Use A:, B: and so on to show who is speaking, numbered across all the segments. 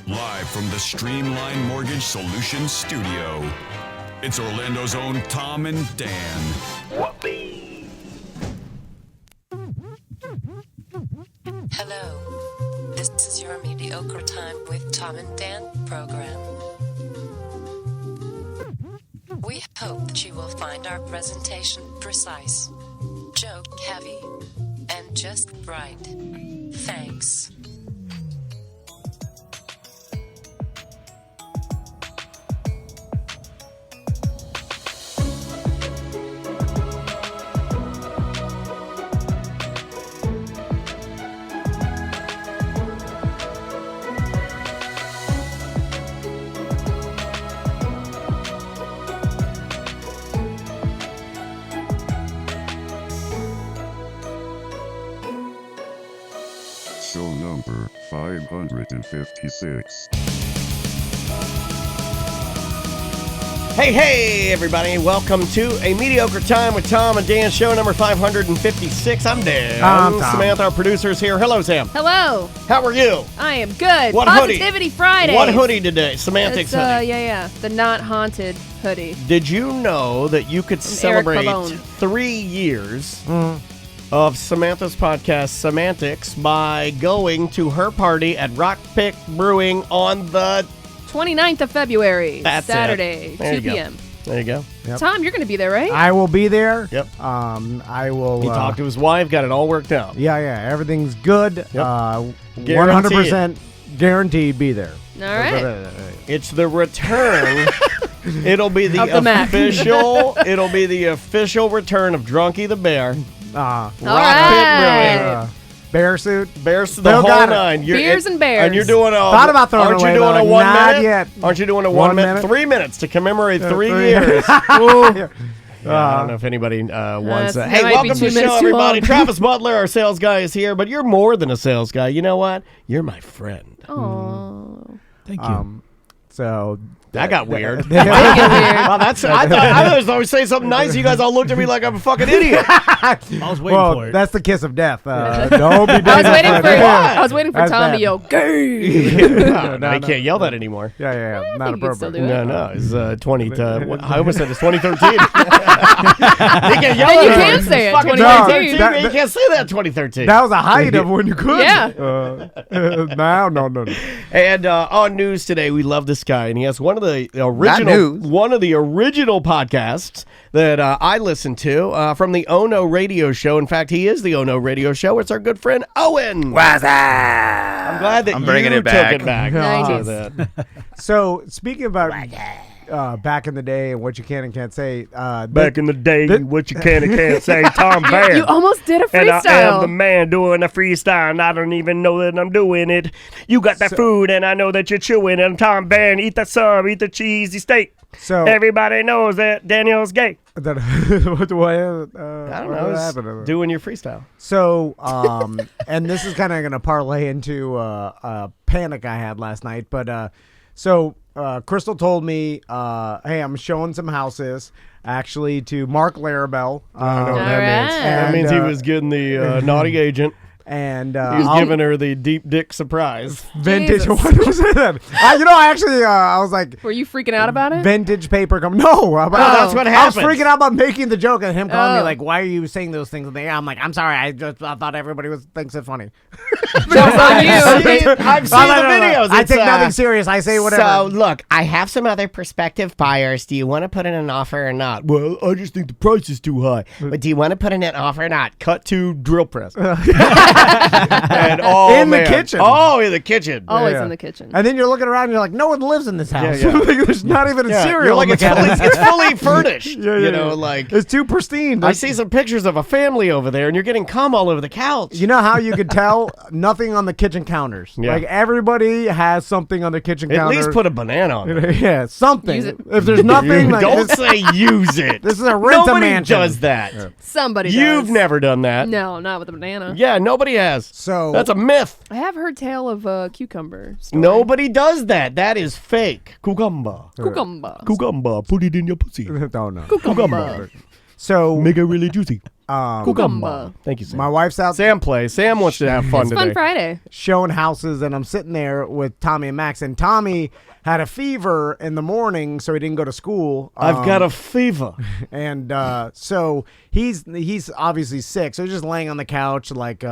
A: Live from the Streamline Mortgage Solutions studio, it's Orlando's own Tom and Dan.
B: Hello, this is your Mediocre Time with Tom and Dan program. We hope that you will find our presentation precise, joke heavy, and just right. Thanks.
C: Show number 556.
D: Hey, everybody. Welcome to a Mediocre Time with Tom and Dan, show number 556. I'm Dan.
E: I'm Tom.
D: Samantha, our producer, is here. Hello, Sam.
F: Hello.
D: How are you?
F: I am good.
D: What
F: Positivity
D: hoodie?
F: Friday.
D: What hoodie today? Semantics
F: It's,
D: hoodie.
F: Yeah. The not haunted hoodie.
D: Did you know that you could
F: Eric
D: celebrate
F: Pavone.
D: 3 years of Samantha's podcast, Semantics, by going to her party at Rock Pick Brewing on the
F: 29th of February.
D: That's
F: Saturday,
D: it. There
F: 2
D: you go.
F: p.m.
D: There you go.
E: Yep.
F: Tom, you're going to be there, right?
E: I will be there.
D: Yep.
E: I will.
D: He talked to his wife, got it all worked out.
E: Yeah. Everything's good.
D: Yep.
E: 100% guaranteed be there.
F: All right.
D: It's the return. It'll be the
F: Of the Mac.
D: official. It'll be the official return of Drunky the Bear.
F: All
D: Rock
F: right.
D: Pit
E: Bear suit.
D: Brewing. Bears the
E: Still
D: whole
E: got it.
D: nine.
F: Beers and bears.
D: And you're doing a.
E: Thought about throwing
D: Aren't
E: away,
D: you doing
E: but
D: a 1
E: not
D: minute?
E: yet.
D: Aren't you doing a 1
E: 1
D: minute?
E: minute?
D: 3 minutes to commemorate 3
E: 3
D: years.
E: Yeah.
D: Yeah, I don't know if anybody wants that.
F: that
D: Hey,
F: might be
D: welcome to
F: 2
D: the
F: minutes
D: show,
F: too
D: everybody.
F: long.
D: Travis Butler, our sales guy, is here, but you're more than a sales guy. You know what? You're my friend.
F: Oh.
E: Thank you. So
D: That got weird.
F: Make it weird.
D: Wow, that's. I was always saying something nice. You guys all looked at me like I'm a fucking idiot.
G: I was waiting for it.
E: That's the kiss of death. Don't be
F: I was waiting for
E: That's
F: Tom
E: bad.
F: to yell, gay.
D: No, I can't yell that anymore.
E: Yeah.
F: I
E: Not
F: think you can still
E: appropriate.
F: do it.
D: No, it's 20. I almost said it's 2013. You can't yell
F: Then you
D: that.
F: can say it,
D: Fucking
F: 2013.
D: 2013.
E: That-
D: You can't say that 2013.
E: That was a height of when you could.
F: Yeah.
E: No.
D: And on news today, we love this guy, and he has one of the original podcasts that I listen to from the Ono Radio Show. In fact, he is the Ono Radio Show. It's our good friend Owen.
H: What's up?
D: I'm glad that
H: I'm bringing
D: you
H: it back.
D: took it back.
F: Nice.
D: to that.
E: So speaking about back in the day and what you can and can't say,
D: Back in the day, what you can and can't say, Tom
F: You
D: Bear.
F: almost did a
D: And I am the
F: freestyle.
D: man doing a freestyle, and I don't even know that I'm doing it. You got that food, and I know that you're chewing. And Tom Bear, eat the sub, eat the cheesy steak.
E: So
D: Everybody knows that Daniel's gay.
E: what
D: I don't know.
E: happened?
D: Doing your freestyle.
E: So, and this is kind of going to parlay into a panic I had last night. But Crystal told me, hey, I'm showing some houses actually to Mark Larabelle.
D: I know what
F: All
D: that means.
F: right.
D: That
E: And,
D: means he was getting the naughty agent.
E: And
D: He was giving her the deep dick surprise.
E: vintage.
F: Jesus.
E: What was it? I was like,
F: Were you freaking out about it?
E: vintage paper company. No,
D: that's what
E: I was
D: happens.
E: freaking out about making the joke and him calling me
F: Oh.
E: like, "Why are you saying those things?" I'm like, "I'm sorry. I thought everybody thinks it funny."
F: Jokes on you.
D: I've seen the videos.
E: I
D: It's,
E: take nothing serious. I say whatever.
D: So, look, I have some other prospective buyers. Do you want to put in an offer or not? Well, I just think the price is too high. But do you want to put in an offer or not? Cut to drill press. And,
E: In the kitchen.
D: Oh, in the kitchen.
F: Always
E: Yeah.
F: in the kitchen.
E: And then you're looking around and you're like, no one lives in this house.
D: Yeah.
E: Like, there's not even a
D: Yeah,
E: cereal.
D: you're like,
E: in
D: it's
E: the
D: fully,
E: cabinet.
D: it's fully furnished.
E: Yeah,
D: you know, like,
E: it's too pristine.
D: I see some pictures of a family over there, and you're getting cum all over the couch.
E: You know how you could tell? Nothing on the kitchen counters.
D: Yeah.
E: Like everybody has something on the kitchen
D: At
E: counter.
D: least put a banana on it.
E: yeah, something.
F: Use it.
E: If there's nothing, like
D: Don't
E: this,
D: say use it.
E: this is a rent-a-mansion.
D: Nobody does that.
F: Somebody
D: You've
F: does.
D: never done that.
F: No, not with a banana.
D: Yeah, nobody has.
E: So
D: That's a myth.
F: I have heard tale of a cucumber story.
D: Nobody does that. That is fake. Cucumber.
F: Cucumber.
D: Cucumber. Put it in your pussy.
E: don't know.
F: Cucumber.
E: So
D: Make it really juicy.
F: Cucumber.
D: Thank you, Sam.
E: My wife's out
D: Sam plays. Sam wants to have fun
F: It's
D: today.
F: Fun Friday.
E: showing houses, and I'm sitting there with Tommy and Max, and Tommy had a fever in the morning, so he didn't go to school.
D: I've got a fever.
E: And so he's obviously sick, so he's just laying on the couch, like.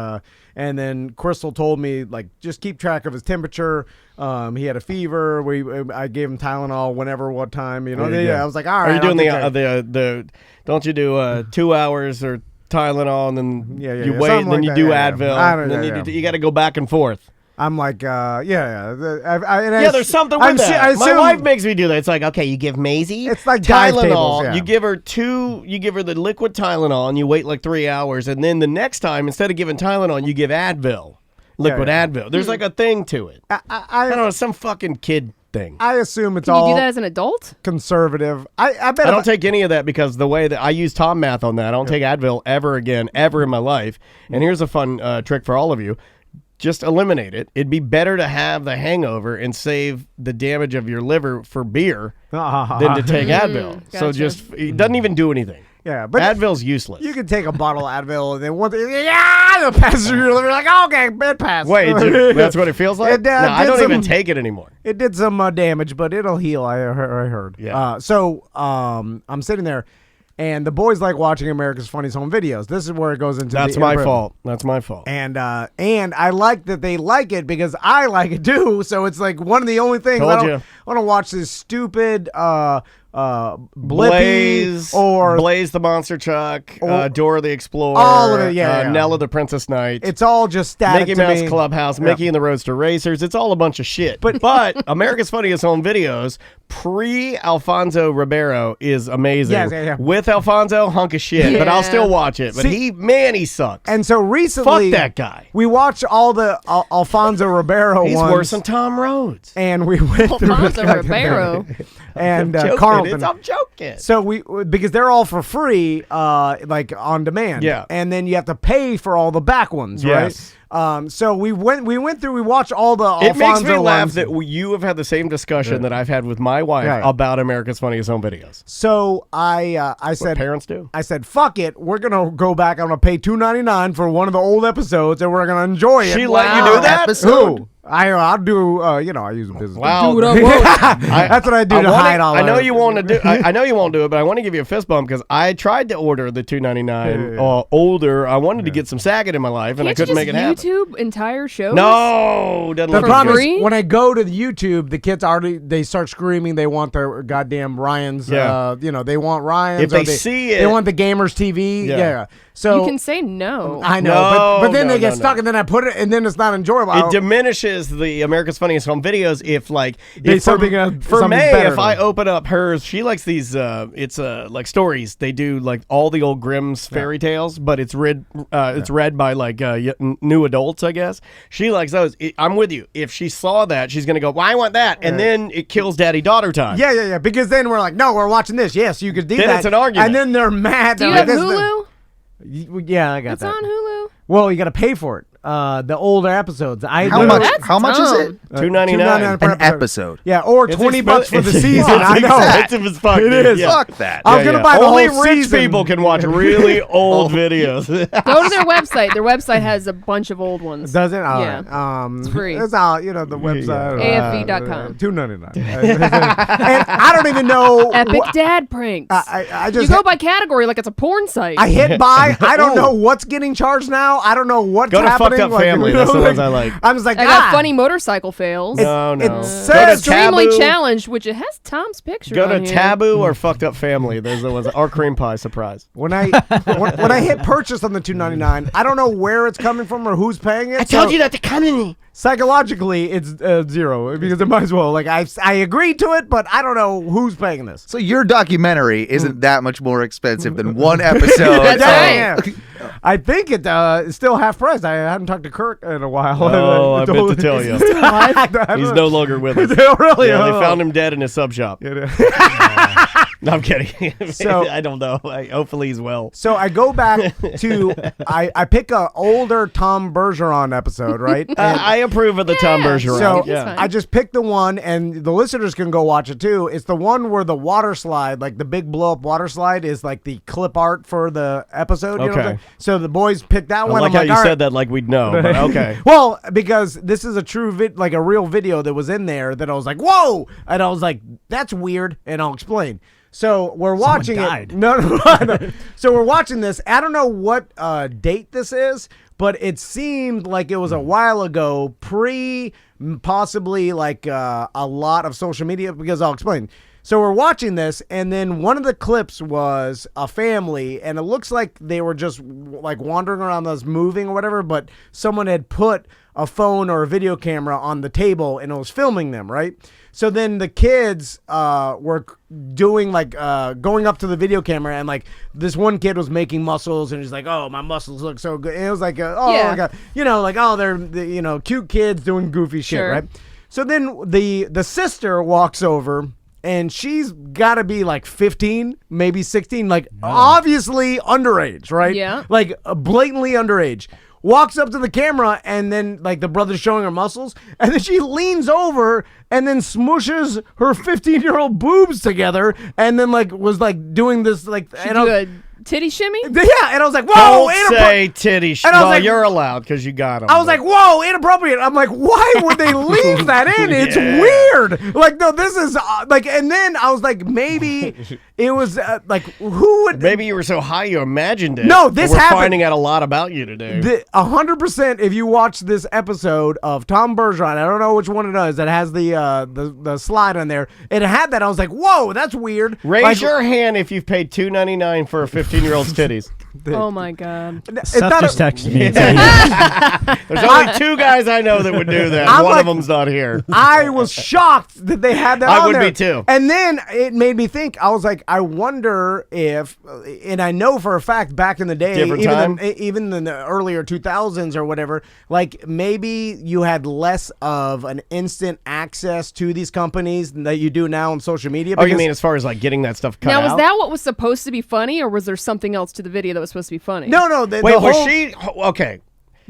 E: And then Crystal told me, like, just keep track of his temperature. He had a fever. I gave him Tylenol whenever, what time, you know.
D: Yeah.
E: I was like, all right.
D: Are you doing
E: I'll take
D: the don't you do 2 hours or Tylenol and then
E: Yeah,
D: you
E: yeah,
D: wait
E: something
D: and then
E: like
D: you
E: that,
D: do
E: yeah.
D: Advil
E: I don't
D: and
E: know,
D: then you got to go back and forth.
E: I'm like, yeah.
D: Yeah, there's something with that. My wife makes me do that. It's like, okay, you give Maisie
E: It's like dive
D: Tylenol.
E: tables, yeah.
D: You give her the liquid Tylenol, and you wait like 3 hours, and then the next time, instead of giving Tylenol, you give Advil, liquid
E: Yeah.
D: Advil. There's like a thing to it. I don't know, some fucking kid thing.
E: I assume it's
F: Can you
E: all
F: do that as an adult?
E: conservative. I bet
D: I don't take any of that because the way that I use Tom math on that, I don't take Advil ever again, ever in my life. And here's a fun trick for all of you. Just eliminate it. It'd be better to have the hangover and save the damage of your liver for beer than to take Advil. So
F: gotcha.
D: just, it doesn't even do anything.
E: Yeah, but
D: Advil's useless.
E: you can take a bottle of Advil and then it'll pass through your liver. Like, okay, it passed.
D: Wait, that's what it feels like?
E: It,
D: No, I
E: did
D: don't even
E: some-
D: take it anymore.
E: It did some damage, but it'll heal. I heard.
D: Yeah.
E: So I'm sitting there, and the boys like watching America's Funniest Home Videos. This is where it goes into.
D: That's
E: the
D: my
E: inappropriate.
D: fault. That's my fault.
E: And I like that they like it because I like it too. So it's like one of the only things
D: Told
E: I
D: you.
E: want to watch this stupid Blippi
D: Blaze,
E: or
D: Blaze the Monster Truck, Dora the Explorer,
E: all of it, yeah.
D: Nella the Princess Knight.
E: it's all just static
D: Mickey
E: to
D: Mouse
E: me.
D: Clubhouse, Mickey and the Roadster Racers. It's all a bunch of shit. But America's Funniest Home Videos, pre-Alfonso Ribeiro, is amazing.
E: Yes, yeah.
D: With Alfonso, hunk of shit. But I'll
F: Yeah.
D: still watch it. But
E: See-
D: he sucks.
E: And so recently,
D: Fuck that guy.
E: We watched all the Alfonso Ribeiro
D: He's
E: ones.
D: worse than Tom Rhodes.
E: And we went through
F: Alfonso Ribeiro.
E: and
D: I'm joking.
E: Carlton.
D: I'm joking.
E: So because they're all for free, like on demand.
D: Yeah.
E: And then you have to pay for all the back ones,
D: Yes.
E: right? So we watched all the
D: It makes
E: Alfonso
D: me laugh
E: ones.
D: that you have had the same discussion that I've had with my wife
E: Yeah.
D: about America's Funniest Home Videos.
E: So I
D: What
E: said,
D: parents do.
E: I said, fuck it. We're gonna go back. I'm gonna pay $2.99 for one of the old episodes, and we're gonna enjoy it.
D: She let you do that?
E: Who? I'll do. I use a business.
D: Wow.
F: Dude,
E: That's what I do to hide all.
D: I know
E: that.
D: you want to do. I know you won't do it, but I want to give you a fist bump because I tried to order the $2.99 older. I wanted to get some Saget in my life, and I
F: Can't you
D: couldn't
F: just
D: make it happen.
F: YouTube entire shows?
D: No, doesn't
E: The
D: look
E: problem
D: good.
F: free?
E: is when I go to the YouTube, the kids they start screaming. They want their goddamn Ryan's.
D: Yeah.
E: They want Ryan's.
D: If
E: or
D: they see
E: they
D: it-
E: want the gamers TV.
D: Yeah.
E: Yeah. So
F: You can say no.
E: I know,
D: No,
E: but then
D: no,
E: they get
D: no,
E: stuck,
D: no.
E: and then I put it, and then it's not enjoyable.
D: It diminishes the America's Funniest Home Videos if
E: They-
D: if
E: something,
D: for
E: something
D: May,
E: better
D: if I
E: than-
D: open up hers, she likes these it's like stories. They do like all the old Grimm's fairy tales, but it's read by like new adults, I guess. She likes those. I'm with you. If she saw that, she's gonna go, "Well, I want that," and then it kills daddy-daughter time.
E: Yeah. Because then we're like, no, we're watching this. Yes, you could do
D: Then
E: that.
D: it's an argument.
E: and then they're mad.
F: Do you
E: They're
F: have
E: like, this is the-
F: Hulu?
E: Yeah, I got
F: It's
E: that.
F: on Hulu.
E: Well, you got to pay for it. The older episodes.
H: How
E: literally-
H: much?
F: That's
H: How much is
F: dumb.
H: it?
D: $2.99
E: per
H: An episode.
E: Yeah, or
D: It's
E: $20 for the
D: expen-
E: season.
D: It's
E: I know.
D: expensive as fuck.
E: It
D: dude.
E: is.
D: Yeah.
H: Fuck that.
E: I was gonna buy the
D: Only
E: whole
D: rich
E: season.
D: people can watch really old videos.
F: Go to their website. Their website has a bunch of old ones.
E: Does it? All
F: Yeah.
E: right.
F: It's free.
E: It's out. The website.
F: AFV.com.
E: $2.99. And I don't even know.
F: Epic
E: what-
F: dad pranks.
E: I
F: you
E: just
F: go by category like it's a porn site.
E: I hit buy. I don't know what's getting charged now. I don't know what's
D: Go to
E: happening.
D: Fucked Up Family. That's the ones I like.
E: I'm just like,
F: I got funny motorcycle fails.
D: No.
E: It
D: Go to
E: says
F: Extremely
D: Taboo.
F: challenged, which it has Tom's picture
D: Go to
F: on here.
D: Taboo or Fucked Up Family. Those are the ones. Or Cream Pie Surprise.
E: when I hit purchase on the $2.99, I don't know where it's coming from or who's paying it.
D: I told you not to come in me.
E: Psychologically, it's zero because it might as well. Like I agreed to it, but I don't know who's paying this.
H: So your documentary isn't that much more expensive than one episode.
F: That's
E: Yeah,
F: right.
E: yeah. I think it's still half price. I haven't talked to Kurt in a while.
D: Oh, I meant to tell you. He's no longer with us.
E: Really?
D: Yeah, they
E: Oh.
D: found him dead in his sub shop. No, I'm kidding.
E: So
D: I don't know. Hopefully he's well.
E: So I go back to I pick a older Tom Bergeron episode, right?
D: I approve of the Tom Bergeron.
E: So
F: fine.
E: I just picked the one, and the listeners can go watch it too. It's the one where the water slide, like the big blow up water slide, is like the clip art for the episode. You know what I'm saying? So the boys picked that one.
D: I like
E: I'm
D: how you
E: all
D: said
E: right.
D: that like we'd know. But okay.
E: Well, because this is a true like a real video that was in there that I was like, whoa, and I was like, that's weird, and I'll explain. So we're watching
G: died.
E: it. No. So we're watching this. I don't know what date this is, but it seemed like it was a while ago, possibly like a lot of social media, because I'll explain. So we're watching this, and then one of the clips was a family, and it looks like they were just like wandering around us, moving or whatever, but someone had put a phone or a video camera on the table and it was filming them, right? So then the kids were doing like going up to the video camera, and like this one kid was making muscles, and he's like, "Oh, my muscles look so good." And it was like, like they're cute kids doing goofy shit,
F: Sure.
E: right? So then the sister walks over, and she's got to be like 15, maybe 16, like obviously underage, right?
F: Yeah.
E: Like blatantly underage. Walks up to the camera, and then like the brother's showing her muscles, and then she leans over and then smooshes her 15-year-old boobs together, and then like was like doing this like
F: She do a titty shimmy?
E: yeah, and I was like, whoa,
D: Don't say titty.
E: And I was
D: Well,
E: like-
D: you're allowed because you got them.
E: I was like, whoa, inappropriate. I'm like, why would they leave that in? It's weird. Like, no, this is like, and then I was like, maybe it was like, who would?
D: maybe you were so high you imagined it.
E: No, this
D: We're
E: happened.
D: finding out a lot about you today.
E: 100%. If you watch this episode of Tom Bergeron, I don't know which one it is that has the slide on there. It had that. I was like, whoa, that's weird.
D: Raise
E: Like,
D: your hand if you've paid $2.99 for a 15-year-old's titties.
F: Oh my God.
E: it's
G: Seth
E: not
G: just
E: a-
G: texted me.
D: There's only two guys I know that would do that.
E: I'm
D: One
E: like-
D: of them's not here.
E: I was shocked that they had that
D: I
E: on
D: would
E: there.
D: be too.
E: And then it made me think. I was like, I wonder if, and I know for a fact back in the day,
D: Different time?
E: even in the earlier 2000s or whatever, like maybe you had less of an instant access to these companies that you do now on social media.
D: Oh, you
E: because-
D: mean as far as like getting that stuff cut
F: Now,
D: out?
F: was that what was supposed to be funny, or was there something else to the video that was supposed to be funny?
E: No.
D: Wait,
E: the
D: was
E: whole-
D: she okay?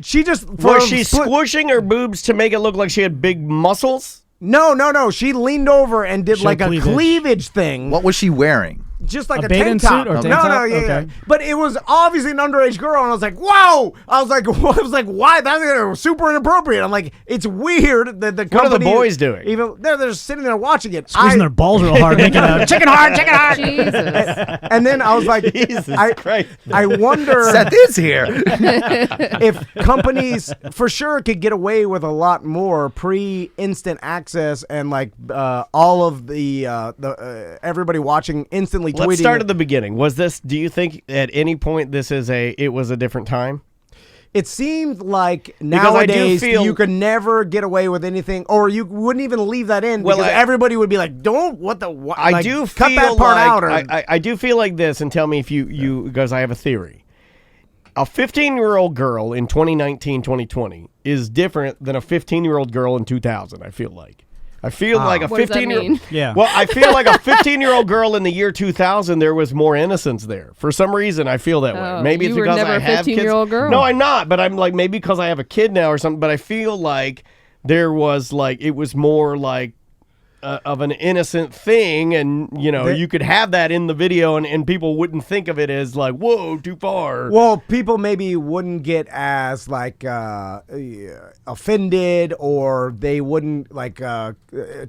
E: She just
D: Was she squishing her boobs to make it look like she had big muscles?
E: No. She leaned over and did
G: Show
E: like a
G: cleavage.
E: cleavage thing.
H: What was she wearing?
E: Just like
G: A
E: a
G: bathing
E: tank top.
G: suit or tank
E: no,
G: top?
E: yeah.
G: Okay.
E: But it was obviously an underage girl, and I was like, "Whoa!" I was like, "Why? That's super inappropriate." I'm like, "It's weird that the company."
D: What are the boys doing?
E: Even they're just sitting there watching it.
G: Squeezing their balls real hard, making a chicken heart.
F: Jesus.
E: And then I was like,
D: Jesus Christ.
E: I wonder
H: Seth is here.
E: if companies for sure could get away with a lot more pre-instant access and like all of the everybody watching instantly tweeting.
D: Let's start at the beginning. Was this? Do you think at any point it was a different time?
E: It seemed like
D: I do
E: nowadays
D: feel-
E: you could never get away with anything, or you wouldn't even leave that in
D: Well,
E: because
D: I-
E: everybody would be like, "Don't what the what?"
D: I
E: like,
D: do
E: cut
D: feel
E: that part
D: like,
E: out." Or,
D: I do feel like this, and tell me if you because I have a theory. A 15-year-old girl in 2019, 2020 is different than a 15-year-old girl in 2000. I feel like. I feel like a
F: What does that
D: 15-year-old.
F: mean?
G: Yeah.
D: Well, I feel like a 15-year-old girl in the year 2000, there was more innocence there. For some reason, I feel that way.
F: Oh,
D: Maybe
F: you
D: it's
F: were
D: because
F: never
D: I
F: a
D: have kids.
F: 15-year-old girl.
D: No, I'm not. But I'm like maybe because I have a kid now or something. But I feel like there was like it was more like of an innocent thing, and you could have that in the video, and people wouldn't think of it as like whoa, too far.
E: well, people maybe wouldn't get as like offended, or they wouldn't like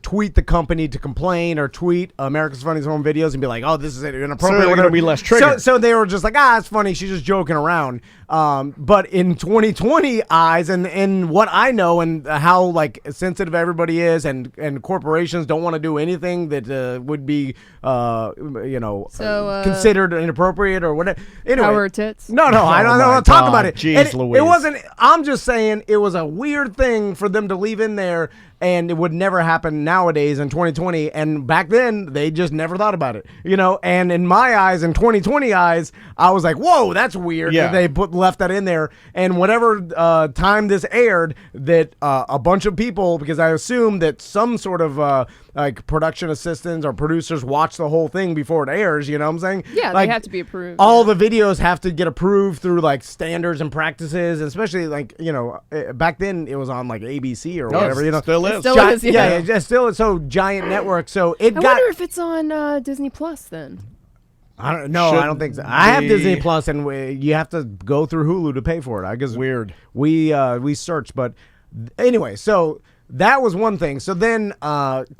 E: tweet the company to complain, or tweet America's Funniest Home Videos and be like, "Oh, this is inappropriate."
D: So they're
E: whatever.
D: gonna be less triggered.
E: So they were just like, it's funny. She's just joking around. But in 2020 eyes, and what I know, and how like sensitive everybody is, and corporations don't want to do anything that would be considered inappropriate or whatever. Anyway,
F: Power tits.
E: no, I don't
D: my
E: want to talk
D: God.
E: about it.
D: Jeez
E: And
D: Louise.
E: it wasn't. I'm just saying it was a weird thing for them to leave in there and it would never happen nowadays in 2020. And back then, they just never thought about it, And in my eyes, in 2020 eyes, I was like, "Whoa, that's weird."
D: Yeah.
E: That they left that in there. And whatever time this aired, that a bunch of people, because I assume that some sort of like production assistants or producers watch the whole thing before it airs. You know what I'm saying?
F: Yeah,
E: like,
F: they have to be approved.
E: All the videos have to get approved through like standards and practices, and especially like back then it was on like ABC or whatever.
D: Still is.
F: Still is, yeah.
E: It still is. So giant network. So
F: I wonder if it's on Disney Plus then.
E: I don't know. I don't think so. I have Disney Plus, and you have to go through Hulu to pay for it. I guess
D: weird.
E: We searched, but anyway, so. That was one thing. So then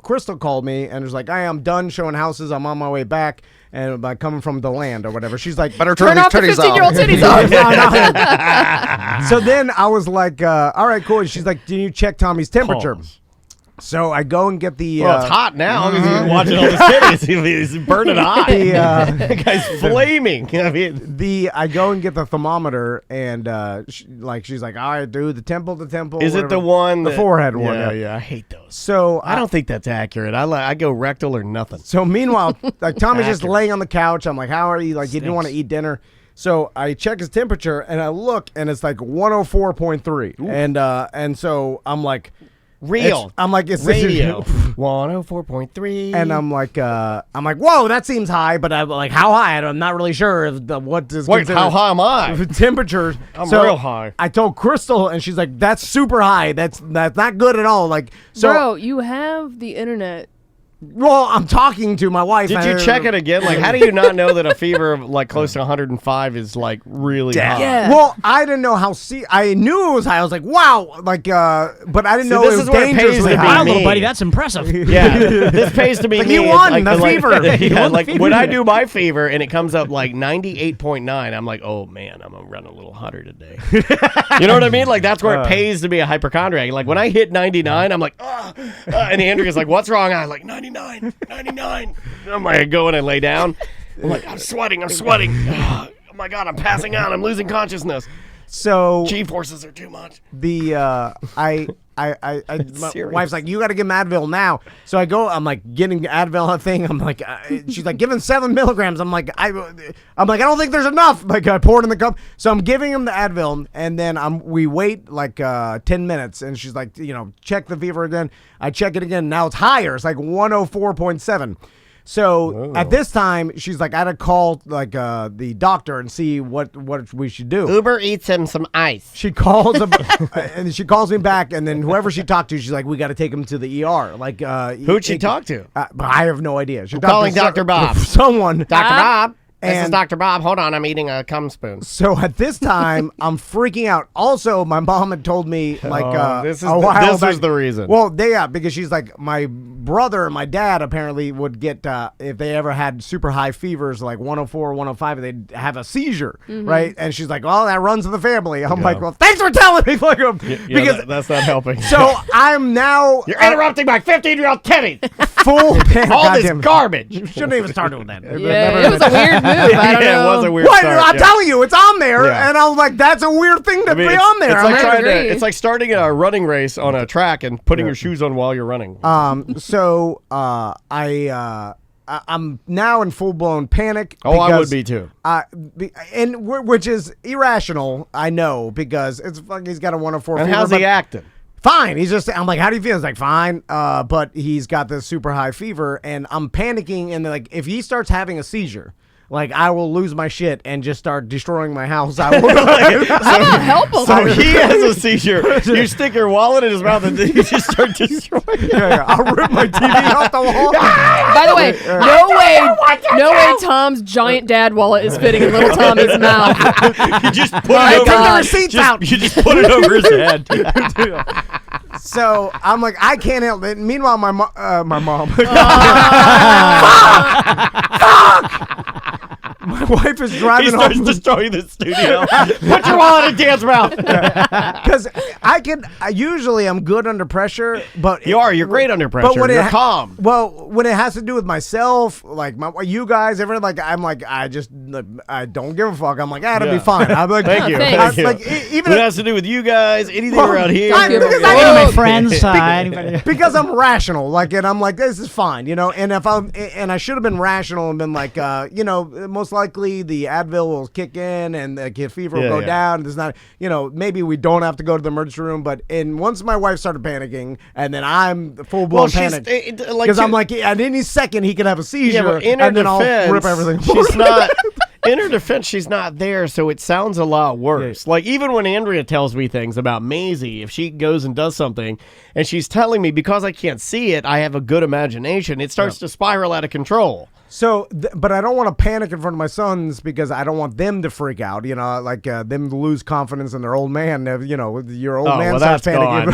E: Crystal called me and was like, I'm done showing houses. I'm on my way back. And coming from the land or whatever. She's like,
H: better
F: turn off the 15-year-old titties off.
E: So then I was like, all right, cool. And she's like, do you check Tommy's temperature?
D: Pause.
E: So I go and get the...
D: Well, it's hot now because he's watching all his titties. He's burning hot. The guy's flaming.
E: I go and get the thermometer, and she's like, all right, dude, the temple.
D: Is it the one?
E: The forehead one.
D: Yeah, I hate those.
E: So
D: I don't think that's accurate. I go rectal or nothing.
E: So meanwhile, like Tommy's just laying on the couch. I'm like, how are you? Like, he didn't want to eat dinner. So I check his temperature, and I look, and it's like 104.3. And so I'm like...
D: Real.
E: I'm like, it's
D: radio. 104.3.
E: And I'm like, whoa, that seems high, but I'm like, how high? I'm not really sure what is.
D: Wait, how high am I?
E: Temperatures.
D: I'm real high.
E: I told Crystal, and she's like, that's super high. That's not good at all. Like, so,
F: bro, you have the internet.
E: Well, I'm talking to my wife.
D: Did you check it again? Like, how do you not know that a fever of like close to 105 is like really high?
F: Yeah.
E: Well, I didn't know how. I knew it was high. I was like, wow, like, but I didn't know
D: this
E: it
D: is
E: was
D: where it pays
E: dangerously
D: to be
E: high.
G: Wow, little
D: me.
G: buddy, that's impressive.
D: Yeah, this pays to be
E: Like,
D: me.
E: you
D: It's
E: won
D: like,
E: the fever.
D: Yeah, like when I do my fever and it comes up like 98.9, I'm like, oh man, I'm gonna run a little hotter today. You know what I mean? Like that's where it pays to be a hypochondriac. Like when I hit 99, I'm like, and Andrea's like, what's wrong? I'm like 99. I'm like, I go in and lay down. I'm like, I'm sweating. Oh my God, I'm passing out. I'm losing consciousness.
E: So
D: G-forces are too much.
E: My wife's like, you got to give him Advil now. So I go, I'm like getting Advil a thing. I'm like, she's like, give him 7 milligrams. I'm like, I don't think there's enough. Like I poured in the cup. So I'm giving him the Advil, and then we wait like 10 minutes, and she's like, check the fever again. I check it again. Now it's higher. It's like 104.7. So at this time, she's like, I had to call like the doctor and see what we should do.
D: Uber eats him some ice.
E: She calls and she calls me back, and then whoever she talked to, she's like, we got to take him to the ER. Like,
D: who'd she talk to?
E: I have no idea. She
D: calling Dr. Bob.
E: Someone.
D: Dr. Bob. This is
E: And-
D: Dr. Bob. Hold on, I'm eating a cum spoon.
E: So at this time, I'm freaking out. Also, my mom had told me like
D: this is
E: a while
D: this
E: back-
D: was the reason.
E: Well, because she's like, my brother and my dad apparently would get if they ever had super high fevers like 104, 105, they'd have a seizure, right? And she's like, well, that runs in the family. I'm like, well, thanks for telling me, because
D: that's not helping.
E: so I'm now
D: You're interrupting my 15-year-old titties.
E: full panic.
D: All this
E: Goddamn-
D: garbage.
E: You shouldn't even start with that.
F: Yeah, it was a weird move. I don't know.
D: It was a weird
E: What?
D: start,
E: I'm
D: yeah.
E: telling you, it's on there,
D: Yeah.
E: and I was like, "That's a weird thing to be on there."
D: It's like,
F: I agree.
D: it's like starting a running race on a track and putting your shoes on while you're running.
E: So I'm now in full blown panic.
D: I would
E: because,
D: be too.
E: Which is irrational. I know because it's fucking. He's got a 104.
D: And
E: fever,
D: how's
E: but
D: he acting?
E: Fine. I'm like, how do you feel? He's like, fine. But he's got this super high fever, and I'm panicking. And like, if he starts having a seizure, like I will lose my shit and just start destroying my house. I will.
F: How about help him?
D: So he has a seizure. You stick your wallet in his mouth and then you just start destroying it.
E: Yeah, I'll rip my TV off the wall.
F: By the way, no way Tom's giant dad wallet is fitting in little Tommy's mouth.
D: You just put
F: My
D: it over.
F: God.
E: The receipts out.
D: You just put it over his head.
E: So I'm like, I can't help it. Meanwhile, my mom. my wife is
D: He
E: driving
D: starts
E: home.
D: destroying the studio. Put your wallet in Dan's mouth.
E: Because usually I'm good under pressure, but
D: You're great under pressure.
E: But when
D: You're calm.
E: Well, when it has to do with myself, like you guys, everyone, like I'm like I don't give a fuck. I'm like it'll be fine. I'm like
D: Thank you.
F: Thanks.
D: Thank you.
E: Like even
D: When it has to do with you guys, anything around here.
E: because
G: Any of my friends, anybody.
E: because I'm rational, like, and I'm like, this is fine, and if I should have been rational and been like, most likely the Advil will kick in and the fever will go down. There's not, maybe we don't have to go to the emergency room, but once my wife started panicking, and then I'm full blown panic because I'm like, at any second he could have a seizure,
D: but in her
E: and then
D: defense,
E: I'll rip everything.
D: She's not. In her defense, she's not there, so it sounds a lot worse. Like, even when Andrea tells me things about Maisie, if she goes and does something, and she's telling me, because I can't see it, I have a good imagination, it starts to spiral out of control.
E: So, but I don't want to panic in front of my sons because I don't want them to freak out, like them to lose confidence in their old man. Your old man starts panicking.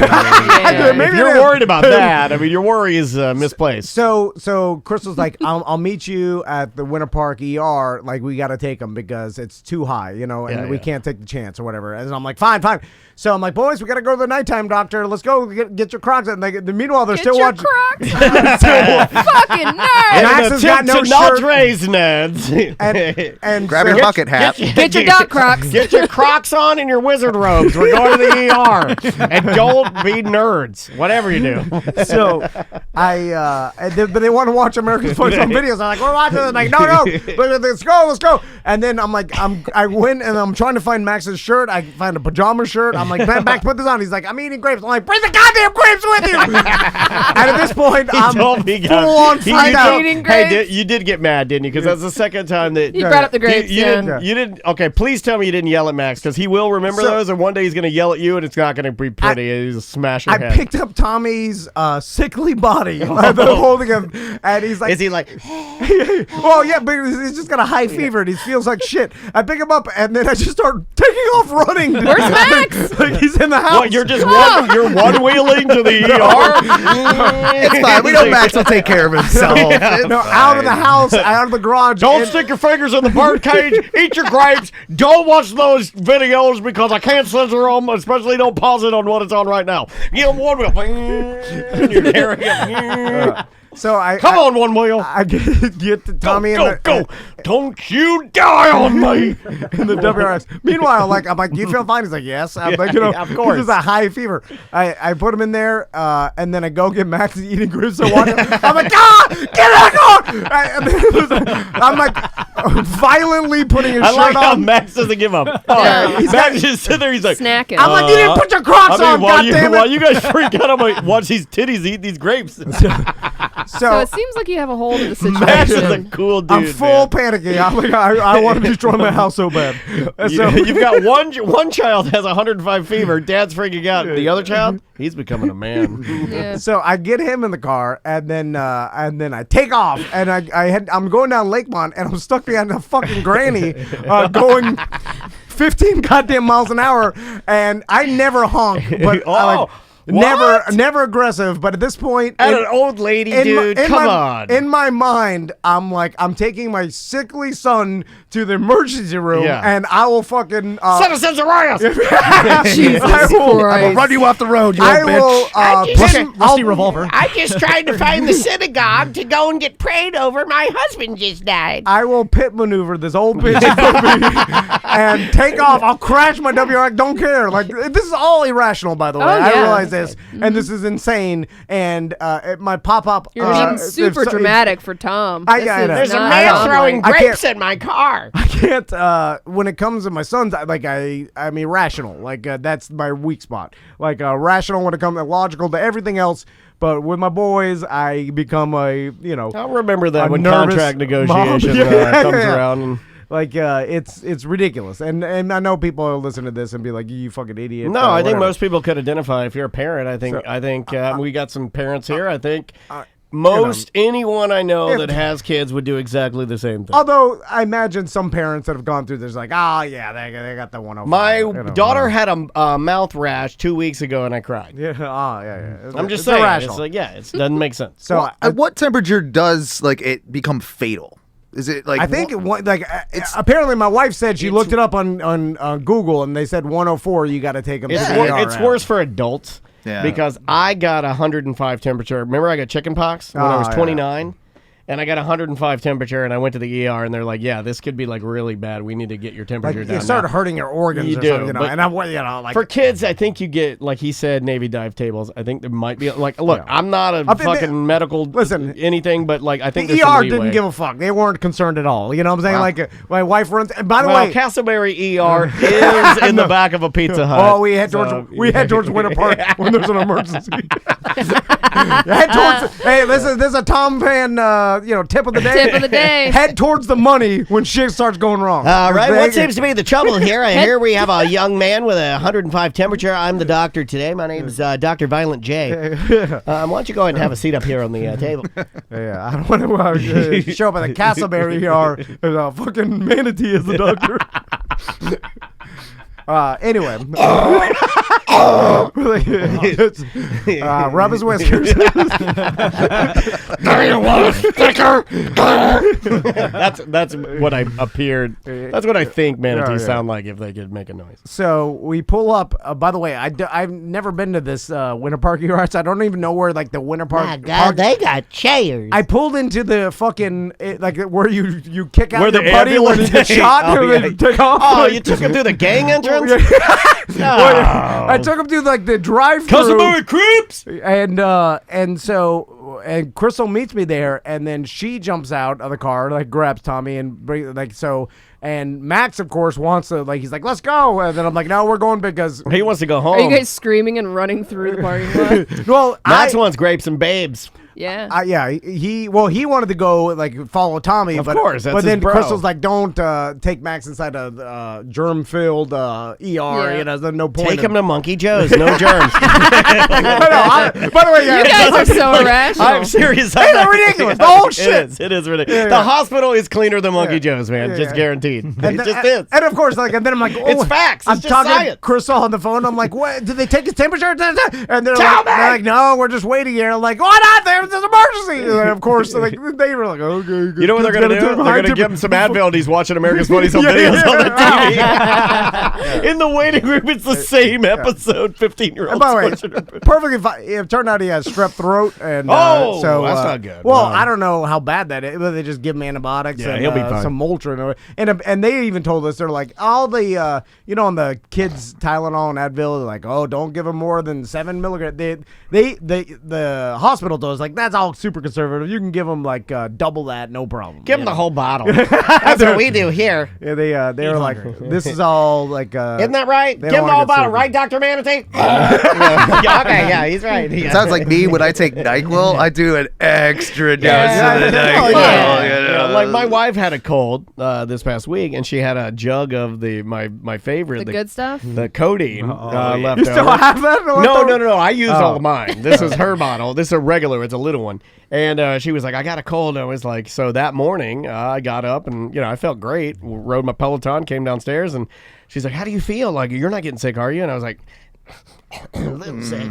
D: If you're worried about that, your worry is misplaced.
E: So Crystal's like, I'll meet you at the Winter Park ER. Like, we got to take him because it's too high, and we can't take the chance or whatever. And I'm like, fine. So I'm like, boys, we got to go to the nighttime doctor. Let's go get your Crocs. And meanwhile, they're still watching.
F: Crocs. Fucking nerd.
E: Max has got no
D: not
E: shirt.
D: raise nerds.
E: And
H: Grab
E: so-
H: your bucket hat.
F: Get your Doc Crocs.
D: Get your Crocs on and your wizard robes. We're going to the ER. And don't be nerds. Whatever you do.
E: So but they want to watch American Funny Home Videos. I'm like, we're watching it. I'm like, no, let's go. And then I'm like, I went and I'm trying to find Max's shirt. I find a pajama shirt. I'm like, Max, put this on. He's like, I'm eating grapes. I'm like, bring the goddamn grapes with you. And at this point, I'm full on freaked out.
F: eating
D: Hey,
F: grapes.
D: you did get mad, didn't you? Because that's the second time that
F: You brought up the grapes.
D: You didn't. Okay, please tell me you didn't yell at Max because he will remember those, and one day he's going to yell at you, and it's not going to be pretty. He's smash your
E: I
D: head.
E: picked up Tommy's sickly body. I've been holding him, and he's like,
D: Is he like?
E: well, yeah, but he's just got a high fever, and he feels like shit. I pick him up, and then I just start taking off running.
F: Where's Max?
E: Like he's in the house.
D: What? You're just one wheeling to the ER.
H: It's fine. We know Max will take care of himself. It's
E: No,
H: fine.
E: out of the house, out of the garage.
D: Don't
E: and-
D: stick your fingers in the bird cage. Eat your grapes. Don't watch those videos because I can't censor them. Especially don't pause it on what it's on right now. Give them one wheel. And you're carrying it.
E: So
D: Come on, one wheel.
E: I get to Tommy
D: Go. Don't you die on me.
E: in the WRS. Meanwhile, I'm like, do you feel fine? He's like, yes. I'm like,
D: of course.
E: This is a high fever. I put him in there, and then I go get Max eating grapes. I'm like, get back on! I'm like violently putting his
D: I
E: shirt
D: like how
E: on.
D: Max doesn't give up.
F: Yeah.
D: Max just sitting there. He's like,
F: Snacking.
E: I'm like, you didn't put your Crocs on,
D: while
E: goddammit!
D: you guys freak out, I'm like, watch these titties eat these grapes.
F: So it seems like you have a hold of the
D: Max is a
F: situation.
D: cool dude.
E: I'm full panicking. I'm like, I want to destroy my house so bad. So
D: You've got one child has 105 fever. Dad's freaking out. The other child, he's becoming a man.
F: Yeah.
E: So I get him in the car, and then I take off, and I'm going down Lakemont, and I'm stuck behind a fucking granny, going 15 goddamn miles an hour, and I never honk, but never aggressive. But at this point,
D: At an old lady, dude, come on.
E: In my mind, I'm like, I'm taking my sickly son to the emergency room, and I will fucking
D: Citizens of riot.
F: Jesus
E: I will-
F: Christ.
H: I'll run you off the road, you
E: I
H: old
E: will
H: bitch.
G: Rusty revolver.
I: I just tried to find the synagogue to go and get prayed over. My husband just died.
E: I will pit maneuver this old bitch in front of me and take off. I'll crash my WRX. Don't care. Like, this is all irrational, by the way.
F: Oh,
E: I
F: yeah.
E: realize this, and this is insane. And my pop-up.
F: You're being super dramatic for Tom.
E: I
F: This
E: know.
F: is
I: There's a
F: not
I: man
F: Tom
I: throwing
F: like-
I: grapes in my car.
E: I can't. When it comes to my sons, I'm irrational. Like, that's my weak spot. Like, rational when it comes to logical to everything else. But with my boys, I become
D: I'll remember that
E: a
D: when
E: nervous
D: contract
E: mom.
D: negotiation
E: Yeah.
D: comes around. And,
E: like, it's ridiculous. And I know people will listen to this and be like, you fucking idiot.
D: no, I think
E: whatever.
D: most people could identify if you're a parent. I think we got some parents here. I think anyone I know that has kids would do exactly the same thing.
E: Although I imagine some parents that have gone through this, like, oh yeah, they got the 105.
D: My daughter had a mouth rash 2 weeks ago, and I cried.
E: Yeah, yeah.
D: I'm just
E: It's
D: saying,
E: irrational.
D: it's like, it doesn't make sense.
E: So
H: At what temperature does it become fatal? Is it like?
E: I think apparently my wife said she looked it up on Google and they said 104. You got to take them.
D: It's worse for adults
H: Yeah.
D: because I got 105 temperature. Remember, I got chicken pox when I was 29. And I got 105 temperature, and I went to the ER, and they're like, "Yeah, this could be like really bad. We need to get your temperature down."
E: You start hurting your organs,
D: you
E: or
D: do,
E: something, you know.
D: but
E: And I'm, like
D: for kids, I think you get like he said, Navy dive tables. I think there might be like, look, I'm not a fucking medical anything, but like I think
E: the
D: there's some
E: ER
D: leeway.
E: didn't give a fuck. They weren't concerned at all. You know what I'm saying?
D: Wow.
E: Like my wife runs. And by the way,
D: Castleberry ER is in the back of a Pizza Hut.
E: Oh, we head towards Winter Park when there's an emergency. Hey, this is a Tom Van tip of the day.
F: Tip of the day.
E: Head towards the money when shit starts going wrong.
I: All right, what seems to be the trouble here? I hear we have a young man with a 105 temperature. I'm the doctor today. My name is Dr. Violent J. Why don't you go ahead and have a seat up here on the table?
E: Yeah, I don't want to show up at the Castleberry ER. There's a fucking manatee as the doctor. Anyway. Rub his whiskers.
D: That's what I appeared. That's what I think manatees sound like if they could make a noise.
E: So we pull up. By the way, I've never been to this Winter Park ER, so I don't even know where like the Winter Park.
I: My God, they got chairs.
E: I pulled into the fucking where you kick out
D: Where
E: your
D: the
E: buddy when you get shot and they take off.
D: Oh, you took him through the gang entrance?
E: I took him through like the drive-through.
D: Castleberry Creeps!
E: And Crystal meets me there, and then she jumps out of the car, like grabs Tommy and and Max, of course, wants to he's like, let's go, and then I'm like, no, we're going because
D: he wants to go home.
F: Are you guys screaming and running through the parking lot?
E: Well,
D: Max wants grapes and babes.
F: Yeah.
E: He wanted to go follow Tommy,
D: of course, that's
E: but then
D: his bro.
E: Crystal's like, don't take Max inside a germ-filled ER. You know, there's no point.
D: Take him to Monkey Joe's, no germs.
E: By the way,
F: you guys are so irrational.
D: I'm serious.
E: Hey, they're ridiculous. The whole shit.
D: It is ridiculous. The hospital is cleaner than Monkey Joe's, man. Just guaranteed. It just is.
E: And of course, and then I'm like,
D: it's facts.
E: I'm
D: It's just
E: talking to
D: science.
E: Crystal on the phone. I'm like, what? Did they take his temperature? And they're like, no, we're just waiting here. I'm like, why not? There's an emergency. And then, of course, they were like, okay.
D: You know what they're going to do? They're going to give him some Advil and he's watching America's Funniest Home Videos on the TV. In the waiting room, it's the same episode, 15-year-old.
E: By the way, perfectly fine. It turned out he has strep throat. And,
D: so that's not good.
E: Well, I don't know how bad that is. But they just give him antibiotics and
D: he'll be fine.
E: some Motrin. And they even told us, they're like, all the, on the kids' Tylenol and Advil, they're like, oh, don't give them more than 7 milligrams. The hospital does, like, that's all super conservative. You can give them like double that, no problem.
I: Give them the whole bottle. That's what we do here.
E: Yeah, they were like, this is all like.
I: Isn't that right? Give them the whole bottle, right, Dr. Manatee? Okay, he's right.
H: It sounds like me when I take NyQuil. I do an extra dose of the NyQuil.
D: Yeah, like my wife had a cold this past week, and she had a jug of my favorite,
F: The good stuff?
D: the codeine left
E: You still
D: over.
E: have that?
D: No. I used all of mine. This is her bottle. This is a regular. It's a little one. And she was like, I got a cold. And I was like, so that morning I got up and, I felt great. Rode my Peloton, came downstairs, and she's like, how do you feel? Like, you're not getting sick, are you? And I was like,
I: A little sick.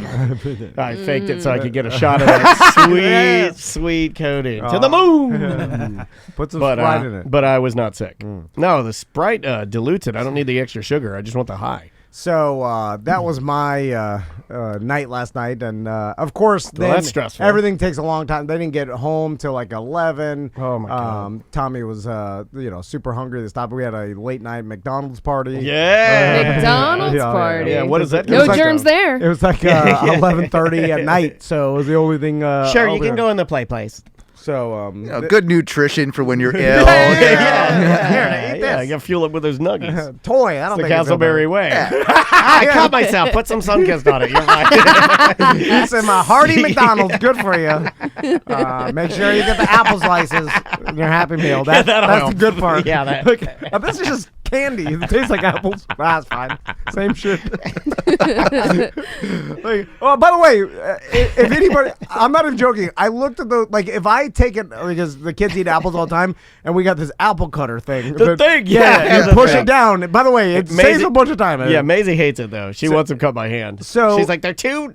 D: I faked it so I could get a shot of that sweet codeine. To the moon!
E: Put some Sprite in it.
D: But I was not sick. No, the Sprite dilutes it. I don't need the extra sugar. I just want the high.
E: So that was my night last night, and of course, then
D: that's stressful.
E: Everything takes a long time. They didn't get home till like 11.
D: Oh my god!
E: Tommy was super hungry. They stopped. We had a late night McDonald's party.
D: Yeah,
F: McDonald's party.
D: Yeah, what is that?
F: No germs there.
E: It was like 11:30 at night, so it was the only thing.
I: Sure, you can go in the play place.
E: So
H: good nutrition for when you're ill.
D: Yeah, you got to fuel up with those nuggets.
E: Toy. I don't
D: It's the
E: think
D: Castleberry way.
I: I cut myself. Put some Sunkist on it. You're right.
E: It's in my hearty McDonald's. Good for you. Make sure you get the apple slices in your Happy Meal. That's the good part.
I: Yeah,
E: this is just candy. It tastes like apples. That's fine. Same shit. By the way, if anybody, I'm not even joking. I looked at if I take it, because the kids eat apples all the time, and we got this apple cutter thing.
D: The thing,
E: you push it down. By the way, it saves a bunch of time.
D: Yeah, Maisie hates it though. She wants them cut by hand.
E: So
D: she's like, they're too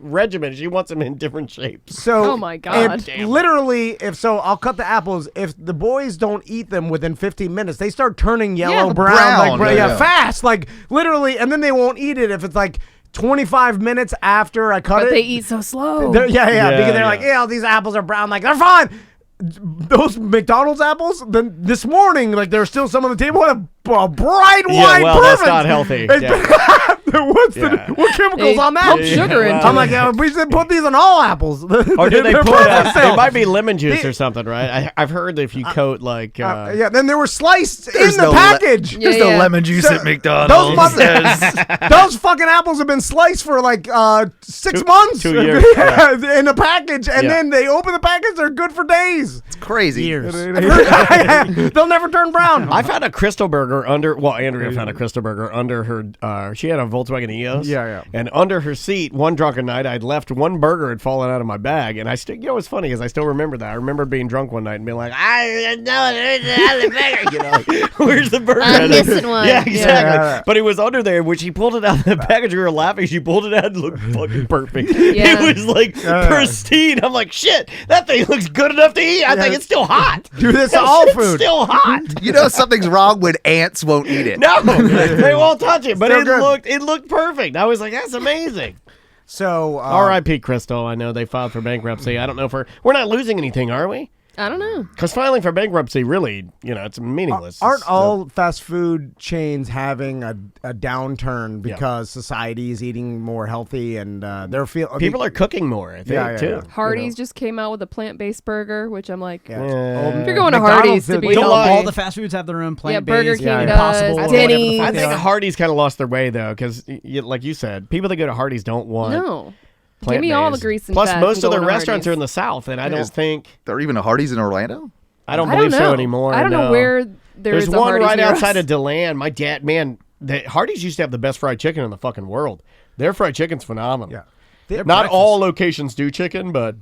D: regimen. She wants them in different shapes.
E: So,
F: Oh my God.
E: literally, I'll cut the apples. If the boys don't eat them within 15 minutes, they start turning yellow,
F: Yeah.
E: brown, like
H: Yeah.
E: fast, like literally, and then they won't eat it if it's like 25 minutes after I cut
F: But
E: it.
F: they eat so slow.
E: Yeah, because they're
D: yeah.
E: like, these apples are brown. Like, they're fine. Those McDonald's apples, then this morning, like, there's still some on the table. A bright white,
D: well,
E: perfect.
D: that's not healthy.
E: What chemicals
F: They
E: on that?
F: pump sugar into
E: I'm
F: it.
E: like, we should put these on all apples.
D: Or do they
E: They're
D: put
E: perfect still.
D: it might be lemon juice or something, right? I've heard that if you coat like
E: then they were sliced
H: There's
E: in the
H: no
E: package.
H: There's
F: Yeah,
H: no
F: yeah.
H: lemon juice
E: So-
H: at McDonald's.
E: Those fucking apples have been sliced for like 6 months
D: 2 years,
E: in a package, and
D: Yeah.
E: then they open the package. They're good for days.
H: It's crazy.
G: Years.
E: They'll never turn brown.
D: I found a Crystal Burger Andrea found a Crystal Burger under her, she had a Volkswagen EOS.
E: Yeah.
D: And under her seat, one drunken night, I'd left one burger had fallen out of my bag. And I still, what's funny is I still remember that. I remember being drunk one night and being like, I know, there's the burger. Like, where's the burger?
B: I'm missing one.
D: Yeah, exactly.
E: Yeah.
D: But it was under there. When she pulled it out of the package, we were laughing. She pulled it out and looked fucking perfect.
F: Yeah.
D: It was like pristine. I'm like, shit, that thing looks good enough to eat. I think it's still hot.
E: Do this to
D: That
E: all
D: shit's
E: food.
D: still hot.
H: You know something's wrong when ants won't eat it.
D: No, they won't touch it. But
E: Still
D: it
E: good.
D: looked perfect. I was like, that's amazing.
E: So,
D: R.I.P. Crystal. I know they filed for bankruptcy. I don't know if we're not losing anything, are we?
F: I don't know.
D: Because filing for bankruptcy, really, it's meaningless.
E: aren't
D: It's,
E: all fast food chains having a downturn because society is eating more healthy and they're
D: people are cooking more, I think, too.
F: Hardee's just came out with a plant-based burger, which I'm like,
E: Yeah.
F: if you're going to
E: McDonald's
F: Hardee's to
E: did-
F: be
G: All
F: healthy.
G: the fast foods have their own
F: Yeah,
G: plant-based.
F: Burger King does.
G: Impossible.
F: Denny's.
D: I think Hardee's kind of lost their way, though, because, like you said, people that go to Hardee's don't want
F: No. Give me all the
D: plant-based.
F: grease and
D: Plus,
F: fat
D: most
F: and
D: of their
F: go to
D: restaurants are in
F: Hardee's.
D: the South, and I don't think...
H: There are even a Hardee's in Orlando?
D: I don't
F: I
D: believe
F: don't
D: so
F: know.
D: anymore.
F: I don't know
D: no.
F: where there's a
D: one
F: Hardee's
D: right
F: near
D: outside
F: us.
D: of DeLand. My dad, man, Hardee's used to have the best fried chicken in the fucking world. Their fried chicken's phenomenal.
E: Yeah.
D: Not
E: breakfast.
D: all locations do chicken, but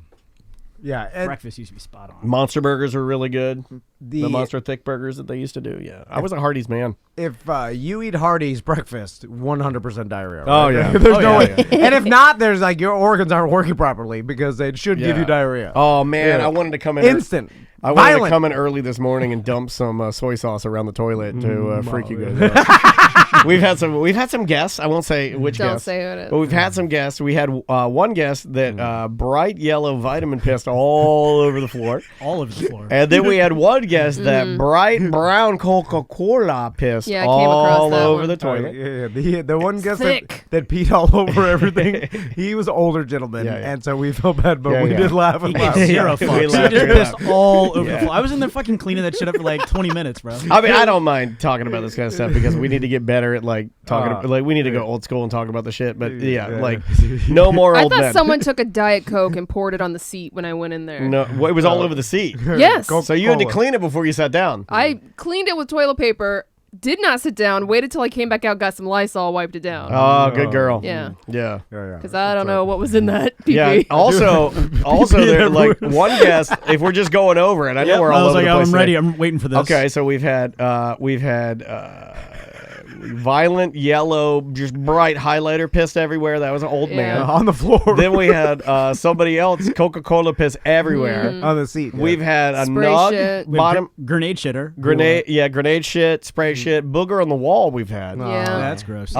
E: Yeah. And
G: Breakfast used to be spot on.
D: Monster burgers were really good. The
E: the
D: Monster thick burgers that they used to do. Yeah, I was a Hardee's man.
E: if you eat Hardee's breakfast, 100% diarrhea. Right?
D: Oh, yeah.
E: There's
D: Oh,
E: no
D: yeah,
E: way. And if not, there's like your organs aren't working properly because they should give
D: Yeah.
E: you diarrhea.
D: Oh man,
E: Yeah.
D: I wanted to come in.
E: Instant.
D: I wanted
E: Violent.
D: to come in early this morning and dump some soy sauce around the toilet to freak you guys out. We've had some guests. I won't say which
F: Don't
D: guests.
F: say who it is.
D: But we've had some guests. We had one guest that bright yellow vitamin pissed all over the floor.
G: All over the floor.
D: And then we had one guest that bright brown Coca-Cola pissed
F: Yeah, I came across
D: all
F: that
D: over
F: one.
D: the toilet.
E: The one guest
F: thick.
E: that peed all over everything, he was an older gentleman,
D: Yeah, yeah.
E: and so we felt bad, but
D: Yeah,
E: we
D: yeah.
E: did laugh and laugh.
G: Zero
D: we
G: fucks. He
D: laughed
G: just
D: it
G: pissed
D: out.
G: all over
D: Yeah.
G: the floor. I was in there fucking cleaning that shit up for like 20 minutes, bro.
D: I mean, I don't mind talking about this kind of stuff because we need to get better at like talking. Like we need to go old school and talk about the shit. But yeah, like no more
F: I
D: old
F: thought
D: men.
F: someone took a Diet Coke and poured it on the seat when I went in there.
D: No, well, it was all over the seat.
F: Yes.
D: So you had to clean it before you sat down.
F: I cleaned it with toilet paper, did not sit down, waited till I came back out, got some Lysol, wiped it down.
D: Oh, good girl.
F: Yeah.
D: Yeah.
F: Because I don't know what was in that pee-pee.
D: Yeah. Also, there like one guest. If we're just going over it, I know we're all
G: I was
D: over
G: like,
D: the
G: oh,
D: place
G: I'm ready.
D: today.
G: I'm waiting for this.
D: Okay, so we've had violent yellow, just bright highlighter pissed everywhere. That was an old man.
E: On the floor.
D: Then we had somebody else, Coca-Cola piss everywhere.
E: on the seat. yeah.
D: We've had a
F: Spray
D: nug,
F: shit.
G: We have
D: bottom
G: grenade shitter.
D: grenade shit, spray shit, booger on the wall. We've had.
F: Yeah.
G: That's gross.
D: The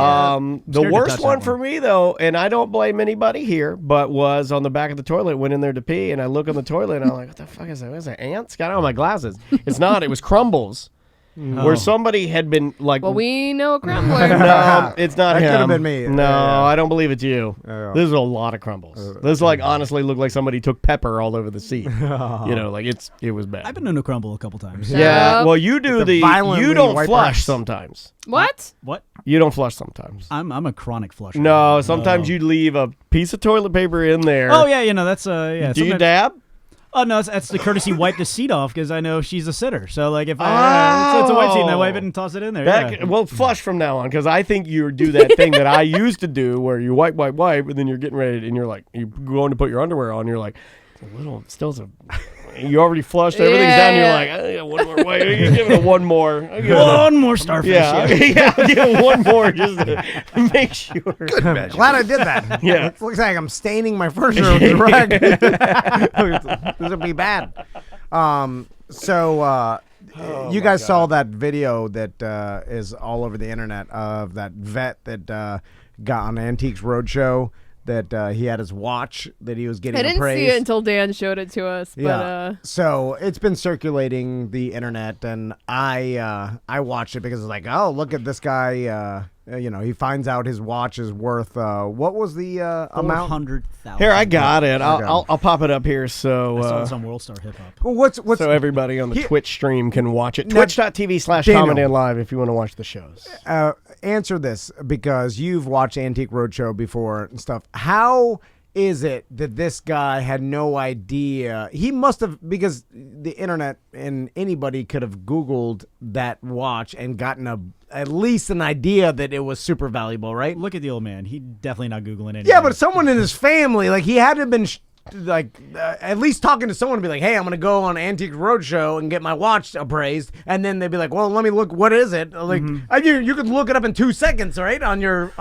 G: Scared to
D: worst
G: touch
D: one
G: that
D: for
G: one.
D: me though, and I don't blame anybody here, but was on the back of the toilet. Went in there to pee, and I look on the toilet, and I'm like, "What the fuck is that? What is that? Ants?" Got out my glasses. It's not. It was crumbles, where somebody had been like.
F: Well, we know a crumbler.
D: No, it's not
E: That
D: him.
E: could've been me.
D: No,
E: Yeah.
D: I don't believe it's you.
E: Yeah.
D: This is a lot of crumbles. This like honestly looked like somebody took pepper all over the seat. You know, like it was bad.
G: I've been in a crumble a couple times.
D: yeah.
F: Yep.
D: Well, you do
E: the
D: you
E: violently
D: don't
E: white
D: flush
E: rice.
D: sometimes.
F: What?
G: What?
D: You don't flush sometimes.
G: I'm a chronic flusher.
D: No, sometimes you leave a piece of toilet paper in there.
G: Oh yeah, that's yeah.
D: Do you
G: sometimes-
D: dab?
G: Oh no, that's the courtesy wipe the seat off because I know she's a sitter. So like if I it's a white seat and I wipe it and toss it in there.
D: That,
G: yeah.
D: Well, flush from now on because I think you do that thing that I used to do where you wipe, and then you're getting ready and you're like, you're going to put your underwear on. You're like, it's a little, You already flushed. Everything's down. You're like, I got one more. Wait, you give it a one more.
G: One more starfish.
D: Yeah, yeah, one more just to make sure.
E: Glad I did that.
D: Yeah.
E: It looks like I'm staining my furniture with the rag. This would be bad. You guys saw that video that is all over the internet of that vet that got on Antiques Roadshow that he had his watch that he was getting appraised.
F: I didn't see it until Dan showed it to us. But,
E: so it's been circulating the internet, and I watched it because it's like, oh, look at this guy. He finds out his watch is worth what was the amount?
G: 400,000.
D: Here, I got it. I'll pop it up here so
G: I saw it on World Star Hip Hop.
E: Well, what's
D: so everybody on the Twitch stream can watch it.
E: Now,
D: Twitch.tv/Commandant Live if you want to watch the shows.
E: Answer this, because you've watched Antique Roadshow before and stuff. How is it that this guy had no idea? He must have, because the internet and anybody could have Googled that watch and gotten at least an idea that it was super valuable, right?
G: Look at the old man. He definitely not Googling anything.
E: Yeah, but someone in his family, like, he had to have been at least talking to someone to be like, hey, I'm going to go on Antique Roadshow and get my watch appraised. And then they'd be like, well, let me look. What is it? Like, you could look it up in 2 seconds, right? On your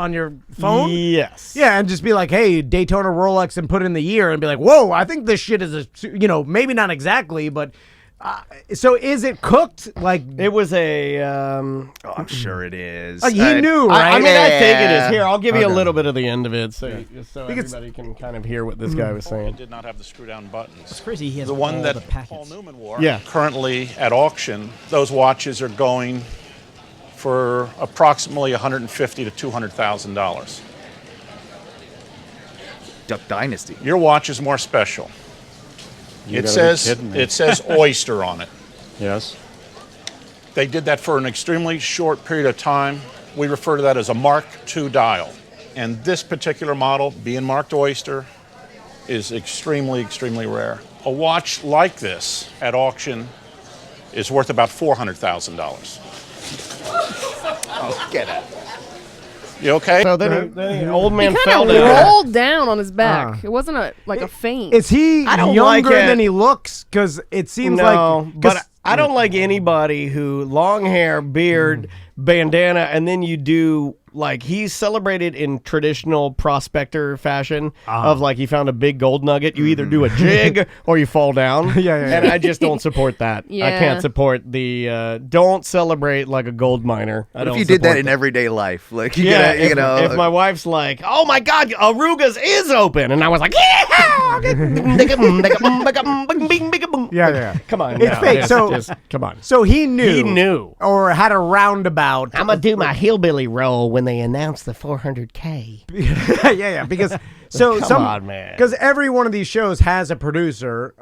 E: phone?
D: Yes.
E: Yeah, and just be like, hey, Daytona Rolex, and put in the year and be like, whoa, I think this shit is maybe not exactly, but so is it cooked? Like,
D: it was a
H: I'm sure it is.
E: Like, he knew, right?
D: I think it is. Here, I'll give you a little bit of the end of it so everybody can kind of hear what this guy was saying.
J: Did not have the screw-down buttons.
G: It's crazy. He has
J: the one
G: all
J: that
G: the packets.
J: Paul Newman wore.
D: Yeah.
J: Currently at auction, those watches are going for approximately $150,000 to $200,000.
H: Duck Dynasty.
J: Your watch is more special. It says Oyster on it.
K: Yes.
J: They did that for an extremely short period of time. We refer to that as a Mark II dial. And this particular model, being marked Oyster, is extremely, extremely rare. A watch like this at auction is worth about $400,000.
H: Oh, get it.
J: You okay?
D: So then old man
F: he
D: fell
F: kind of
D: down.
F: rolled down on his back. It wasn't a faint.
E: Is he
D: I don't
E: younger
D: like it.
E: than he looks? Because it seems
D: but I don't like anybody who long hair, beard, bandana, and then you do, like, he's celebrated in traditional prospector fashion of, like, he found a big gold nugget. You either do a jig or you fall down. And I just don't support that. I can't support the don't celebrate like a gold miner.
H: What if you did that in everyday life? Like,
D: if my wife's like, oh my God, Aruga's is open, and I was like, yeah, come on,
E: it's fake.
D: Come on.
E: So he knew.
D: He knew,
E: or had a roundabout.
I: I'm gonna do my hillbilly roll when they announce the 400K.
E: yeah, because
D: Come on, man.
E: Because every one of these shows has a producer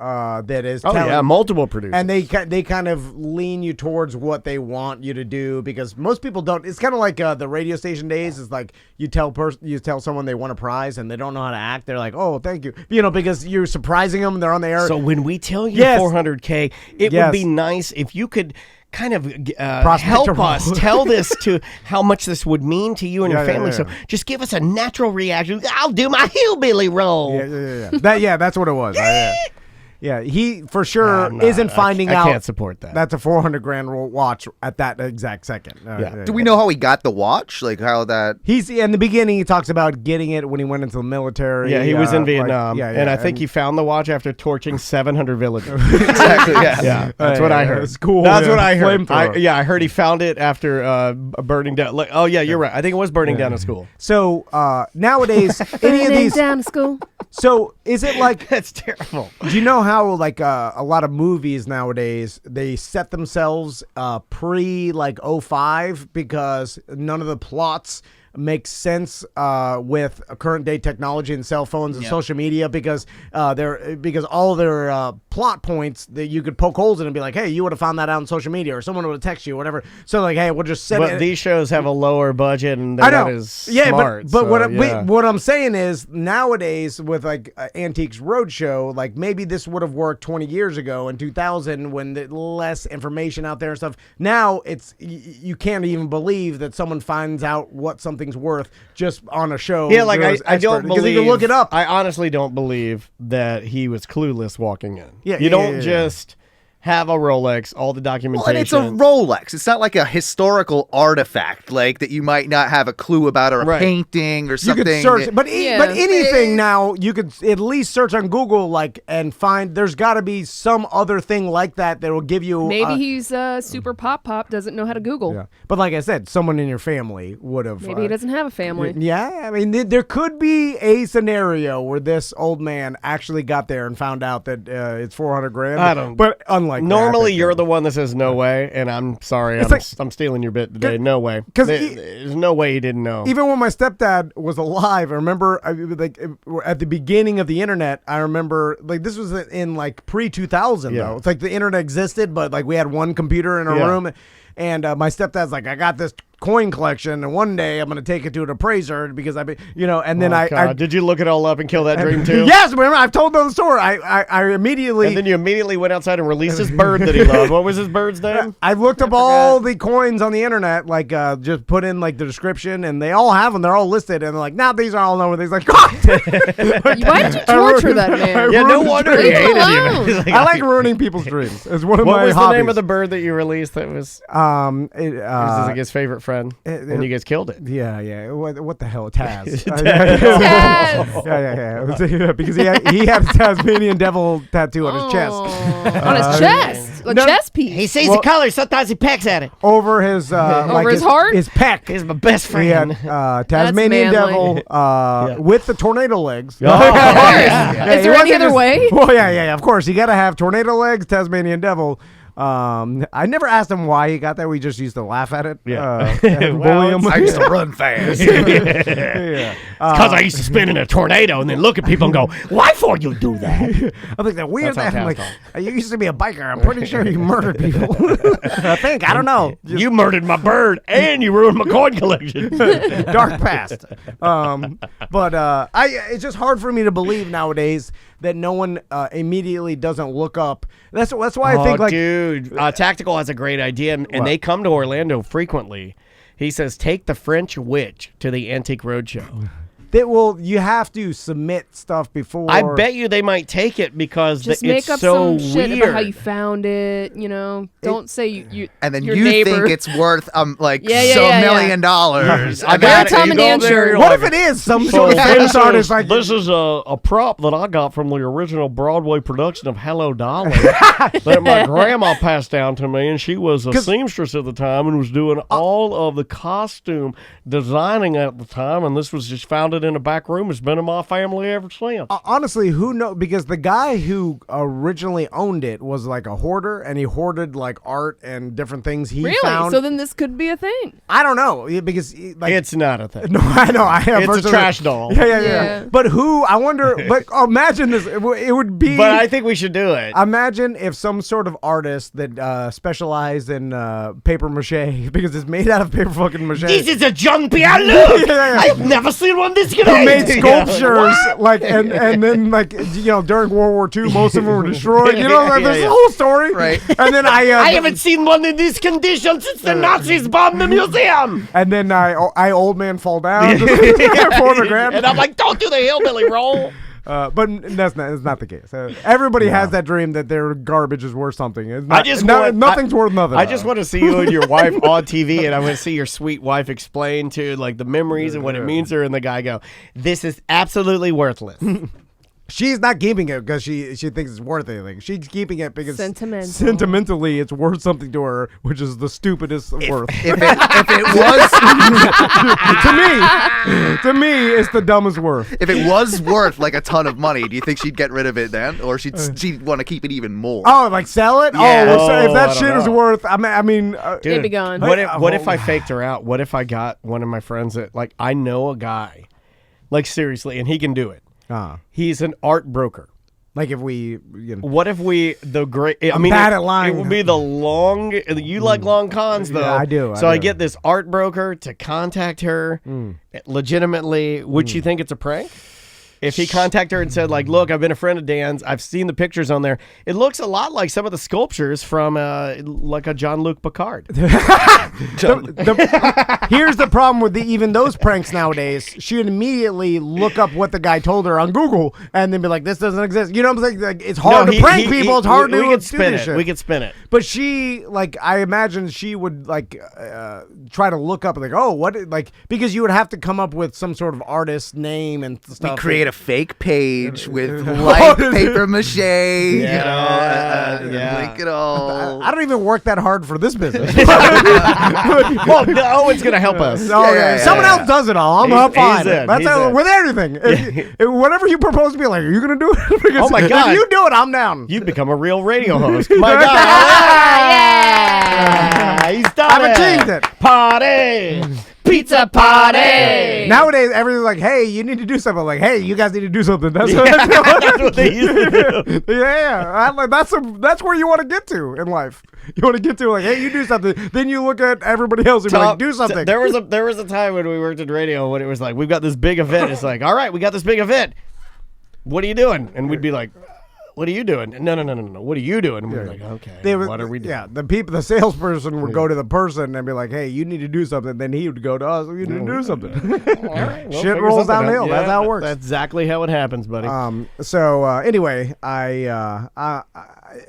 E: that is
D: multiple producers,
E: and they kind of lean you towards what they want you to do, because most people don't. It's kind of like the radio station days. It's like you tell someone they won a prize and they don't know how to act. They're like, oh, thank you, because you're surprising them. They're on the air.
D: So when we tell you 400K, it would be nice if you could kind of help us tell this to how much this would mean to you and your family. So just give us a natural reaction. I'll do my hillbilly roll.
E: That's what it was. Yeah, he for sure isn't finding out.
D: I can't support that.
E: That's a $400,000 watch at that exact second.
H: Do we know how he got the watch? Like how that?
E: He's in the beginning. He talks about getting it when he went into the military.
D: Yeah, he was in Vietnam, and I think he found the watch after torching 700 villagers.
H: Exactly.
D: Yeah, that's what I heard.
E: It's cool.
D: That's what I heard. I heard he found it after burning down. You're right. I think it was burning down a school.
E: So nowadays, any of these
F: down school.
E: So is it like
D: that's terrible?
E: Do you know how like a lot of movies nowadays they set themselves pre like 05 because none of the plots make sense with current day technology and cell phones and social media, because all their plot points that you could poke holes in and be like, hey, you would have found that out on social media, or someone would have texted you or whatever. So like, hey, we'll just set it.
D: But these shows have a lower budget, and that is smart.
E: But what I'm saying is nowadays with like Antiques Roadshow, like maybe this would have worked 20 years ago in 2000 when there's less information out there and stuff. Now you can't even believe that someone finds out what something's worth just on a show.
D: Yeah, like I don't believe,
E: because you can look it up.
D: I honestly don't believe that he was clueless walking in.
E: Yeah,
D: you don't just have a Rolex, all the documentation.
H: Well, and it's a Rolex. It's not like a historical artifact, like that you might not have a clue about, or a painting or something.
E: You could search, but anything now, you could at least search on Google, like, and find. There's got to be some other thing like that will give you.
F: Maybe he's super pop doesn't know how to Google.
E: Yeah. But like I said, someone in your family would have.
F: Maybe he doesn't have a family.
E: Yeah, I mean, there could be a scenario where this old man actually got there and found out that it's $400,000.
D: I don't.
E: But unlike
D: normally,
E: that,
D: you're the one that says no way, and I'm sorry, I'm stealing your bit today. No way, because there's no way he didn't know.
E: Even when my stepdad was alive, I remember like at the beginning of the internet. I remember like this was in like pre-2000 though. It's like the internet existed, but like we had one computer in a room, and my stepdad's like, I got this coin collection, and one day I'm going to take it to an appraiser because and then I
D: did you look it all up and kill that dream too?
E: Yes, remember I've told them the story. I immediately,
D: and then you immediately went outside and released his bird that he loved. What was his bird's name?
E: I looked up all the coins on the internet, like just put in like the description, and they all have them. They're all listed, and they're like, now these are all known. He's like, God,
F: why did you torture that man?
D: Yeah, no wonder he hated you.
E: Like, I like ruining people's dreams. It's one of
D: what
E: my
D: was
E: hobbies.
D: the name of the bird that you released? That was it was like his favorite friend, and you guys killed it.
E: Yeah. What the hell, Taz?
F: Taz.
E: Yeah. It was, because he had a Tasmanian devil tattoo on his chest.
F: On his chest, a chest piece.
I: He sees the color. Sometimes he pecks at it.
E: Over his
F: over his heart.
E: His peck.
I: He's my best friend.
E: He had Tasmanian devil with the tornado legs.
F: Is there any other way?
E: Well, yeah. Of course, you got to have tornado legs, Tasmanian devil. I never asked him why he got that. We just used to laugh at it.
D: Yeah.
E: And bully him.
H: I used to run fast.
D: It's because I used to spin in a tornado and then look at people and go, why for you do that?
E: I'm like, that weird
D: That's
E: that.
D: how
E: I'm
D: Taz
E: like, you used to be a biker. I'm pretty sure you murdered people. I think. I don't know.
D: You murdered my bird and you ruined my coin collection.
E: Dark past. But it's just hard for me to believe nowadays that no one immediately doesn't look up. That's why I think like,
D: dude, Tactical has a great idea, and they come to Orlando frequently. He says, take the French witch to the Antique Roadshow.
E: You have to submit stuff before.
D: I bet you they might take it because
F: just
D: it's
F: make up
D: so
F: some shit
D: weird.
F: about how you found it. Don't say you.
H: And then
F: your
H: you
F: neighbor.
H: think it's worth $1 million.
D: I
F: Wear a Tom and Dan shirt.
E: What if it is some sort of famous artist like
D: this is a prop that I got from the original Broadway production of Hello Dolly that my grandma passed down to me, and she was a seamstress at the time and was doing all of the costume designing at the time, and this was just found it in a back room. It's been in my family ever since.
E: Honestly, who knows? Because the guy who originally owned it was like a hoarder, and he hoarded like art and different things he found.
F: So then this could be a thing.
E: I don't know because like
D: it's not a thing.
E: No, I know.
D: It's a trash doll.
E: Yeah. But who? I wonder. But imagine this. It would be.
D: But I think we should do it.
E: Imagine if some sort of artist that specialized in paper mache, because it's made out of paper fucking mache.
I: This is a Jean-Pierre Luc. I've never seen one this great.
E: Who made sculptures like and then like during World War II most of them were destroyed. There's a whole story.
H: Right.
E: And then
I: I haven't seen one in this condition since the Nazis bombed the museum.
E: And then I old man fall down. $400,000.
I: And I'm like, don't do the hillbilly roll.
E: But that's not the case. Everybody has that dream that their garbage is worth something. It's not, nothing's worth nothing.
D: I just want to see you and your wife on TV, and I want to see your sweet wife explain to like the memories and what it means to her, and the guy go, "This is absolutely worthless."
E: She's not keeping it because she thinks it's worth anything. She's keeping it because
F: sentimentally
E: it's worth something to her, which is the stupidest worth.
H: If it was
E: to me, it's the dumbest worth.
H: If it was worth like a ton of money, do you think she'd get rid of it then, or she'd want to keep it even more?
E: Oh, like sell it?
H: Yeah.
E: So if that shit is worth, I mean,
D: dude,
F: it'd be gone.
D: What if I faked her out? What if I got one of my friends that like I know a guy, like seriously, and he can do it. He's an art broker.
E: Like if we,
D: what if we
E: I'm bad at lying.
D: It would be the long. You like long cons though.
E: Yeah, I do.
D: I get this art broker to contact her legitimately. Would she think it's a prank? If he contacted her and said, like, look, I've been a friend of Dan's. I've seen the pictures on there. It looks a lot like some of the sculptures from like a Jean-Luc Picard.
E: Here's the problem with even those pranks nowadays. She would immediately look up what the guy told her on Google and then be like, this doesn't exist. You know what I'm saying? Like, it's hard to prank people. It's hard to do this shit.
D: We could spin it.
E: But she, like, I imagine she would, like, try to look up, like, oh, what, like, because you would have to come up with some sort of artist name and stuff.
H: We create a fake page with light paper mache, link it all.
E: I don't even work that hard for this business.
D: Well, Owen's going to help us.
E: Someone else does it all. I'm fine. That's how,
D: in.
E: with anything. If whatever you propose to be like, are you going to do it? Because
D: oh, my God.
E: If you do it, I'm down.
D: You've become a real radio host. My God. Yeah. He's done
E: I've achieved it.
D: Party.
F: Pizza party.
E: Nowadays, everything's like, hey, you need to do something. Like, hey, you guys need to do something. That's what
D: they used to do.
E: That's where you want to get to in life. You want to get to, like, hey, you do something. Then you look at everybody else and be like, do something.
D: There was a time when we worked in radio when it was like, we've got this big event. It's like, all right, we got this big event. What are you doing? And we'd be like, what are you doing? No. What are you doing? And we're like, okay, what are we doing?
E: Yeah, the salesperson would go to the person and be like, hey, you need to do something. Then he would go to us, you need to do something.
D: All right, well,
E: shit rolls downhill. That's how it works.
D: That's exactly how it happens, buddy.
E: Anyway,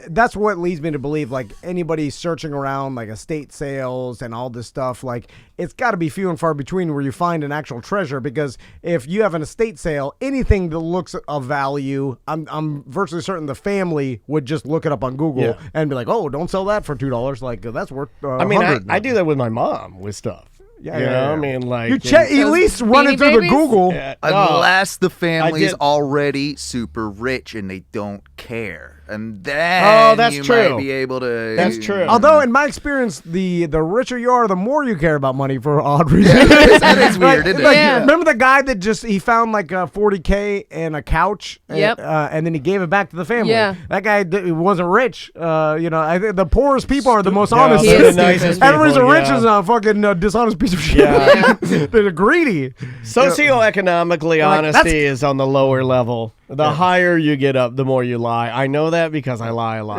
E: that's what leads me to believe, like, anybody searching around, like, estate sales and all this stuff, like, it's got to be few and far between where you find an actual treasure, because if you have an estate sale, anything that looks of value, I'm virtually certain the family would just look it up on Google and be like, oh, don't sell that for $2. Like, that's worth $100.
D: I do that with my mom with stuff. I mean, like,
E: you at least run it through the Google.
H: Unless the family's already super rich and they don't care. And then
D: that's
H: you
D: true.
H: might be able to.
D: That's true.
E: Although, in my experience, the richer you are, the more you care about money for odd reasons.
H: That is weird, isn't it?
E: Remember the guy that he found like $40K in a couch, and then he gave it back to the family. Yeah. That guy wasn't rich. I think the poorest people are the most honest. Everybody's rich is a fucking dishonest piece of shit. Yeah. They're greedy.
D: Socioeconomically, honesty is on the lower level. The higher you get up, the more you lie. I know that because I lie a lot.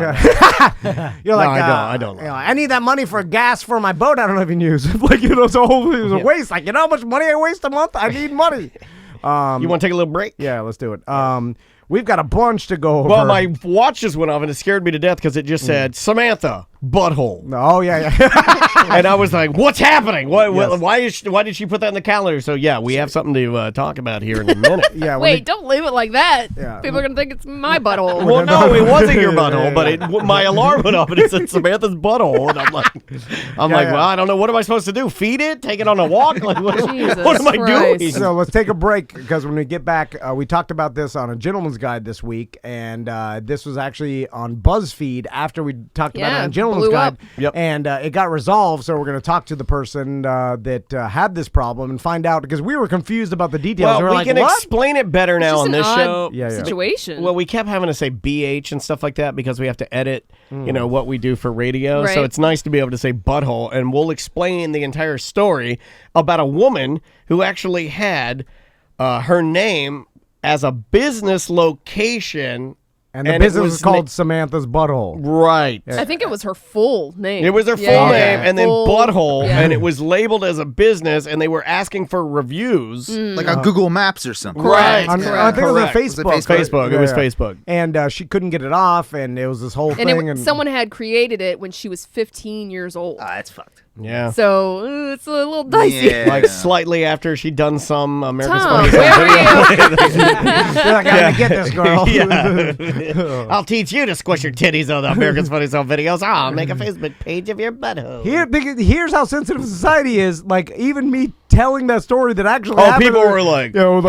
E: You're like,
D: I don't lie.
E: I need that money for gas for my boat I don't even use. Like, it was a waste. Like, you know how much money I waste a month? I need money.
D: You want to take a little break?
E: Yeah, let's do it. We've got a bunch to go over.
D: Well, my watch just went off and it scared me to death because it just said, Samantha, butthole.
E: Oh, yeah.
D: And I was like, what's happening? Why did she put that in the calendar? So, we have something to talk about here in a minute.
F: Wait, don't leave it like that. Yeah. People are going to think it's my butthole.
D: Well, no, it wasn't your butthole, but my alarm went off and it said Samantha's butthole. And I'm like, well, I don't know. What am I supposed to do? Feed it? Take it on a walk? Like, what am I doing?
E: So let's take a break because when we get back, we talked about this on a Gentleman's Guide this week, and this was actually on BuzzFeed after we talked about it on Gentleman's Guide.
D: Yep.
E: And it got resolved, so we're going to talk to the person that had this problem and find out, because we were confused about the details.
D: Well, we can explain it better now on this show.
F: Situation.
D: Well, we kept having to say BH and stuff like that because we have to edit, what we do for radio. Right. So it's nice to be able to say butthole, and we'll explain the entire story about a woman who actually had her name as a business location.
E: And the business was called Samantha's Butthole.
D: Right.
F: I think it was her full name.
D: It was her full name, and then Butthole, and it was labeled as a business, and they were asking for reviews.
H: Like on Google Maps or something.
D: Right.
E: I think it was on Facebook.
D: It was Facebook.
E: And she couldn't get it off, and it was this whole thing. And
F: someone had created it when she was 15 years old.
H: That's fucked.
D: Yeah.
F: So it's a little dicey.
D: Yeah. Like slightly after she'd done some America's
F: Tom,
D: Funniest
F: where
D: Home
E: Videos. I gotta get this girl.
D: I'll teach you to squish your titties on the America's Funniest Home Videos. I'll make a Facebook page of your butthole.
E: Here's how sensitive society is. Like, even me telling that story that actually happened.
D: People were like,
E: whoa.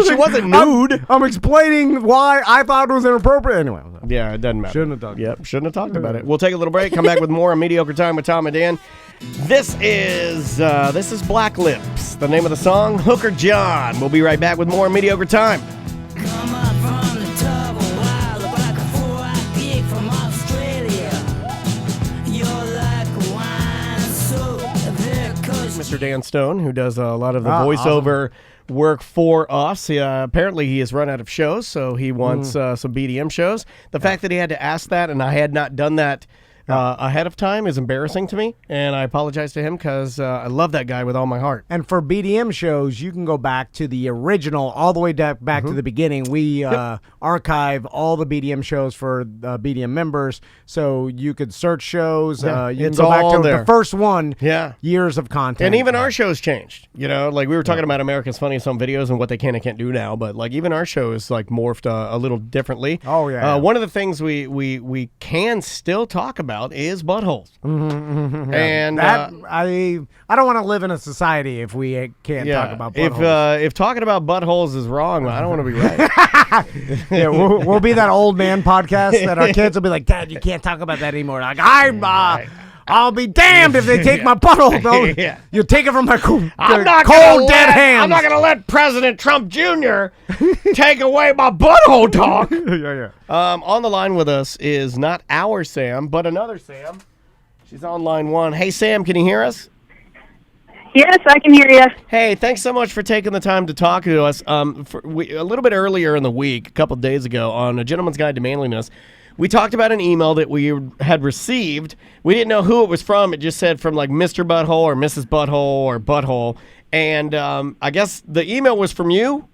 D: She wasn't nude.
E: I'm explaining why I thought it was inappropriate. Anyway.
D: Yeah, it doesn't matter.
E: Shouldn't have talked.
D: Yep, shouldn't have talked about it. We'll take a little break. Come back with more on Mediocre Time with Tom and Dan. This is Black Lips. The name of the song, Hooker John. We'll be right back with more on Mediocre Time.
K: Come up from the top a while, look like a 4-eyed pig from Australia. You're like wine, so
D: Mr. Dan Stone, who does a lot of the voiceover work for us. Apparently, he has run out of shows, so he wants some BDM shows. The fact that he had to ask that and I had not done that ahead of time is embarrassing to me, and I apologize to him because I love that guy with all my heart.
E: And for BDM shows, you can go back to the original, all the way back to the beginning. We archive all the BDM shows for BDM members, so you could search shows. You can go back to the first one. Years of content,
D: and even our shows changed. Like we were talking about America's Funniest Home Videos and what they can and can't do now, but like even our show is like morphed a little differently.
E: Oh yeah.
D: One of the things we can still talk about is buttholes. And
E: that I don't want to live in a society if we can't talk about buttholes.
D: If talking about buttholes is wrong, I don't want to be right.
E: We'll be that old man podcast that our kids will be like, Dad, you can't talk about that anymore. Like I'll be damned if they take my butthole, though. You take it from my cold, dead hands.
D: I'm not going to let President Trump Jr. take away my butthole talk. On the line with us is not our Sam, but another Sam. She's on line 1. Hey, Sam, can you hear us?
L: Yes, I can hear you.
D: Hey, thanks so much for taking the time to talk to us. A little bit earlier in the week, a couple days ago, on A Gentleman's Guide to Manliness, we talked about an email that we had received. We didn't know who it was from. It just said from like Mr. Butthole or Mrs. Butthole or Butthole. And I guess the email was from you?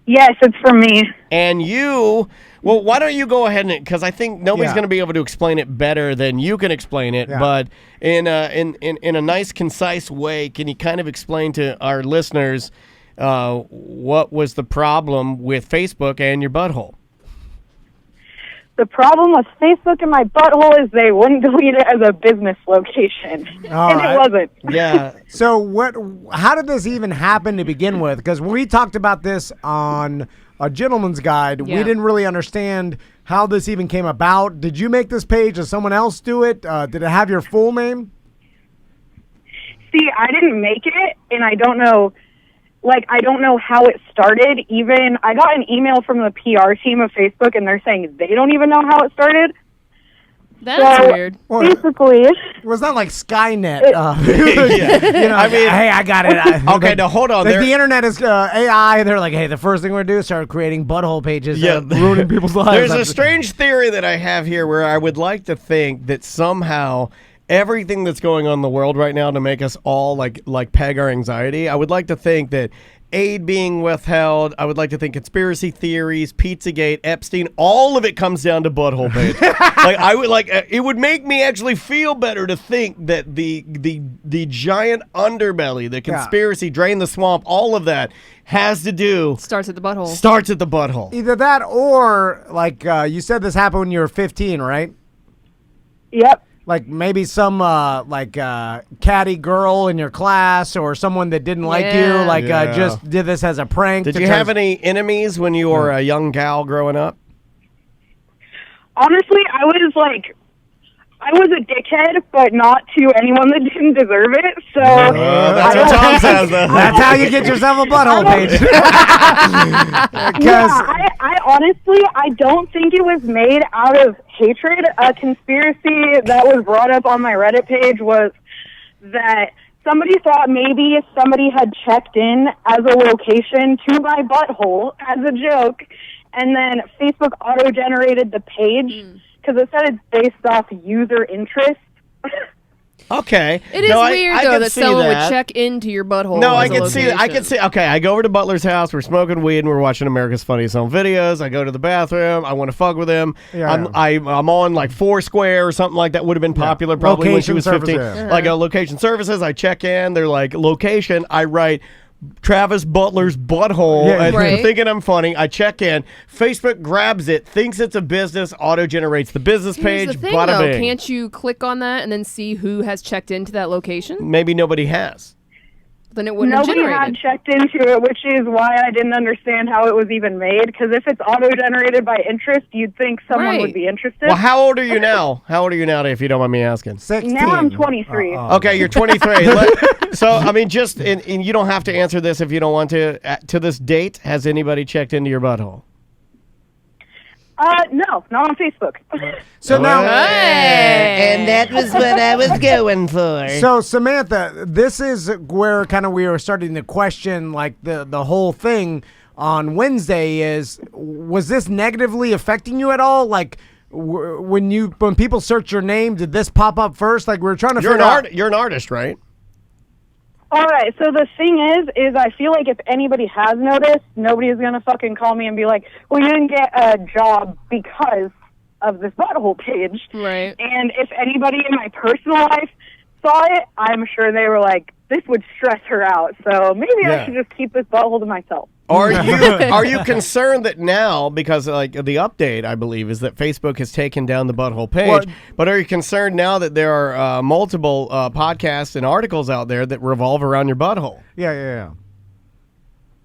L: Yes, it's from me.
D: And you, well, why don't you go ahead and, because I think nobody's going to be able to explain it better than you can explain it. But in a nice, concise way, can you kind of explain to our listeners what was the problem with Facebook and your butthole?
L: The problem with Facebook and my butthole is they wouldn't delete it as a business location. It wasn't.
D: Yeah.
E: So how did this even happen to begin with? Because when we talked about this on A Gentleman's Guide, we didn't really understand how this even came about. Did you make this page? Did someone else do it? Did it have your full name?
L: See, I didn't make it, and I don't know. I don't know how it started. Even I got an email from the PR team of Facebook, and they're saying they don't even know how it started.
F: That's weird.
L: Basically,
E: was that like Skynet?
D: Hey,
E: I got it.
D: Okay, now hold on.
E: The internet is AI. They're like, hey, the first thing we're gonna do is start creating butthole pages, ruining people's lives.
D: There's a strange theory that I have here where I would like to think that somehow everything that's going on in the world right now to make us all like peg our anxiety, I would like to think that aid being withheld, I would like to think conspiracy theories, Pizzagate, Epstein, all of it comes down to butthole page. It would make me actually feel better to think that the giant underbelly, the conspiracy, drain the swamp, all of that has to do
F: starts at the butthole.
D: Starts at the butthole.
E: Either that or you said this happened when you were 15, right?
L: Yep.
E: Like maybe some catty girl in your class or someone that didn't like you, just did this as a prank.
D: Did you have any enemies when you were a young gal growing up?
L: Honestly, I was a dickhead, but not to anyone that didn't deserve it. So
D: that's what Tom says.
E: That's how you get yourself a butthole page.
L: I honestly, I don't think it was made out of hatred. A conspiracy that was brought up on my Reddit page was that somebody thought maybe somebody had checked in as a location to my butthole as a joke, and then Facebook auto-generated the page because it said it's based off user interest.
D: Okay.
F: It is weird, though, that someone would check into your butthole.
D: No, I can see that. I can see. Okay, I go over to Butler's house. We're smoking weed and we're watching America's Funniest Home Videos. I go to the bathroom. I want to fuck with him. I'm on like Foursquare or something like that. Would have been popular probably when she was 15. Like location services. I check in. They're like location. I write Travis Butler's butthole, and thinking I'm funny. I check in. Facebook grabs it, thinks it's a business, auto-generates the business page.
F: Here's the thing, though. Can't you click on that and then see who has checked into that location?
D: Maybe nobody has.
F: Then it wouldn't have generated.
L: Nobody had checked into it, which is why I didn't understand how it was even made. Because if it's auto-generated by interest, you'd think someone would be interested.
D: Well, how old are you now? How old are you now, if you don't mind me asking?
E: 16.
L: Now I'm 23.
D: Okay, you're 23. So, I mean, and you don't have to answer this if you don't want to. To this date, has anybody checked into your butthole?
L: No, not on Facebook.
E: So now,
I: And that was what I was going for.
E: so Samantha, this is where kind of we were starting to question like the whole thing on Wednesday was this negatively affecting you at all? Like when people search your name, did this pop up first? Like we were trying to
D: You're
E: figure out.
D: You're an artist, right?
L: All right, so the thing is I feel like if anybody has noticed, nobody is going to fucking call me and be like, well, you didn't get a job because of this Butthole page.
F: Right.
L: And if anybody in my personal life saw it, I'm sure they were like, this would stress her out, so maybe I should just keep this Butthole to myself.
D: Are you concerned that now, because like the update, I believe, is that Facebook has taken down the Butthole page, but are you concerned now that there are multiple podcasts and articles out there that revolve around your butthole?
E: Yeah.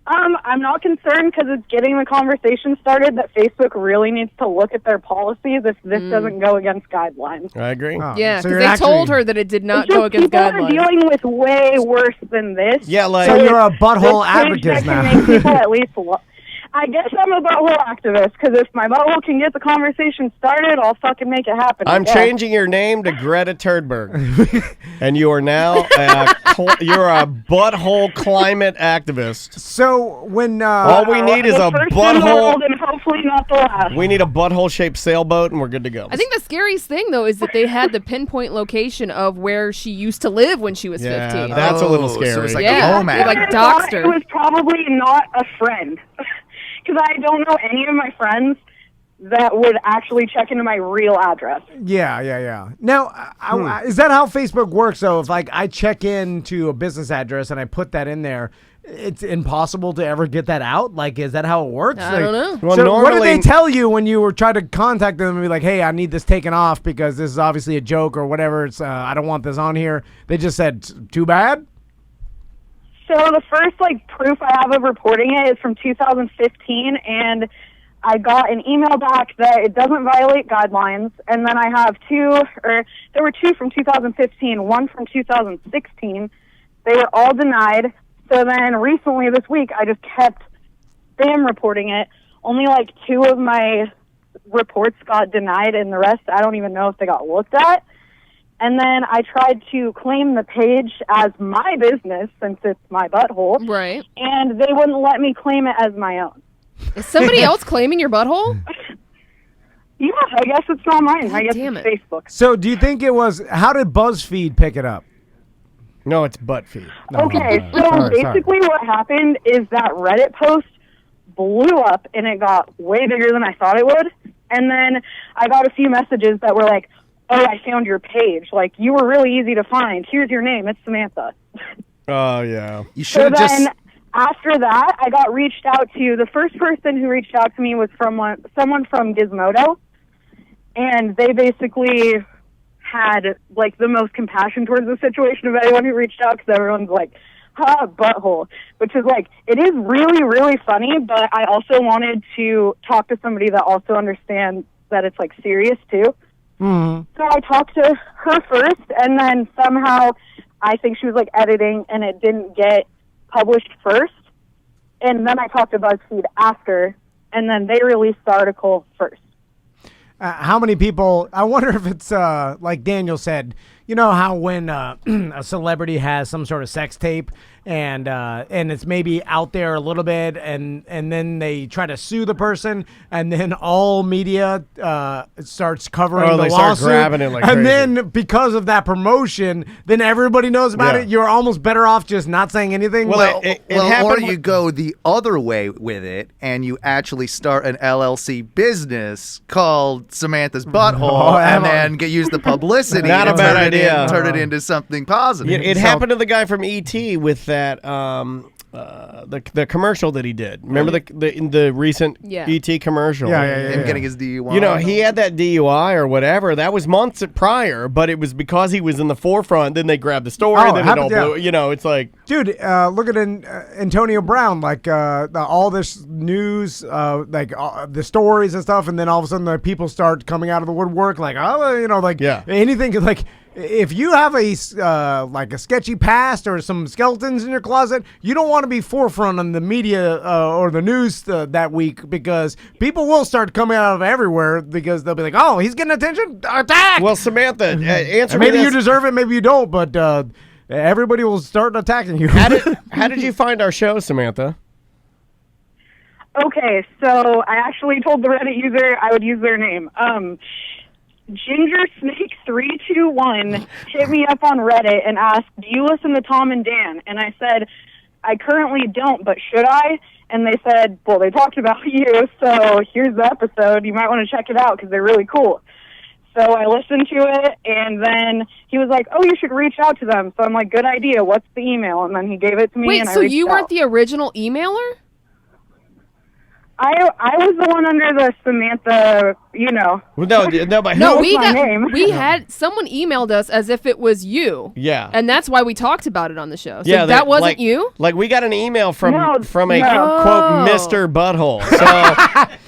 L: I'm not concerned because it's getting the conversation started that Facebook really needs to look at their policies if this doesn't go against guidelines.
D: I agree.
F: Yeah, because they told her that it did not go against
L: people
F: guidelines.
L: Are dealing with way worse than this.
D: Yeah, like
E: So you're a butthole
L: this page
E: advocate
L: that
E: now.
L: can make people at least I guess I'm a butthole activist because if my butthole can get the conversation started, I'll fucking make it happen.
D: I'm changing your name to Greta Turdberg, and you are now you're a butthole climate activist.
E: So when
D: all we need is
L: the
D: a
L: first in the
D: butthole.
L: world and hopefully not the last.
D: We need a butthole-shaped sailboat, and we're good to go.
F: I think the scariest thing, though, is that they had the pinpoint location of where she used to live when she was 15.
D: That's a little scary.
H: So it's like
F: Yeah,
H: a home
F: they,
H: ad.
F: like,
L: I thought
F: doxed her.
L: It was probably not a friend because I don't know any of my friends that would actually check into my real address.
E: Yeah. Now, is that how Facebook works, though? If, like, I check into a business address and I put that in there, it's impossible to ever get that out? Like, is that how it works?
F: I don't know.
D: Well,
E: so what did
D: normally-
E: they tell you when you were trying to contact them and be like, hey, I need this taken off because this is obviously a joke or whatever. It's I don't want this on here. They just said, too bad?
L: So the first proof I have of reporting it is from 2015, and I got an email back that it doesn't violate guidelines, and then I have there were two from 2015, one from 2016. They were all denied. So then recently this week, I just kept spam reporting it. Only two of my reports got denied, and the rest, I don't even know if they got looked at. And then I tried to claim the page as my business since it's my butthole.
F: Right.
L: And they wouldn't let me claim it as my own.
F: Is somebody else claiming your butthole?
L: Yeah, I guess it's not mine. I guess
F: damn
L: it's
F: it.
L: Facebook.
E: So do you think it was, how did BuzzFeed pick it up?
D: No, it's ButtFeed.
L: Okay, so
E: Sorry.
L: basically what happened is that Reddit post blew up and it got way bigger than I thought it would. And then I got a few messages that were like, oh, I found your page. You were really easy to find. Here's your name. It's Samantha.
D: Oh, yeah.
H: You
L: So
H: should have
L: then
H: just.
L: after that, I got reached out to. The first person who reached out to me was someone from Gizmodo. And they basically had the most compassion towards the situation of anyone who reached out because everyone's like, butthole, which is it is really, really funny, but I also wanted to talk to somebody that also understands that it's serious too.
E: Mm-hmm.
L: So I talked to her first, and then somehow I think she was editing and it didn't get published first. And then I talked to BuzzFeed after, and then they released the article first.
E: How many people, I wonder if it's like Daniel said, you know how when a celebrity has some sort of sex tape and it's maybe out there a little bit and then they try to sue the person and then all media starts covering the
D: they
E: lawsuit.
D: start grabbing it like
E: and
D: crazy.
E: then because of that promotion, then everybody knows about it. You're almost better off just not saying anything.
D: Well, it happened
H: or you go the other way with it and you actually start an LLC business called Samantha's Butthole and then use the publicity
D: Not
H: to
D: a bad
H: turn
D: idea.
H: turn it into something positive.
D: It happened to the guy from E.T. with that the commercial that he did. Remember the recent E.T. commercial?
H: Him getting his DUI.
D: He had that DUI or whatever. That was months prior, but it was because he was in the forefront. Then they grabbed the story. Then it all blew. It's like.
E: Dude, look at Antonio Brown, like all this news, the stories and stuff, and then all of a sudden the people start coming out of the woodwork, like, anything, like, if you have a sketchy past or some skeletons in your closet, you don't want to be forefront on the media or the news that week, because people will start coming out of everywhere because they'll be like, oh, he's getting attention, attack!
D: Well, Samantha, answer me
E: maybe
D: this.
E: you deserve it, maybe you don't, but everybody will start attacking you.
D: How did you find our show, Samantha?
L: Okay, so I actually told the Reddit user I would use their name. GingerSnake321 hit me up on Reddit and asked, do you listen to Tom and Dan? And I said, I currently don't, but should I? And they said, well, they talked about you, so here's the episode. You might want to check it out because they're really cool. So I listened to it, and then he was like, oh, you should reach out to them. So I'm like, good idea. What's the email? And then he gave it to me,
F: Wait,
L: and I
F: so
L: reached
F: you
L: out.
F: weren't the original emailer?
L: I was the one under the Samantha,
D: Well, no, but
F: No,
L: What's my name?
F: we had someone emailed us as if it was you.
D: Yeah.
F: And that's why we talked about it on the show. So
D: Yeah,
F: that wasn't
D: like,
F: you?
D: Like, we got an email from
L: No.
D: a quote
F: Oh.
D: Mr. Butthole.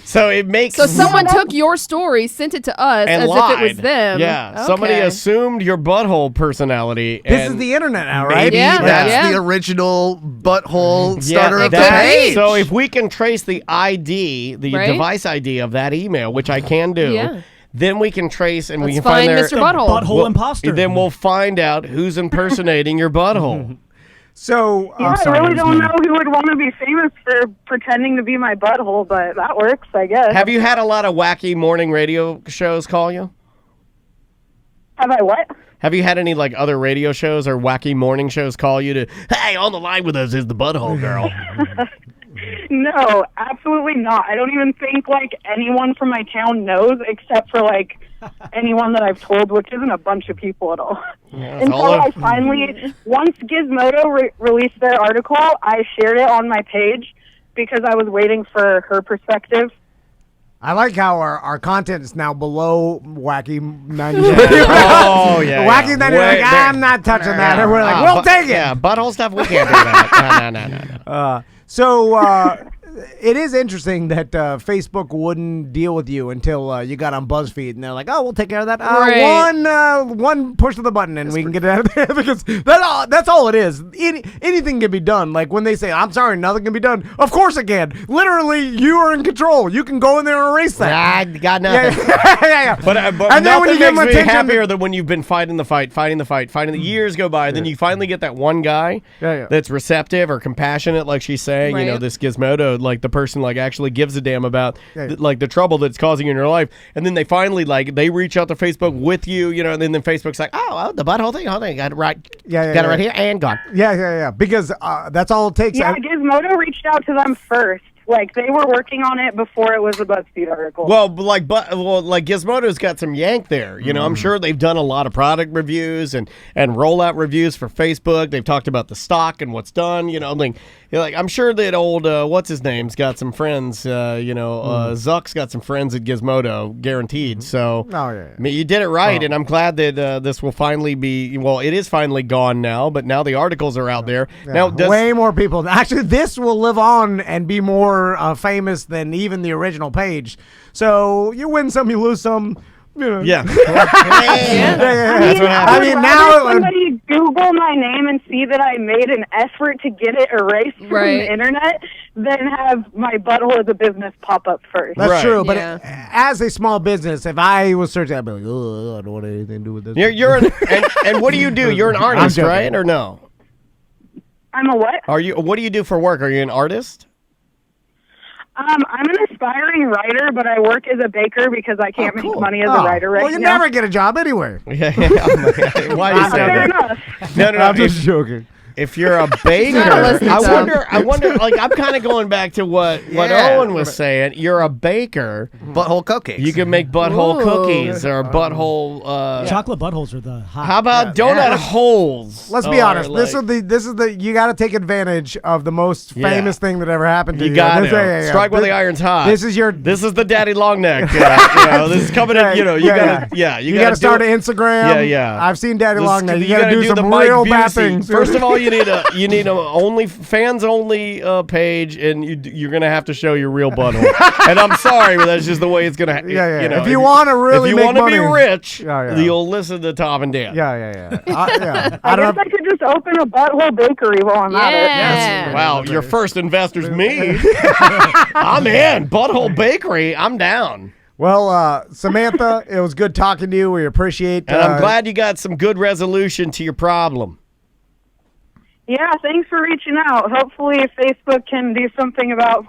D: So it makes
F: So someone took your story, sent it to us
D: and
F: as
D: lied.
F: if it was them.
D: Yeah, somebody
F: Okay.
D: assumed your butthole personality.
E: This is
D: and
E: the internet now, right?
D: maybe
F: Yeah,
H: That's
F: yeah.
H: the original butthole starter
F: it
H: of the
F: could be.
H: page.
D: So if we can trace the ID, the
F: Right?
D: device ID of that email, which I can do,
F: Yeah.
D: then we can trace and we
F: Let's
D: can find
F: find
D: their
F: Mr. Butthole.
G: Butthole imposter.
D: Then we'll find out who's impersonating your butthole.
E: So,
L: Yeah,
E: I'm sorry,
L: I really
E: that was
L: don't
E: me.
L: know who would want to be famous for pretending to be my butthole, but that works, I guess.
D: Have you had a lot of wacky morning radio shows call you?
L: Have I what?
D: Have you had any like other radio shows or wacky morning shows call you to, hey, on the line with us is the butthole girl?
L: No, absolutely not. I don't even think like anyone from my town knows, except for like anyone that I've told, which isn't a bunch of people at all. Until
D: all
L: I finally, once Gizmodo released their article, I shared it on my page because I was waiting for her perspective.
E: I like how our content is now below Wacky 90.
D: Oh, yeah.
E: Wacky 90,
D: Way-
E: like, I'm not touching that. And we're like, we'll take it.
D: Yeah, butthole stuff, we can't do that. No.
E: So it is interesting that Facebook wouldn't deal with you until you got on BuzzFeed, and they're like, "Oh, we'll take care of that.
F: Right.
E: One push of the button, and we can get it out of there." Because that's all it is. Anything can be done. Like when they say, "I'm sorry, nothing can be done." Of course it can. Literally, you are in control. You can go in there and erase that.
D: I got nothing.
E: Yeah.
D: But
E: and then when you
D: nothing
E: give them
D: makes me
E: attention,
D: happier than when you've been fighting the years go by, then you finally get that one guy that's receptive or compassionate, like she's saying,
F: Right.
D: this Gizmodo, like the person like actually gives a damn about like the trouble that's causing you in your life, and then they finally they reach out to Facebook with you, and then Facebook's like, oh, the butthole thing, got it right, got it right here and gone.
E: Yeah. Because that's all it takes.
L: Yeah, Gizmodo reached out to them first. Like, they were working on it before it was a BuzzFeed article.
D: Well, like Gizmodo's got some yank there. I'm sure they've done a lot of product reviews and rollout reviews for Facebook. They've talked about the stock and what's done. I'm sure that old what's his name's got some friends. Zuck's got some friends at Gizmodo, guaranteed. So, I mean, you did it right, and I'm glad that this will finally be. Well, it is finally gone now, but now the articles are out there.
E: Yeah,
D: Now,
E: way more people. Actually, this will live on and be more famous than even the original page. So you win some, you lose some.
D: Yeah.
L: That's
D: what happens.
L: I mean, now somebody Google my name and see that I made an effort to get it erased from the internet, then have my butthole as a business pop up first.
E: That's true, but as a small business, if I was searching, I'd be like, oh, I don't want anything to do with this.
D: And what do you do? You're an artist, right, or no?
L: I'm a what?
D: What do you do for work? Are you an artist?
L: I'm an aspiring writer, but I work as a baker because I can't make money as a writer right now.
E: Well, you never get a job anywhere.
D: Why do you say
L: Fair
D: that?
L: enough.
D: No.
E: I'm just joking.
D: If you're a baker, I wonder. Like, I'm kind of going back to what Owen was saying. You're a baker.
H: Butthole cupcakes.
D: You can make butthole cookies or butthole.
G: Chocolate buttholes are the hot.
D: How about donut holes?
E: Let's be honest. This is the you got to take advantage of the most famous thing that ever happened to you.
D: You got to strike while the iron's hot.
E: This is
D: the daddy long neck. This is coming in. You gotta
E: start an Instagram.
D: Yeah.
E: I've seen daddy long neck. You
D: gotta
E: do some real bad things.
D: First of all, you need a only fans only page, and you're gonna have to show your real butthole. And I'm sorry, but that's just the way it's gonna.
E: Yeah.
D: You know,
E: if you want to really,
D: if you want to be rich,
E: yeah.
D: you'll listen to Tom and Dan.
E: Yeah.
L: I guess I could just open a Butthole bakery while I'm at it.
F: Yeah.
D: Wow, your first investor's me. I'm in Butthole Bakery. I'm down.
E: Well, Samantha, it was good talking to you. We appreciate.
D: And I'm glad you got some good resolution to your problem.
L: Yeah, thanks for reaching out. Hopefully Facebook can do something about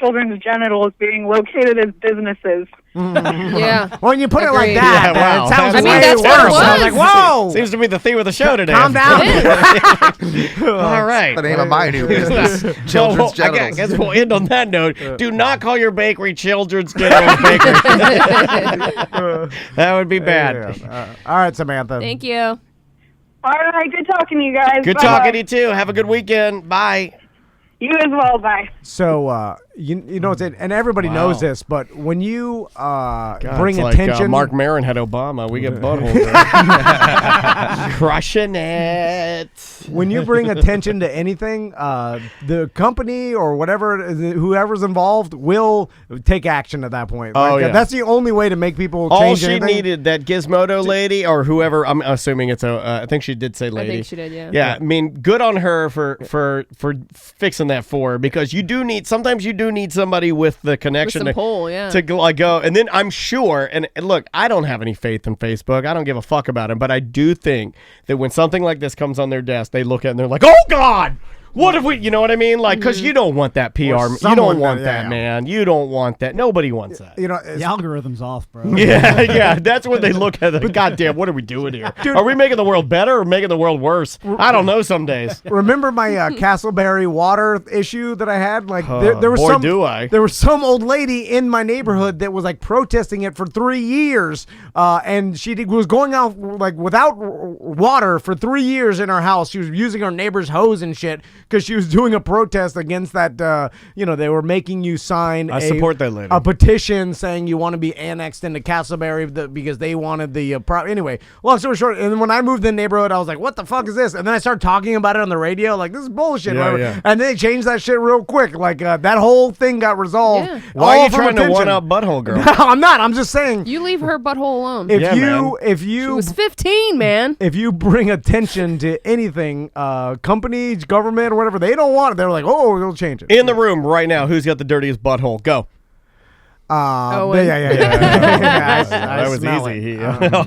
L: children's genitals being located as businesses.
F: Yeah.
E: When you put it like
F: Agreed.
E: that,
D: Yeah, wow.
E: it sounds
F: I mean,
E: way
F: that's what it
E: worse. I was
F: was.
E: like, whoa.
D: Seems to be the theme of the show today.
E: Calm down.
D: All right.
H: The name of my new business, Children's
D: So, I
H: Genitals.
D: guess we'll end on that note. Do not call your bakery Children's Genitals Bakery. That would be bad.
E: All right, Samantha.
F: Thank you.
L: All right, good talking to you guys.
D: Good
L: Bye-bye.
D: talking to you, too. Have a good weekend. Bye.
L: You as well. Bye.
E: So, you know, and everybody knows this, but when you bring
D: it's
E: attention.
D: like Mark Maron had Obama. We get buttholes. Crushing it.
E: When you bring attention to anything, the company or whatever, whoever's involved will take action at that point. That's the only way to make people
D: All
E: change
D: she
E: anything.
D: needed, that Gizmodo lady or whoever, I'm assuming it's I think she did say lady.
F: I think she did, yeah.
D: Yeah, I mean, good on her for fixing that for her, because sometimes you do need somebody with the connection
F: With some pull, yeah.
D: to like go. And then I'm sure, and look, I don't have any faith in Facebook. I don't give a fuck about it, but I do think that when something like this comes on their desk, they look at it and they're like, oh God, what if we, you know what I mean? Like, because you don't want that PR. You don't want that, man. You don't want that. Nobody wants that.
E: You know,
G: The algorithm's off, bro.
D: Yeah. That's when they look at it. God damn, what are we doing here? Are we making the world better or making the world worse? I don't know some days.
E: Remember my Castleberry water issue that I had? Like there was
D: boy, do I.
E: There was some old lady in my neighborhood that was like protesting it for 3 years, and she was going out like without water for 3 years in her house. She was using her neighbor's hose and shit because she was doing a protest against that. They were making you sign
D: support that lady.
E: A petition saying you want to be annexed into Castleberry because they wanted the anyway. Long story short, and when I moved in the neighborhood, I was like, "What the fuck is this?" And then I started talking about it on the radio, like this is bullshit.
D: Yeah.
E: And then they changed that shit real quick. Like that whole thing got resolved.
F: Yeah.
D: Why are you
E: from
D: trying to
E: attention.
D: one up Butthole Girl?
E: No, I'm not. I'm just saying.
F: You leave her butthole alone.
E: If
F: She
E: you
F: was 15, man.
E: if you bring attention to anything, companies, government, or whatever, they don't want it. They're like, oh, they'll change it.
D: In the room right now, who's got the dirtiest butthole? Go.
F: Owen.
E: Yeah.
D: That was
E: smell
D: easy.
E: it.
F: Oh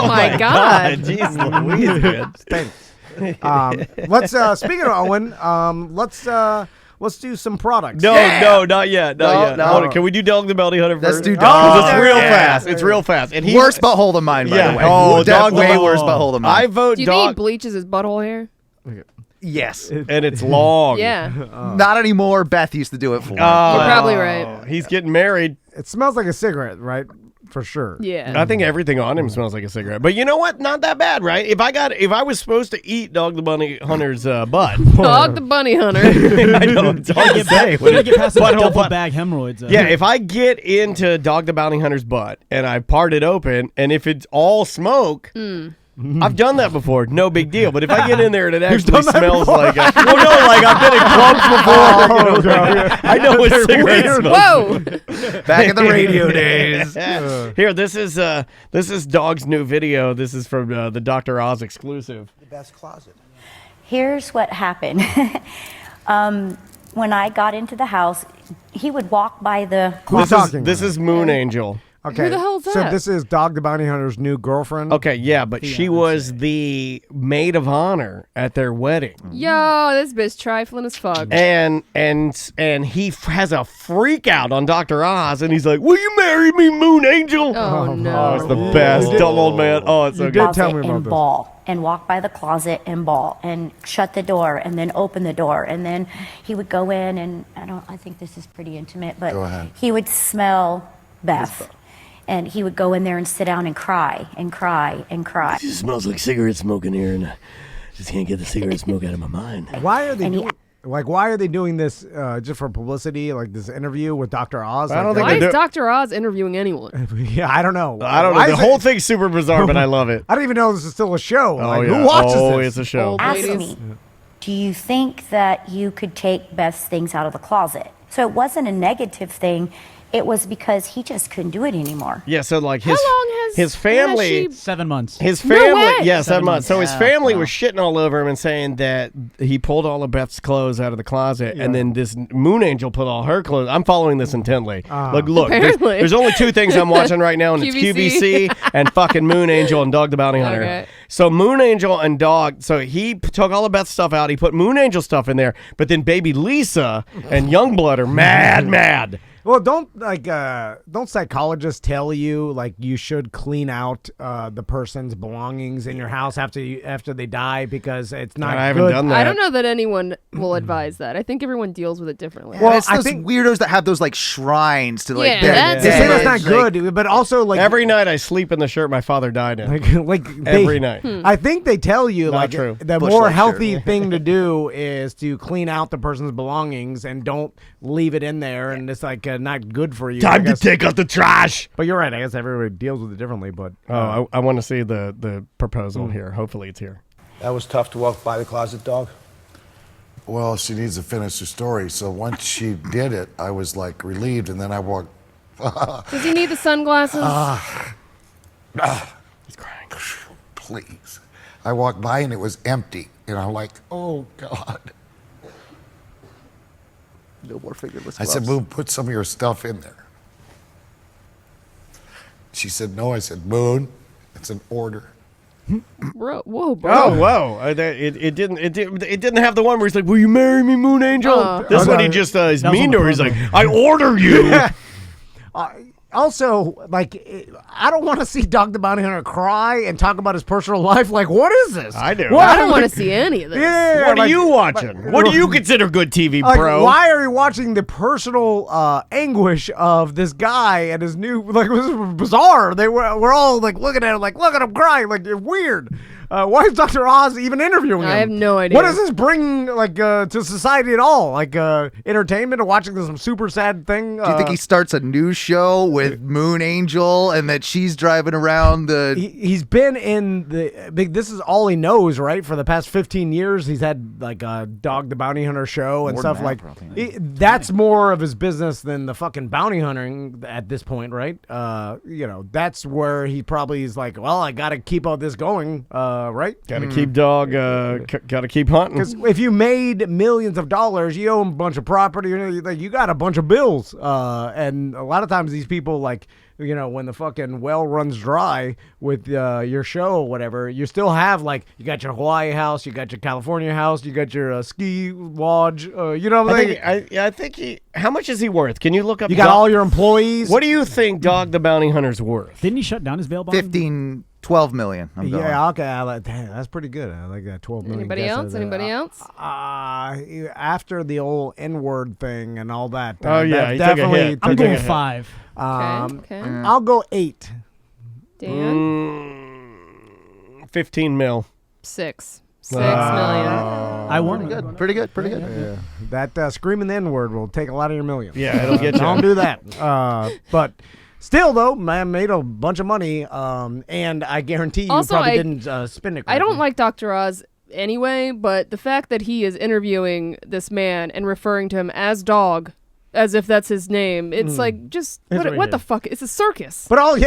F: my God.
D: Jeez Louise, man.
E: Let's speaking of Owen, let's do some products.
D: No, not yet. Not yet.
H: no.
D: Hold on. Can we do Dog the Bounty Hunter first?
H: Let's do
D: Oh,
H: Dog.
D: it's real
H: Yeah.
D: fast. It's real fast. And
H: Worst butthole than mine, by the way.
D: Oh, Dog
H: way
D: the
H: worse butthole than mine.
D: I vote
F: Do you think he
D: Dog.
F: bleaches his butthole hair?
H: Yes.
D: And it's long.
F: Yeah.
H: Not anymore. Beth used to do it for me.
F: You're probably right.
D: He's getting married.
E: It smells like a cigarette, right? For sure.
F: Yeah.
D: I think everything on him smells like a cigarette. But you know what? Not that bad, right? If I was supposed to eat Dog the Bunny Hunter's butt.
F: Dog the bunny hunter.
D: I know, it's hard to say.
G: You gotta get past the
D: Butthole
G: double
D: butt.
G: bag hemorrhoids.
D: Yeah, if I get into Dog the Bounty Hunter's butt and I part it open, and if it's all smoke, I've done that before. No big deal. But if I get in there and it actually smells like like I've been in clubs before. I know what cigarette smells.
F: Whoa.
H: Back in the radio days.
D: Here, this is Dog's new video. This is from the Dr. Oz exclusive.
M: The best closet.
N: Here's what happened. When I got into the house, he would walk by the closet.
D: This is Moon Angel.
E: Okay.
F: Who the hell's
E: So
F: that?
E: this is Dog the Bounty Hunter's new girlfriend.
D: Okay, yeah, but she was the maid of honor at their wedding.
F: Yo, this bitch trifling as fuck.
D: And he has a freak out on Dr. Oz, and he's like, "Will you marry me, Moon Angel?"
F: Oh no.
D: Oh, it's the best. Dumb old man. Oh, it's so good.
E: did tell me
N: closet
E: about
N: and
E: this.
N: bawl and walk by the closet and bawl and shut the door and then open the door and then he would go in and I think this is pretty intimate, but
M: Go ahead.
N: he would smell Beth. And he would go in there and sit down and cry and cry and cry.
I: It smells like cigarette smoke in here, and I just can't get the cigarette smoke out of my mind.
E: Why are they
N: And
E: doing? Like, why are they doing this just for publicity? Like this interview with Dr. Oz?
D: I don't
E: Like,
D: think
F: Why is Dr. Oz interviewing anyone?
E: yeah, I don't know.
D: I don't know.
E: Why
D: The
E: is
D: whole
E: it-
D: thing's super bizarre, but I love it.
E: I don't even know this is still a show.
D: Oh,
E: Like,
D: yeah.
E: who watches
D: Oh,
E: this?
D: it's a show.
F: Old
N: Ask
F: ladies.
N: me, do you think that you could take Beth's things out of the closet? So it wasn't a negative thing. It was because he just couldn't do it anymore.
D: Yeah, so like his
F: long
D: his family,
F: has she-
G: 7 months.
D: his
F: No
D: family,
F: way.
D: yeah, 7
G: 7
D: months. So his
H: Yeah,
D: family
H: wow.
D: was shitting all over him and saying that he pulled all of Beth's clothes out of the closet, and then this Moon Angel put all her cloothes. I'm following this intently. Look,
F: Apparently.
D: there's only 2 things I'm watching right now, and it's
F: QVC.
D: QVC and fucking Moon Angel and Dog the Bounty Hunter.
F: Okay.
D: So Moon Angel and Dog, so he took all of Beth's stuff out. He put Moon Angel stuff in there, but then baby Lisa and Youngblood are mad.
E: Well, don't psychologists tell you like you should clean out the person's belongings in your house after they die because it's not
D: I haven't
E: good?
D: done that.
F: I don't know that anyone will advise that. I think everyone deals with it differently.
H: Well,
E: Well,
H: it's
E: I
H: those
E: think-
H: weirdos that have those like shrines to like.
F: Yeah,
H: their
F: that's-
E: They say that's
H: dead.
E: not
H: Like,
E: good, but also like
D: Every night I sleep in the shirt my father died in.
E: like
D: Every night.
E: I think they tell you
D: Not
E: like
D: true.
E: the
H: Bush
E: more
H: Light
E: healthy
H: shirt.
E: thing to do is to clean out the person's belongings and don't leave it in there, and it's like not good for you. I
D: Time to
E: guess.
D: take out the trash.
E: But you're right. I guess everybody deals with it differently. But
D: Oh, I want to see the proposal here. Hopefully it's here.
M: That was tough to walk by the closet, dog.
C: Well, she needs to finish her story. So once she did it, I was like relieved, and then I walked.
F: Does he need the sunglasses?
C: He's crying. Please. I walked by and it was empty, and I'm like, oh God.
H: No more fingerless
C: I
H: gloves.
C: said, Moon, put some of your stuff in there. She said, no. I said, Moon, it's an order.
F: Whoa, bro.
D: Oh, whoa! It didn't have the one where he's like, "Will you marry me, Moon Angel?" This
E: Oh,
D: one
E: no.
D: he just is
G: That was
D: mean
G: on
D: to
G: the
D: her. He's like,
G: promo.
D: "I order you."
E: also, like, I don't want to see Dog the Bounty Hunter cry and talk about his personal life. Like, what is this?
D: I do.
E: What?
F: I don't want to see any of this.
E: Yeah,
D: What are
E: like-
D: you watching? What do you consider good TV,
E: Like,
D: bro?
E: why are you watching the personal anguish of this guy and his new? Like, this is bizarre. We're all like looking at him, like, look at him crying, like, it's weird. Why is Dr. Oz even interviewing him?
F: I have no idea.
E: What does this bring, like, to society at all? Like, entertainment or watching this super sad thing?
H: Do you think he starts a new show with Moon Angel and that she's driving around the?
E: He's been in the big. This is all he knows, right? For the past 15 years, he's had like a Dog the Bounty Hunter show and
H: More
E: stuff
H: than that,
E: like.
H: probably.
E: That's more of his business than the fucking bounty hunting at this point, right? That's where he probably is like, well, I got to keep all this going, right?
D: Got to keep dog. Got to keep hunting.
E: Because if you made millions of dollars, you own a bunch of property, you got a bunch of bills. And a lot of times these people, like, when the fucking well runs dry with your show or whatever, you still have, like, you got your Hawaii house, you got your California house, you got your ski lodge, you know what I'm saying?
D: I think he. How much is he worth? Can you look up?
E: You got all your employees.
D: What do you think Dog the Bounty Hunter's worth?
G: Didn't he shut down his bail bond?
H: 12 million. I'm going.
E: Yeah, okay. Damn, that's pretty good. I like that 12 million.
F: Anybody else? Anybody else?
E: After the old N-word thing and all that.
D: Oh, yeah, he took a
E: definitely.
D: hit.
G: I'm
D: Took a
G: going
D: hit.
G: 5.
F: Okay.
E: I'll go 8.
F: Dan?
D: 15 mil.
F: 6 million.
G: I won.
H: Pretty good.
E: Yeah. That screaming the N-word will take a lot of your millions.
D: Yeah, it'll get you.
E: Don't do that. But still, though, man made a bunch of money, and I guarantee you
F: Also,
E: probably
F: I-
E: didn't spend it correctly.
F: I don't like Dr. Oz anyway, but the fact that he is interviewing this man and referring to him as Dog, as if that's his name, it's like, just,
E: It's
F: what the
E: weird.
F: fuck? It's a circus.
E: But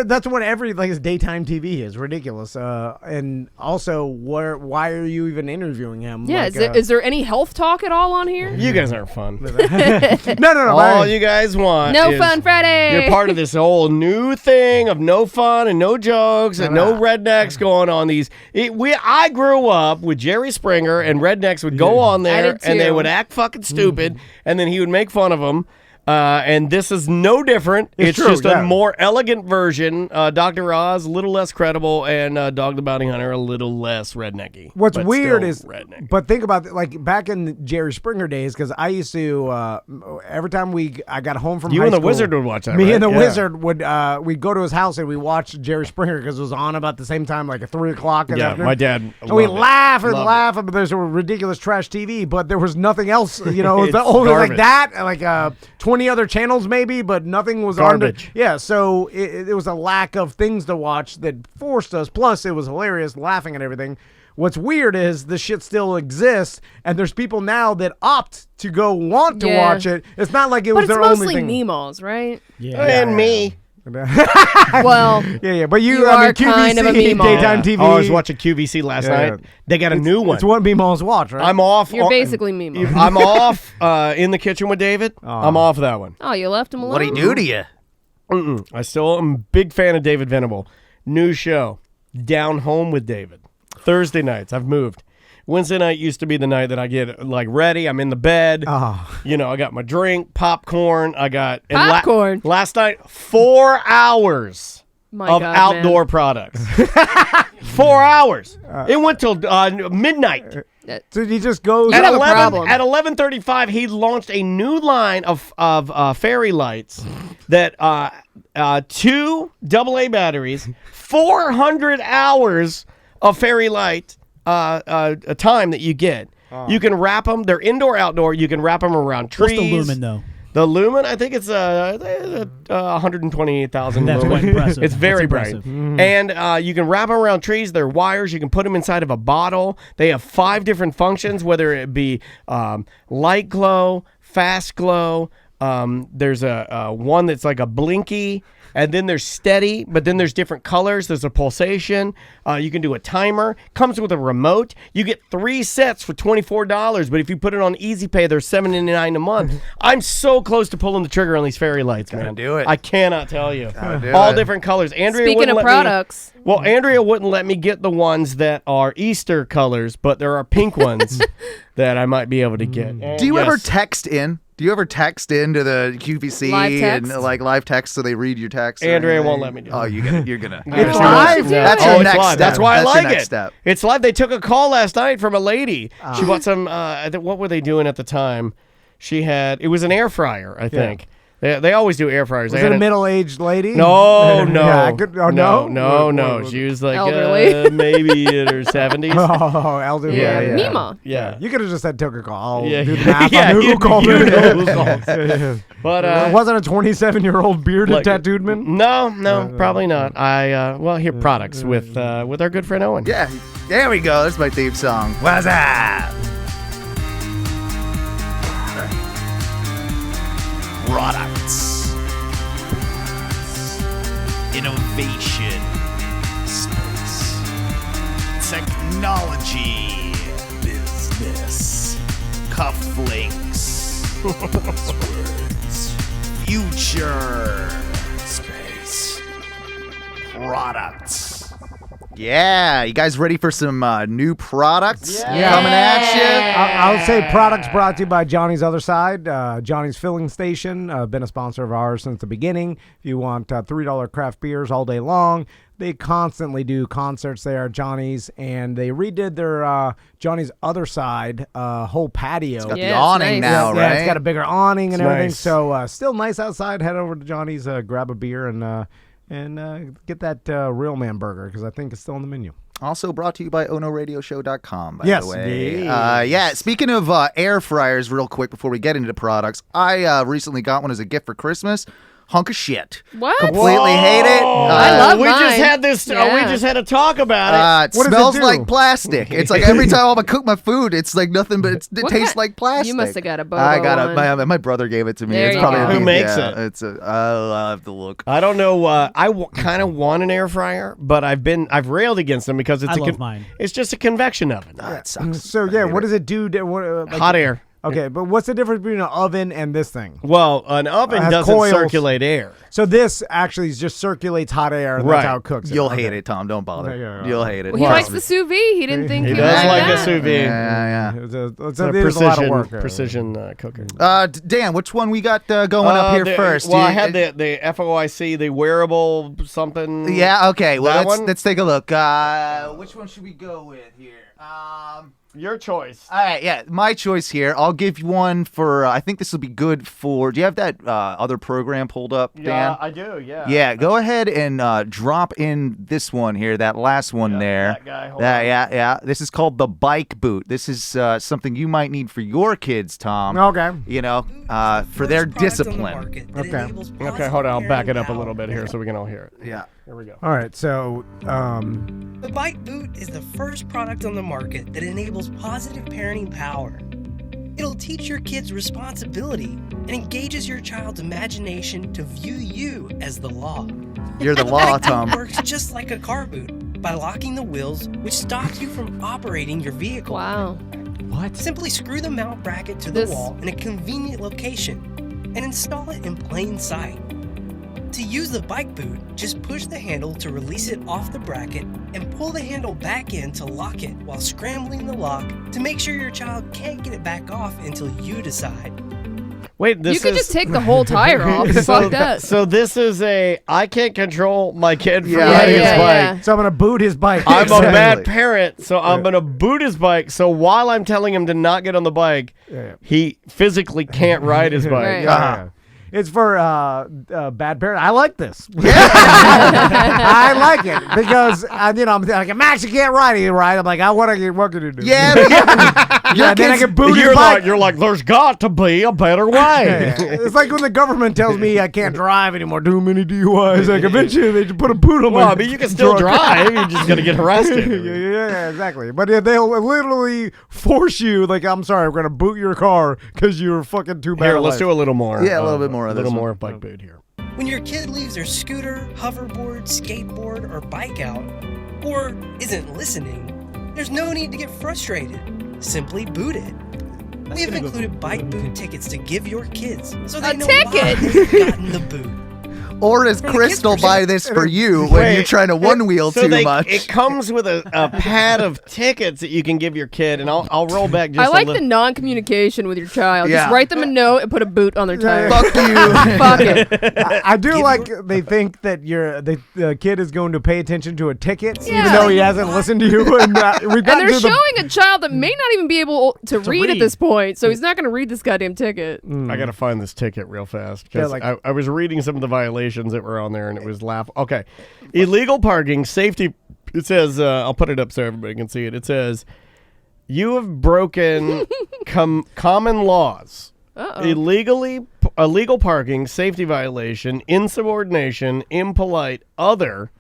E: that's what every his daytime TV is ridiculous. And also, why are you even interviewing him?
F: Yeah,
E: Like,
F: is there any health talk at all on here?
D: You guys aren't fun.
E: no.
D: All you guys want
F: No
D: is
F: fun Friday.
D: You're part of this whole new thing of no fun and no jokes and no rednecks going on these. I grew up with Jerry Springer, and rednecks would go on
F: I
D: there
F: did
D: and they
F: too.
D: would act fucking stupid, and then he would make fun of them. And this is no different. It's
E: true,
D: just
E: yeah.
D: a more elegant version. Dr. Oz, a little less credible, and Dog the Bounty Hunter, a little less rednecky.
E: What's
D: but
E: weird
D: still
E: is,
D: redneck.
E: but think about like back in Jerry Springer days, because I used to every time I got home from
D: You
E: high
D: and the
E: school,
D: Wizard would watch that,
E: Me
D: right?
E: and the
D: Yeah.
E: Wizard would we'd go to his house and we watch Jerry Springer because it was on about the same time, like at 3 o'clock. in the
D: Yeah,
E: afternoon.
D: my dad
E: And we
D: loved it.
E: laugh and
D: Loved
E: laugh, but there's a ridiculous trash TV, but there was nothing else. You know, it was
D: It's
E: only like
D: garbage.
E: that, like 20 other channels maybe, but nothing was
D: Garbage.
E: Yeah, so it was a lack of things to watch that forced us. Plus, it was hilarious, laughing and everything. What's weird is the shit still exists, and there's people now that opt to go want to
F: Yeah.
E: watch it. It's not like it
F: But
E: was
F: it's
E: their only
F: mostly
E: thing.
F: Meemaws, right?
D: And me.
F: Well,
E: yeah, but
F: you
E: I mean,
F: are kind of a
E: QVC,
F: Meemaw.
E: daytime TV.
D: Oh, I was watching QVC last
E: Yeah.
D: night. They got a new one.
E: It's what Meemaws watch, right?
D: I'm off.
F: You're basically Meemaw.
D: I'm off in the kitchen with David. I'm off that one.
F: Oh, you left him alone?
H: What'd he do to you?
D: I still am a big fan of David Venable. New show, Down Home with David. Thursday nights. I've moved. Wednesday night used to be the night that I get like ready. I'm in the bed. You know, I got my drink, popcorn. I got and
F: Popcorn?
D: last night, 4 hours
F: My
D: of
F: God,
D: outdoor products. 4 hours. It went till midnight.
E: So he just goes.
D: At
F: have a
D: 11
F: problem.
D: at 11:35, he launched a new line of fairy lights that 2 AA batteries, 400 hours of fairy light a time that you get. You can wrap them. They're indoor, outdoor. You can wrap them around trees.
G: What's the lumen, though?
D: The lumen, I think it's 128,000
G: That's
D: lumen.
G: quite impressive.
D: It's very
G: That's
D: bright.
G: impressive.
D: And you can wrap them around trees. They're wires. You can put them inside of a bottle. They have 5 different functions, whether it be light glow, fast glow. There's a one that's like a blinky. And then there's steady, but then there's different colors. There's a pulsation. You can do a timer. Comes with a remote. You get 3 sets for $24, but if you put it on Easy Pay, they're $7.99 a month. I'm so close to pulling the trigger on these fairy lights, man.
H: do it.
D: I cannot tell you.
H: do
D: All
H: it.
D: different colors. Andrea
F: Speaking
D: wouldn't
F: of
D: let
F: products.
D: Well, Andrea wouldn't let me get the ones that are Easter colors, but there are pink ones that I might be able to get. And
H: Do you ever
D: yes.
H: text in? Do you ever text into the QVC
F: Live text?
H: and like live text so they read your text? or
D: Andrea
H: anything?
D: won't let me do it.
H: Oh, you're gonna.
E: It's
D: No.
E: live?
D: No.
H: That's
D: Oh,
H: your
D: it's
H: next
D: live.
H: step.
D: That's why I
H: That's your
D: like
H: next
D: it.
H: step.
D: It's live. They took a call last night from a lady. She bought some. What were they doing at the time? It was an air fryer, I think. They always do air fryers.
E: Was
D: They
E: it
D: had
E: a middle-aged lady?
D: No, no,
E: Yeah, good- oh, no?
D: no.
E: What-
D: She was like
F: Elderly.
D: maybe in her 70s.
E: Oh, elderly.
D: Yeah,
E: lady.
D: yeah.
F: Meemaw.
D: Yeah.
E: You could have just said took a call. I'll
D: Yeah,
E: do the
D: yeah,
E: math
D: yeah,
E: on who
D: you-
E: called
D: you
E: it.
D: know who called. But
E: It wasn't a 27-year-old bearded
D: like-
E: tattooed man?
D: No, probably not. Here products with our good friend Owen.
H: Yeah, there we go. That's my theme song. What's up?
O: Products. Innovation. Space. Technology. Business. Cufflinks. Buzzwords. Future. Space. Products.
H: Yeah, you guys ready for some new products
E: Yeah.
H: coming at you?
E: I'll say products brought to you by Johnny's Other Side. Johnny's Filling Station, been a sponsor of ours since the beginning. If you want $3 craft beers all day long, they constantly do concerts there at Johnny's, and they redid their Johnny's Other Side whole patio.
H: It's got
F: Yeah,
H: the
F: it's
H: awning
F: nice.
H: now,
E: Yeah,
H: right?
E: it's got a bigger awning and
D: It's
E: everything.
D: nice.
E: So still nice outside. Head over to Johnny's, grab a beer, and get that Real Man Burger, because I think it's still on the menu.
H: Also brought to you by onoradioshow.com, by
E: Yes,
H: the way.
E: yes.
H: Yeah, speaking of air fryers, real quick before we get into products, I recently got one as a gift for Christmas. Hunk of shit.
F: What?
H: Completely hate it.
F: I love
D: we
F: mine.
D: just had this.
F: Yeah.
D: We just had to talk about it.
H: It
E: What does it
H: smells
E: do?
H: like plastic. It's like every time I cook my food, it's like nothing but it
F: What
H: tastes
F: kind-
H: like plastic.
F: You must have got a Bobo
H: I got
F: one.
H: my brother gave it to me.
F: There
H: It's
F: you
H: probably
F: go.
D: Who makes it?
H: It's I'll have to look.
D: I don't know. Kind of want an air fryer, but I've railed against them because it's
G: I love mine.
D: It's just a convection oven.
H: It sucks.
E: So yeah, what does it do? To, what, like-
D: Hot air.
E: Okay, but what's the difference between an oven and this thing?
D: Well, an oven
E: Has
D: doesn't
E: coils.
D: circulate air.
E: So this actually just circulates hot air, and
D: Right.
E: that's how it cooks.
H: You'll hate it, Tom. Don't bother. You'll hate it.
F: Well, he likes the sous vide. He didn't think
D: He
F: he
D: does
F: liked
D: like
F: that.
D: a sous vide.
H: Yeah.
E: It's
D: It's a
E: a lot of work.
D: precision cooker.
H: Dan, which one we got going up here first?
D: Well, I had the FOIC, the wearable something.
H: Yeah. Okay. Well,
D: That
H: let's
D: one?
H: let's take a look. Which one should we go with here?
D: Your choice.
H: All right, yeah, my choice here. I'll give you one for. I think this will be good for. Do you have that other program pulled up, Dan?
D: Yeah, I do. Yeah.
H: Yeah, go ahead and drop in this one here, that last one there.
D: that guy, hold on.
H: Yeah. This is called the bike boot. This is something you might need for your kids, Tom.
E: Okay.
H: You know, for their discipline.
E: Okay.
D: Okay, hold on. I'll back it up a little bit here so we can all hear it.
H: Yeah.
D: Here we go.
E: All right, so
P: The Bike Boot is the first product on the market that enables positive parenting power. It'll teach your kids responsibility and engages your child's imagination to view you as the law.
H: You're the law, Tom.
P: It works just like a car boot by locking the wheels, which stops you from operating your vehicle.
F: Wow.
E: What?
P: Simply screw the mount bracket to the wall in a convenient location and install it in plain sight. To use the bike boot, just push the handle to release it off the bracket and pull the handle back in to lock it while scrambling the lock to make sure your child can't get it back off until you decide.
D: Wait, this
F: You could
D: is
F: just take the whole tire off. Fuck that.
D: So this is I can't control my kid from
E: Yeah,
D: riding his
F: yeah,
D: bike.
F: yeah.
E: so I'm gonna boot his bike.
D: I'm a bad parent, so I'm gonna boot his bike. So while I'm telling him to not get on the bike, he physically can't ride his bike.
F: Right.
E: Yeah. It's for bad parent. I like this. I like it because I'm like, Max, you can't ride it, right? I'm like, what can you do?
H: Yeah,
E: Then I can boot his bike.
D: You're like, there's got to be a better way.
E: It's like when the government tells me I can't drive anymore, too many DUIs. Like eventually they just put a boot on
D: Well,
E: my
D: I mean, you can still
E: truck.
D: drive. You're just gonna get arrested.
E: yeah, exactly. But they'll literally force you. Like, I'm sorry, I'm gonna boot your car because you're fucking too bad.
D: Here,
E: at
D: let's
E: life.
D: do a little more.
H: Yeah, a little bit more of
D: a
H: this
D: little
H: one.
D: more of bike boot here.
P: When your kid leaves their scooter, hoverboard, skateboard, or bike out, or isn't listening, there's no need to get frustrated. Simply boot it. We have included bike boot tickets to give your kids so they
F: A
P: know
F: ticket?
P: why they've gotten the boot.
H: Or does Crystal buy this for you when you're trying to one wheel too much?
D: It comes with a pad of tickets that you can give your kid, and I'll roll back just
F: I like
D: a
F: the
D: little.
F: non-communication with your child.
H: Yeah.
F: Just write them a note and put a boot on their tire.
H: Fuck you.
F: Fuck it.
E: I do like they think that the kid is going to pay attention to a ticket, even
F: Yeah.
E: though he hasn't listened to you. And we've
F: And
E: gotten
F: they're
E: to the
F: showing a child that may not even be able to read at this point, so he's not going to read this goddamn ticket.
D: I gotta find this ticket real fast
E: Yeah,
D: because
E: like-
D: I was reading some of the violations that were on there, and it was laugh. Okay, illegal parking, safety. It says I'll put it up so everybody can see it. It says you have broken common laws. Illegal parking, safety violation, insubordination, impolite, other,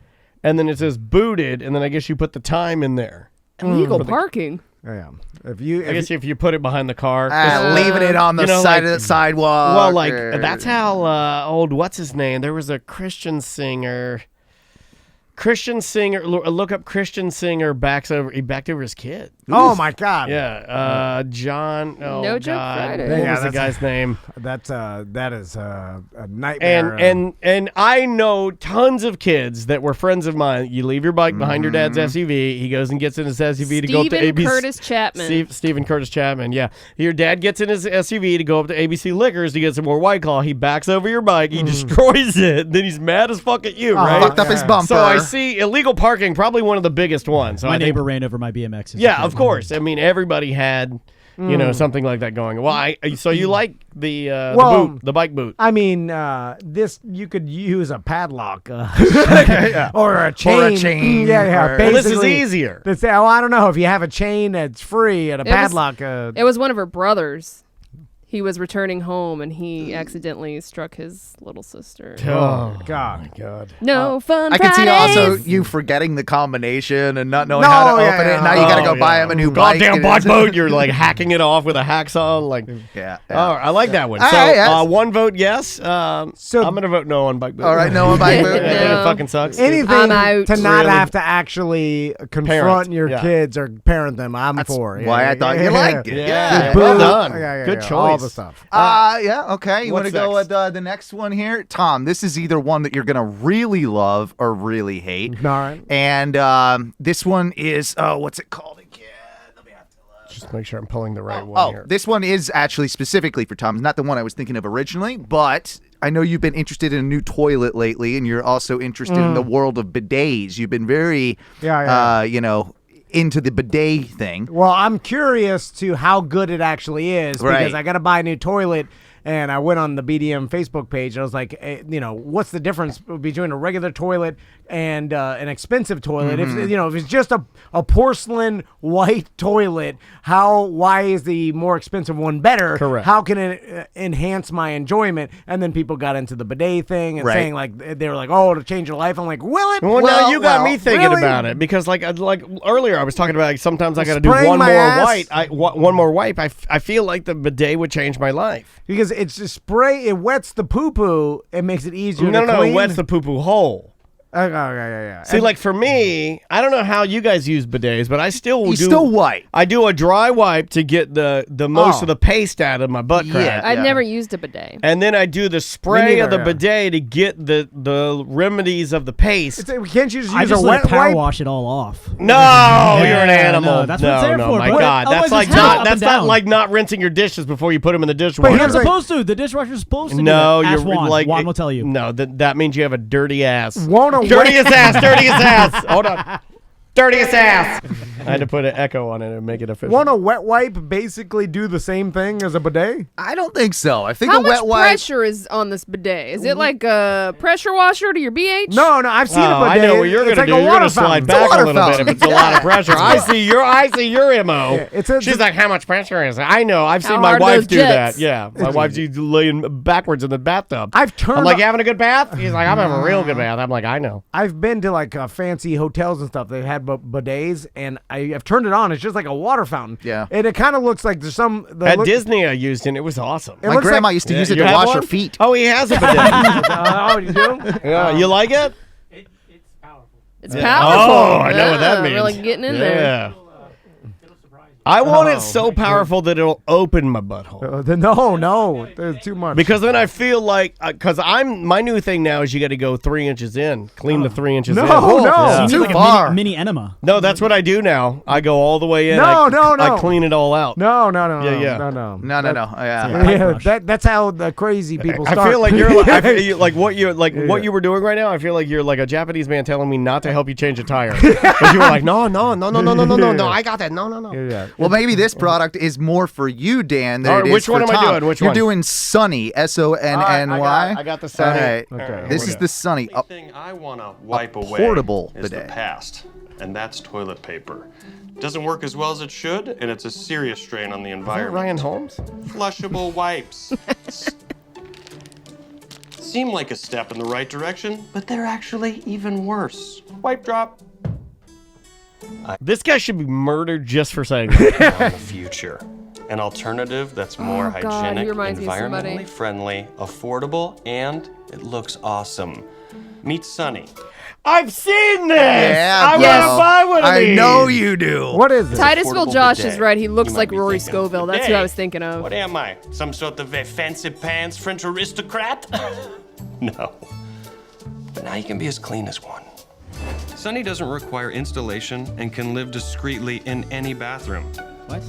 D: and then it says booted, and then I guess you put the time in there.
F: Illegal parking.
E: Yeah.
D: I guess if you put it behind the car,
H: Leaving it on the
D: you know,
H: side
D: like-
H: of the sidewalk.
D: well, like
H: or-
D: that's how old what's his name? There was a Christian singer. Look up Christian singer he backed over his kid.
E: Oh my God.
D: Yeah, John. Oh
F: No Joke
D: God,
F: Friday.
D: what
E: Yeah,
D: was the
E: that's-
D: guy's name?
E: that is a nightmare.
D: And I know tons of kids that were friends of mine. You leave your bike behind your dad's SUV. He goes and gets in his SUV to go up to
F: Stephen
D: ABC.
F: Curtis Chapman.
D: Stephen Curtis Chapman, yeah. Your dad gets in his SUV to go up to ABC Liquors to get some more White Claw. He backs over your bike. He destroys it. Then he's mad as fuck at you, right?
H: Fucked up his bumper.
D: So I see illegal parking, probably one of the biggest ones. So
G: My
D: I think-
G: neighbor ran over my BMX.
D: yeah, of course. I mean, everybody had, something like that going. Well, so you like the boot, the bike boot?
E: I mean, this you could use a padlock or a chain.
H: Or a chain.
E: Yeah.
D: Well, this is
E: basically,
D: easier.
E: I don't know if you have a chain that's free and a padlock.
F: It was one of her brothers. He was returning home and he accidentally struck his little sister.
E: Oh, God.
D: My God.
F: No fun
H: I can see
F: Fridays.
H: also you forgetting the combination and not knowing how to open it. Now you got to go buy him a new bike.
D: Goddamn bike boat. You're like hacking it off with a hacksaw. Like,
H: yeah.
D: Oh, I like that one.
H: All
D: So,
H: right, yes.
D: one vote yes. So I'm going to vote no on bike boat.
H: All right, no on bike boat.
D: I think it fucking sucks.
E: Anything
F: I'm out.
E: to not
D: Really?
E: have to actually confront
D: Parent,
E: your
D: yeah.
E: kids or parent them, I'm for.
H: why I thought you liked it.
D: Yeah.
E: Boo.
D: Well done.
E: Good
D: Good
E: choice. All
D: choice.
E: the stuff.
H: Yeah, okay. You want to
D: what's
H: go
D: next?
H: with the next one here? Tom, this is either one that you're going to really love or really hate.
E: All right.
H: And this one is, what's it called again?
D: Just make sure I'm pulling the right one here.
H: This one is actually specifically for Tom. It's not the one I was thinking of originally, but I know you've been interested in a new toilet lately, and you're also interested in the world of bidets. You've been very, into the bidet thing.
E: Well, I'm curious to how good it actually is because
H: Right.
E: I got to buy a new toilet. And I went on the BDM Facebook page. I was like, what's the difference between a regular toilet and an expensive toilet? If if it's just a porcelain white toilet, why is the more expensive one better?
D: Correct.
E: How can it enhance my enjoyment? And then people got into the bidet thing and
H: Right.
E: saying like they were like, oh, it'll change your life. I'm like, will it?
D: Well, now you got me thinking
E: really?
D: about it because, like earlier, I was talking about sometimes I got to do
E: Spraying
D: one
E: my
D: more
E: ass.
D: one more wipe. I feel like the bidet would change my life.
E: Because it's just spray. It wets the poo poo. It makes it easier.
D: No,
E: to
D: no,
E: clean.
D: it wets the poo poo hole.
E: Yeah.
D: See, like for me, I don't know how you guys use bidets, but I still
H: You
D: do.
H: still wipe.
D: I do a dry wipe to get the most of the paste out of my butt crack.
F: I've never used a bidet.
D: And then I do the spray
E: neither,
D: of the
E: yeah.
D: bidet to get the remedies of the paste.
E: Can't you just
G: I
E: use
G: just
E: a
G: let
E: wet
G: it power
E: wipe?
G: wash it all off.
D: No, you're an animal.
G: No, that's what it's there for.
D: my
G: bro.
D: God,
G: Otherwise
D: that's like
G: it's
D: not
G: up
D: that's
G: and
D: not
G: down.
D: like not rinsing your dishes before you put them in the
E: But
D: dishwasher.
G: You're
E: here's
G: not
E: like-
G: supposed to. The dishwasher's supposed to.
D: No,
G: do that. Ask
D: you're
G: Juan.
D: like
G: Juan will tell you.
D: No, that means you have a dirty ass.
E: Won't a
D: Dirtiest ass, dirtiest ass. Hold on. Dirtiest ass. I had to put an echo on it and make it official.
E: Won't a wet wipe basically do the same thing as a bidet?
H: I don't think so. I think
F: How
H: a
F: much
H: wet wipe.
F: pressure is on this bidet? Is it like a pressure washer to your BH?
E: No, I've seen a
D: Oh,
E: bidet.
D: I know what you're
E: It's
D: gonna
E: like
D: do.
E: a
D: You're
E: water
D: gonna slide
E: fountain.
D: back a
H: water
D: little bit if
H: fountain.
D: it's a lot of pressure. I see your MO.
E: Yeah, it's
D: She's like, how much pressure is it? I know. I've
F: How
D: seen my
F: hard are
D: wife
F: those
D: do
F: jets?
D: that. Yeah, my wife's laying backwards in the bathtub.
E: I've turned.
D: I'm like, you having a good bath? He's like, I'm having a real good bath. I'm like, I know.
E: I've been to like fancy hotels and stuff. They've had bidets, and I've turned it on. It's just like a water fountain.
H: Yeah.
E: And it kind of looks like there's some.
D: At Disney, I used it. And it was awesome.
E: It
H: My
E: looks
H: grandma
E: like-
H: used to use it
D: You
H: to
D: have
H: wash her
D: one?
H: feet.
D: Oh, he has a bidet.
E: Oh, you do?
D: Yeah, you like it?
F: It's powerful.
D: Oh, I know what that means.
F: Really getting in there.
D: Yeah. I want it so powerful that it'll open my butthole.
E: No, there's too much.
D: Because then I feel like, because my new thing now is you got to go 3 inches in, clean the 3 inches in.
E: No.
D: Yeah.
G: You
H: Too
G: need like
H: far.
G: a mini enema.
D: No, that's what I do now. I go all the way in.
E: No.
D: I clean it all out.
E: No.
D: Yeah.
E: No.
H: No.
E: Yeah,
G: brush.
E: that's how the crazy people start.
D: I feel like what you were doing right now. I feel like you're like a Japanese man telling me not to help you change a tire. Because you were like, no, I got that. No.
E: Yeah.
H: Well, maybe this product is more for you, Dan, than
D: All right,
H: it is
D: which
H: for
D: one am I
H: Tom.
D: doing? Which
H: You're
D: one?
H: doing Sunny, SONNY.
D: I got the Sunny.
H: All right.
E: Okay.
H: This is the Sunny.
Q: The thing I want to wipe away
H: portable
Q: is the
H: bidet.
Q: past, and that's toilet paper. Doesn't work as well as it should, and it's a serious strain on the
D: Is that
Q: environment.
D: Ryan Holmes?
Q: Flushable wipes. Seem like a step in the right direction, but they're actually even worse. Wipe drop.
D: This guy should be murdered just for saying that.
Q: On the future. An alternative that's more
F: Oh, God, he
Q: hygienic,
F: reminds me of somebody.
Q: environmentally friendly, affordable, and it looks awesome. Meet Sunny.
D: I've seen this.
H: Yeah,
D: I
H: bro.
D: want to buy one of these.
H: I know you do.
E: What is it?
F: Titusville
Q: Affordable
F: Josh
Q: bidet.
F: is right. He looks
Q: You might
F: like
Q: be
F: Rory
Q: thinking,
F: Scovel. That's who
Q: "Hey,
F: I was thinking of.
Q: What am I? Some sort of a fancy pants French aristocrat? No. But now you can be as clean as one. Sunny doesn't require installation and can live discreetly in any bathroom.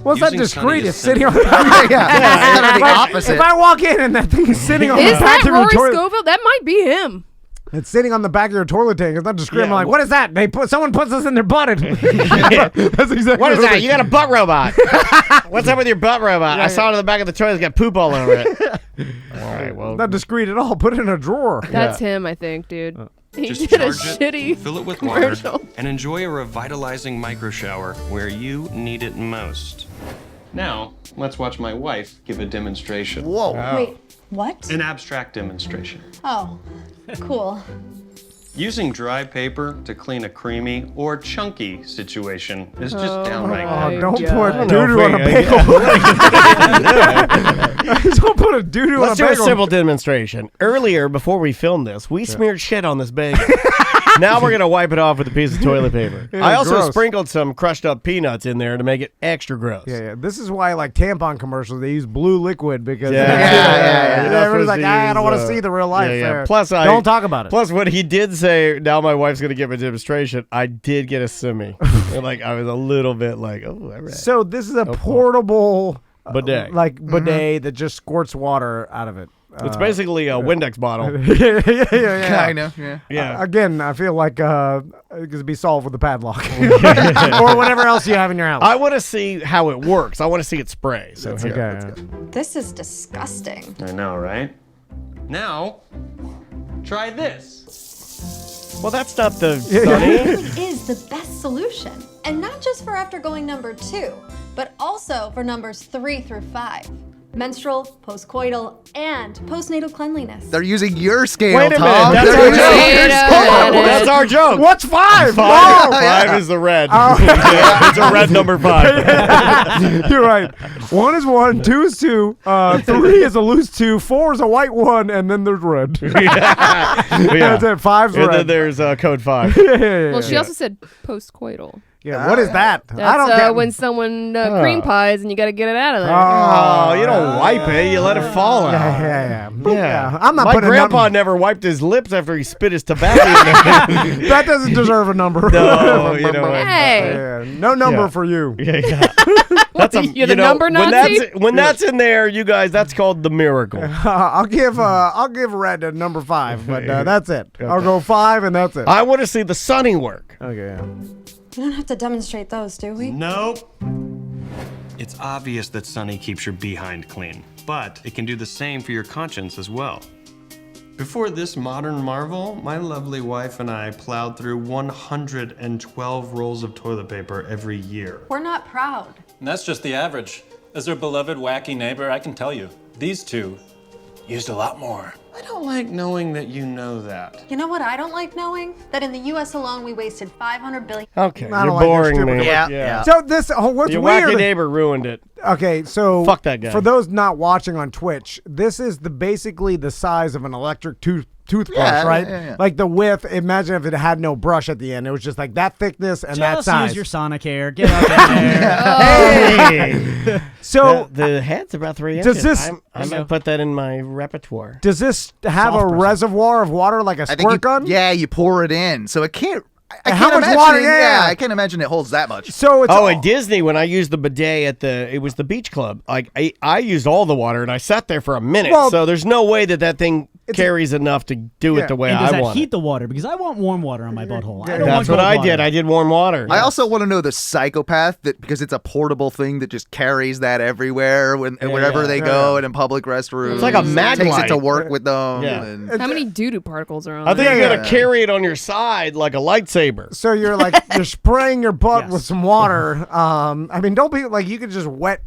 E: What's that
Q: Using
E: discreet?
Q: Sunny is
E: It's sitting on.
Q: simple.
H: Yeah, it's kind of the opposite.
E: If I walk in and that thing is sitting on
F: Is
E: the
F: that
E: bathroom
F: Rory
E: toilet,
F: Scovel? That might be him.
E: it's sitting on the back of your toilet tank. It's not discreet. I'm
D: Yeah,
E: like, what is that? Someone puts this in their butt. That's exactly
D: What is
E: it
D: that? You got a butt robot. What's up with your butt robot? I saw it in the back of the toilet. It's got poop all over it. All right, well.
E: Not discreet at all. Put it in a drawer.
F: That's him, I think, dude. He
Q: Just
F: did a
Q: charge it,
F: shitty
Q: fill it with
F: commercial.
Q: water, and enjoy a revitalizing micro shower where you need it most. Now, let's watch my wife give a demonstration.
H: Whoa.
R: Wait, what?
Q: An abstract demonstration.
R: Oh, cool.
Q: Using dry paper to clean a creamy or chunky situation is just downright.
E: Don't put doo-doo on a bagel. Don't put a doo-doo on a
D: Let's do
E: bagel.
D: a simple demonstration. Earlier, before we filmed this, we smeared shit on this bagel. Now we're going to wipe it off with a piece of toilet paper.
E: Yeah,
D: I also
E: gross.
D: sprinkled some crushed up peanuts in there to make it extra gross.
E: Yeah. This is why, like tampon commercials, they use blue liquid because everyone's like, I don't want to see the real life. there.
D: Plus,
E: don't talk about it.
D: Plus, when he did say, "Now my wife's going to give a demonstration," I did get a simi. Like I was a little bit like, "Oh, all right."
E: So this is a portable
D: bidet,
E: bidet that just squirts water out of it.
D: It's basically a Windex bottle.
E: yeah.
H: Kind of, yeah.
D: Yeah.
E: Again, I feel like it could be solved with a padlock or whatever else you have in your house.
D: I want to see how it works. I want to see it spray. So
E: That's
D: here.
E: okay.
R: This is disgusting.
Q: I know, right? Now, try this.
D: Well, that's not the Sunny.
S: It is the best solution. And not just for after going number 2, but also for numbers 3 through 5. Menstrual, postcoital, and postnatal cleanliness.
H: They're using your scale,
D: Wait a
H: Tom.
D: minute.
H: They're
D: That's our
H: using
D: joke.
H: your scale.
D: That's our joke.
E: What's 5?
D: Five,
E: Oh.
D: five is the red.
E: Oh.
D: It's a red number 5.
E: You're right. 1 is 1, 2 is 2, 3 is a loose 2, 4 is a white 1, and then there's red.
D: Yeah.
E: That's it. 5's
D: And
E: red.
D: then there's code 5.
F: Well, she also said postcoital.
E: Yeah, what is that?
F: That's
E: I don't get
F: when someone cream pies and you got to get it out of there.
D: Oh, you don't wipe it. You let it fall out.
E: Yeah. I'm not
D: My
E: putting
D: grandpa never wiped his lips after he spit his tobacco in there.
E: That doesn't deserve a number.
D: No, you know what?
F: Hey.
E: Yeah, no number for you.
D: Yeah. That's
F: You're the number Nazi?
D: When that's in there, you guys, that's called the miracle.
E: I'll give red a number 5, but that's it. I'll go 5 and that's it.
D: I want to see the Sunny work.
E: Okay.
S: We don't have to demonstrate those, do we?
Q: Nope. It's obvious that Sunny keeps your behind clean, but it can do the same for your conscience as well. Before this modern marvel, my lovely wife and I plowed through 112 rolls of toilet paper every year.
S: We're not proud.
T: And that's just the average. As their beloved wacky neighbor, I can tell you, these two used a lot more.
Q: I don't like knowing that you know that.
S: You know what I don't like knowing? That in the U.S. alone, we wasted $500 billion.
D: Okay,
E: I
D: you're
E: don't like your
D: boring
E: stupid-
D: me.
H: Yeah.
E: So this, what's
D: Your
E: weird?
D: wacky neighbor ruined it.
E: Okay, so
D: Fuck that guy.
E: For those not watching on Twitch, this is basically the size of an electric toothbrush,
H: Yeah,
E: right?
H: yeah.
E: Like the width. Imagine if it had no brush at the end. It was just like that thickness and that
G: Just
E: size.
G: use your Sonic hair. Get up in there.
E: Hey! So
D: the head's about 3
E: does
D: inches.
E: this-
D: I'm gonna put that in my repertoire.
E: does this have a reservoir of water like a
H: I think
E: squirt gun?
H: Yeah, you pour it in, so it can't. I
E: How
H: can't
E: much
H: imagine
E: water?
H: it-
E: Yeah.
H: I can't imagine it holds that much.
E: So it's
D: at Disney, when I used the bidet it was the beach club. Like I used all the water and I sat there for a minute.
E: Well,
D: so there's no way that thing carries enough to do it the way
G: And does
D: I
G: that
D: want.
G: heat the water? Because I want warm water on my butthole. I don't
D: That's
G: want
D: what
G: cold
D: I
G: water.
D: did. I did warm water.
H: I also want to know the psychopath that, because it's a portable thing that just carries that everywhere wherever they go and in public restrooms.
D: It's like a mag
H: Takes it
D: light.
H: to work with them.
D: Yeah.
H: And
F: How many doo-doo particles are on
D: I think
F: there?
D: you're gonna carry it on your side like a lightsaber.
E: So you're like you're spraying your butt with some water. I mean, don't be like you could just wet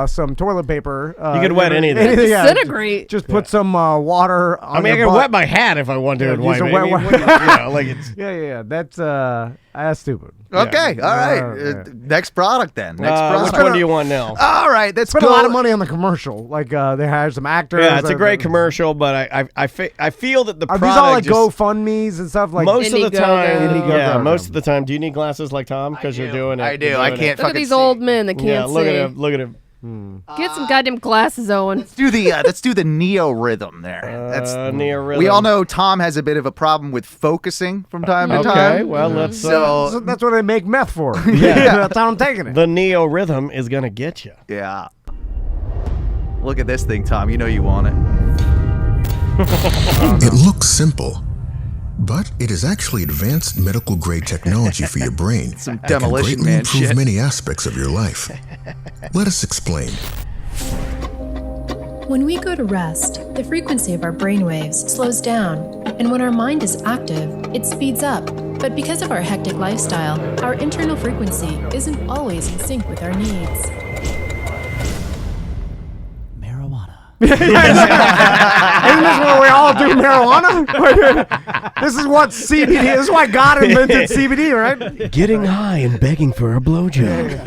E: some toilet paper.
D: You could wet anything.
F: Disintegrate.
E: Just put some water on
D: I mean, I
E: your
D: can
E: butt.
D: wet my hat if I want to.
E: Yeah,
D: and
E: use
D: wipe
E: a
D: it.
E: wet
D: I mean,
E: wipe.
D: what do you- like it's.
E: Yeah. That's stupid.
H: Okay, all right.
E: Yeah.
H: Next product then. Next
D: Which
H: product.
D: one do you want now?
H: All right, let's
E: Spent
H: go.
E: a lot of money on the commercial. Like they hired some actors.
D: Yeah, it's a great commercial, but I feel that the
E: Are
D: product
E: these all like
D: just,
E: GoFundMes and stuff like
D: most of the time.
E: Indiegogo.
D: Yeah, most of the time. Do you need glasses like Tom? Because you're doing it.
H: I do.
D: You're
H: I
D: doing
H: can't
D: it.
F: Look at these old men that can't
D: Yeah, look
F: see.
D: at him. Look at him.
F: Get some goddamn glasses, Owen.
H: Let's do the neo rhythm there. That's
D: neo rhythm.
H: We all know Tom has a bit of a problem with focusing from time to time.
D: Okay, well let's.
H: So
E: that's what they make meth for.
D: Yeah.
E: That's how I'm taking it.
D: The neo rhythm is gonna get you.
H: yeah. Look at this thing, Tom. You know you want it.
U: It looks simple, but it is actually advanced medical grade technology for your brain.
H: Some
U: that can
H: Demolition
U: greatly
H: Man
U: improve
H: shit.
U: many aspects of your life. Let us explain.
V: When we go to rest, the frequency of our brainwaves slows down, and when our mind is active, it speeds up. But because of our hectic lifestyle, our internal frequency isn't always in sync with our needs.
E: Isn't this where we all do marijuana? This is what CBD. This is why God invented CBD, right?
D: Getting high and begging for a blowjob.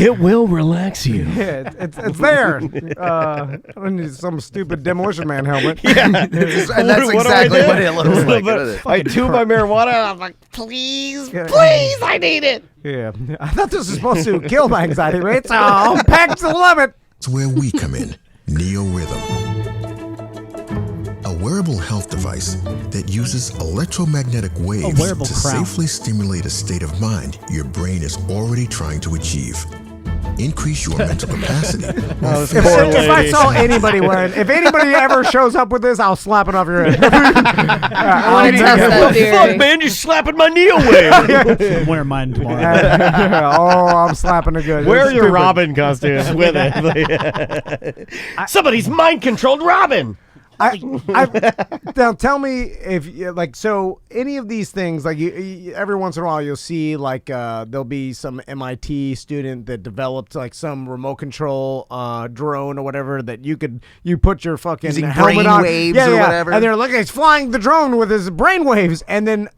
D: It will relax you.
E: Yeah, it's there. I don't need some stupid Demolition Man helmet.
D: Yeah.
H: And that's exactly what it looks like.
D: I tube my marijuana. I'm like, please, I need it.
E: Yeah, I thought this was supposed to kill my anxiety rate, so I'm packed to the limit.
U: It's where we come in. NeoRhythm. A wearable health device that uses electromagnetic waves
G: wearable
U: to
G: crown.
U: safely stimulate a state of mind your brain is already trying to achieve. Increase your mental capacity.
E: If I saw anybody wearing, if anybody ever shows up with this, I'll slap it off your head.
F: I test that
D: What the
F: theory.
D: fuck, man? You're slapping my Neo wave.
G: I'm wearing mine tomorrow.
E: Oh, I'm slapping it good.
D: Wear
E: It's
D: your
E: stupid.
D: Robin costumes with it. Somebody's mind controlled Robin.
E: Now tell me if like so any of these things like you every once in a while you'll see like there'll be some MIT student that developed like some remote control drone or whatever that you put your fucking
H: Using
E: helmet on,
H: brain waves or whatever.
E: and they're like he's flying the drone with his brain waves, and then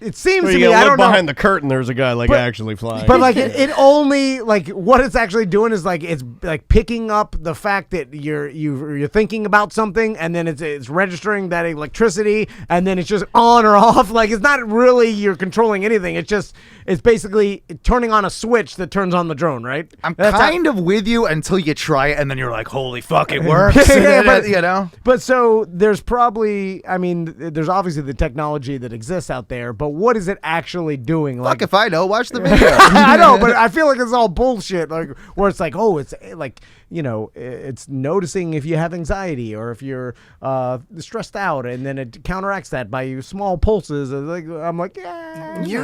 E: it seems
D: Well,
E: to
D: you
E: me
D: gotta
E: I
D: look
E: don't know.
D: behind the curtain. There's a guy like
E: But-
D: actually flying.
E: But like it only like what it's actually doing is like it's like picking up the fact that you're thinking about something, and then it's registering that electricity, and then it's just on or off. Like it's not really you're controlling anything. It's basically turning on a switch that turns on the drone, right?
H: I'm kind of with you until you try it, and then you're like, holy fuck, it works.
E: Yeah, but,
H: you know?
E: But so there's probably, I mean, there's obviously the technology that exists out there, but what is it actually doing? Like,
H: Fuck if I know. Watch the video.
E: I know, but I feel like it's all bullshit. Like where it's like, oh, it's like it's noticing if you have anxiety or if you're stressed out, and then it counteracts that by small pulses. Like I'm like, yeah,
H: You're